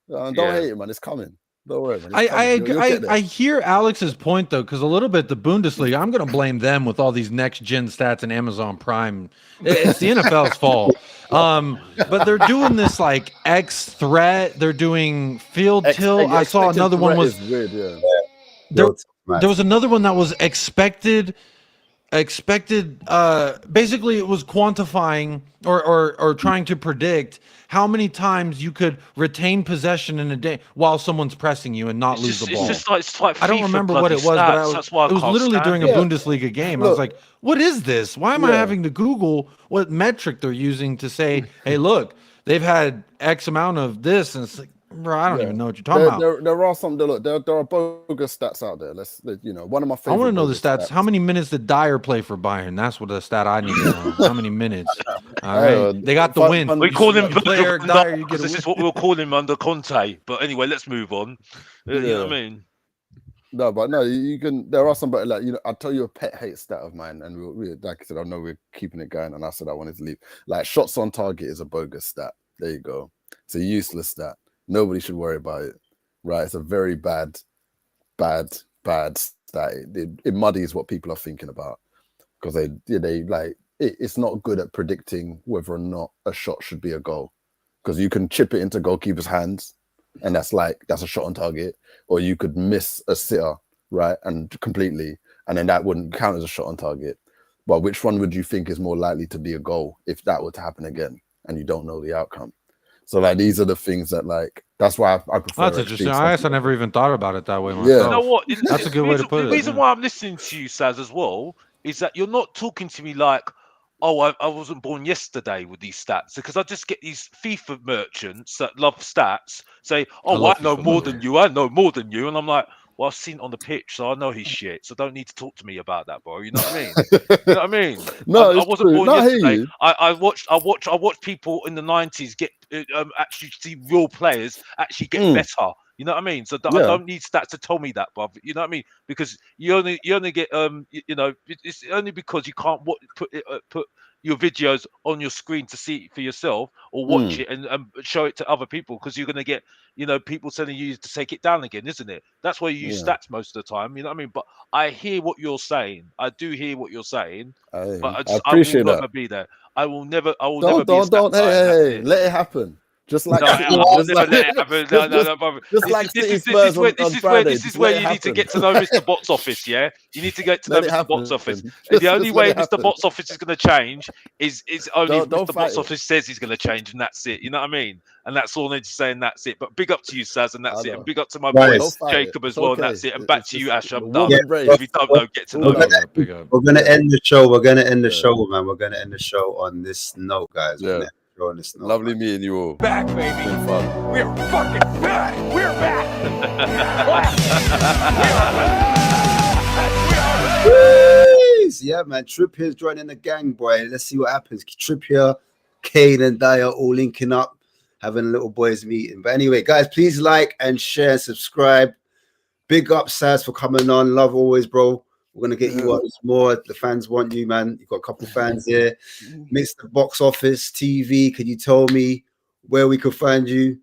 Don't hate it, man. It's coming. Don't worry, man. I hear Alex's point, though, because a little bit the Bundesliga, I'm going to blame them with all these next-gen stats and Amazon Prime. It's the NFL's fault. But they're doing this like X threat. They're doing field tilt. I saw another one was weird, yeah. There was another one that was expected. Basically, it was quantifying or trying to predict how many times you could retain possession in a day while someone's pressing you and not lose the ball. It's like I don't remember what it was, but it was literally during a Bundesliga game. I was like, what is this? Why am I having to Google what metric they're using to say, hey, look, they've had X amount of this, and it's like, bro, I don't even know what you're talking about. There are some. Look, there are bogus stats out there. One of my favorite. I want to know the stats. How many minutes did Dyer play for Bayern? That's what the stat I need to know. How many minutes? All right, they got the win. We call him Dyer. This is what we'll call him under Conte. But anyway, let's move on. You know what I mean? No, but no, you can. There are some, but I'll tell you a pet hate stat of mine, and we like I said, I know we're keeping it going, and I said I wanted to leave. Like, shots on target is a bogus stat. There you go. It's a useless stat. Nobody should worry about it, right? It's a very bad stat. It muddies what people are thinking about, because it's not good at predicting whether or not a shot should be a goal, because you can chip it into goalkeepers' hands, and that's a shot on target, or you could miss a sitter, right, and completely, and then that wouldn't count as a shot on target. But which one would you think is more likely to be a goal if that were to happen again and you don't know the outcome? So like these are the things that that's why I prefer. That's interesting. I guess I never even thought about it that way myself. You know what? That's a good way to put it. The reason why I'm listening to you, Saz, as well, is that you're not talking to me like, oh, I wasn't born yesterday with these stats, because I just get these FIFA merchants that love stats say, oh, I know more than you, and I'm like, well, I've seen it on the pitch, so I know his shit. So don't need to talk to me about that, bro. You know what I mean? You know what I mean? No, I wasn't born yesterday. I watched people in the 90s get actually see real players actually get better. You know what I mean? So I don't need stats to tell me that, bruv. You know what I mean? Because you only get it's only because you can't put your videos on your screen to see it for yourself, or watch it and show it to other people, because you're gonna get people telling you to take it down again, isn't it? That's why you use stats most of the time. You know what I mean? But I hear what you're saying. I do hear what you're saying. But I will never be there. I will never be a stats guy. Hey, let it happen. Just like I will never let it happen. No, this is where you need to get to know Mr. Box Office. Yeah, you need to get to know Mr. Box Office. The only way Mr. Box Office is going to change is only if Mr. Box Office says he's going to change, and that's it. You know what I mean? And that's all I need to say, and that's it. But big up to you, Saz, and that's it. And big up to my boy Jacob as well, and that's it. And back to you, Ash. I'm done. If you don't know, get to know. We're going to end the show. We're going to end the show, man. We're going to end the show on this note, guys. Yeah. Lovely meeting you all. Back, baby. We're fucking back. We're back. Yeah, man. Trippier's joining the gang, boy. Let's see what happens. Trippier, Kane, and Dyer all linking up, having a little boys meeting. But anyway, guys, please like and share and subscribe. Big up, Saz, for coming on. Love always, bro. We're going to get you on more. The fans want you, man. You've got a couple of fans here. Mr. Box Office TV, can you tell me where we could find you?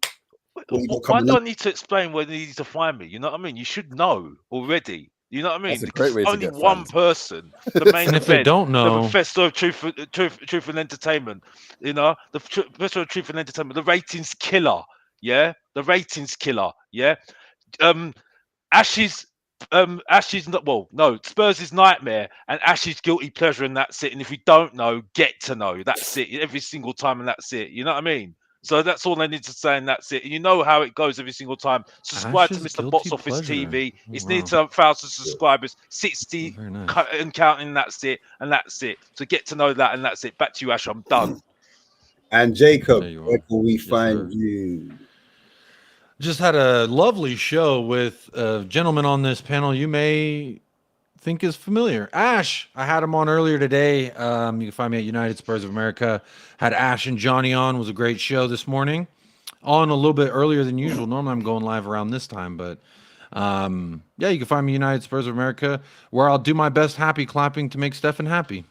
Why do I need to explain where they need to find me? You know what I mean? You should know already. You know what I mean? Because only one person, the main if they don't know, the Professor of Truth and Entertainment, the Professor of Truth and Entertainment, the ratings killer, the ratings killer, Ash's Spurs' nightmare and Ash's guilty pleasure, and that's it. And if you don't know, get to know. That's it. Every single time, and that's it. You know what I mean? So that's all I need to say, and that's it. And you know how it goes every single time. Subscribe to Mr. Box Office TV. It's near to 1,000 subscribers, 60 and counting. That's it, and that's it. So get to know that, and that's it. Back to you, Ash. I'm done. And Jacob, where can we find you? Just had a lovely show with a gentleman on this panel you may think is familiar. Ash, I had him on earlier today. You can find me at United Spurs of America. Had Ash and Johnny on. Was a great show this morning. On a little bit earlier than usual. Normally I'm going live around this time, but yeah, you can find me United Spurs of America, where I'll do my best happy clapping to make Stefan happy.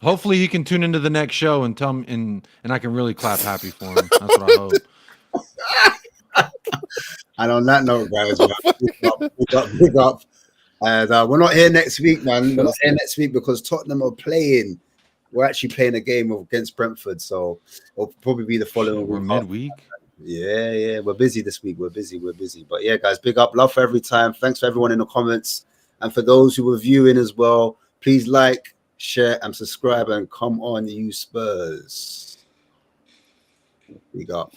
Hopefully he can tune into the next show and tell me, and I can really clap happy for him. That's what I hope. And on that note, guys, big up. And we're not here next week, man. We're not here next week because Tottenham are playing. We're actually playing a game against Brentford, so it'll probably be the following week. We're midweek. Yeah. We're busy this week. We're busy. But yeah, guys, big up. Love for every time. Thanks for everyone in the comments. And for those who were viewing as well, please like, share, and subscribe. And come on, you Spurs. Big up.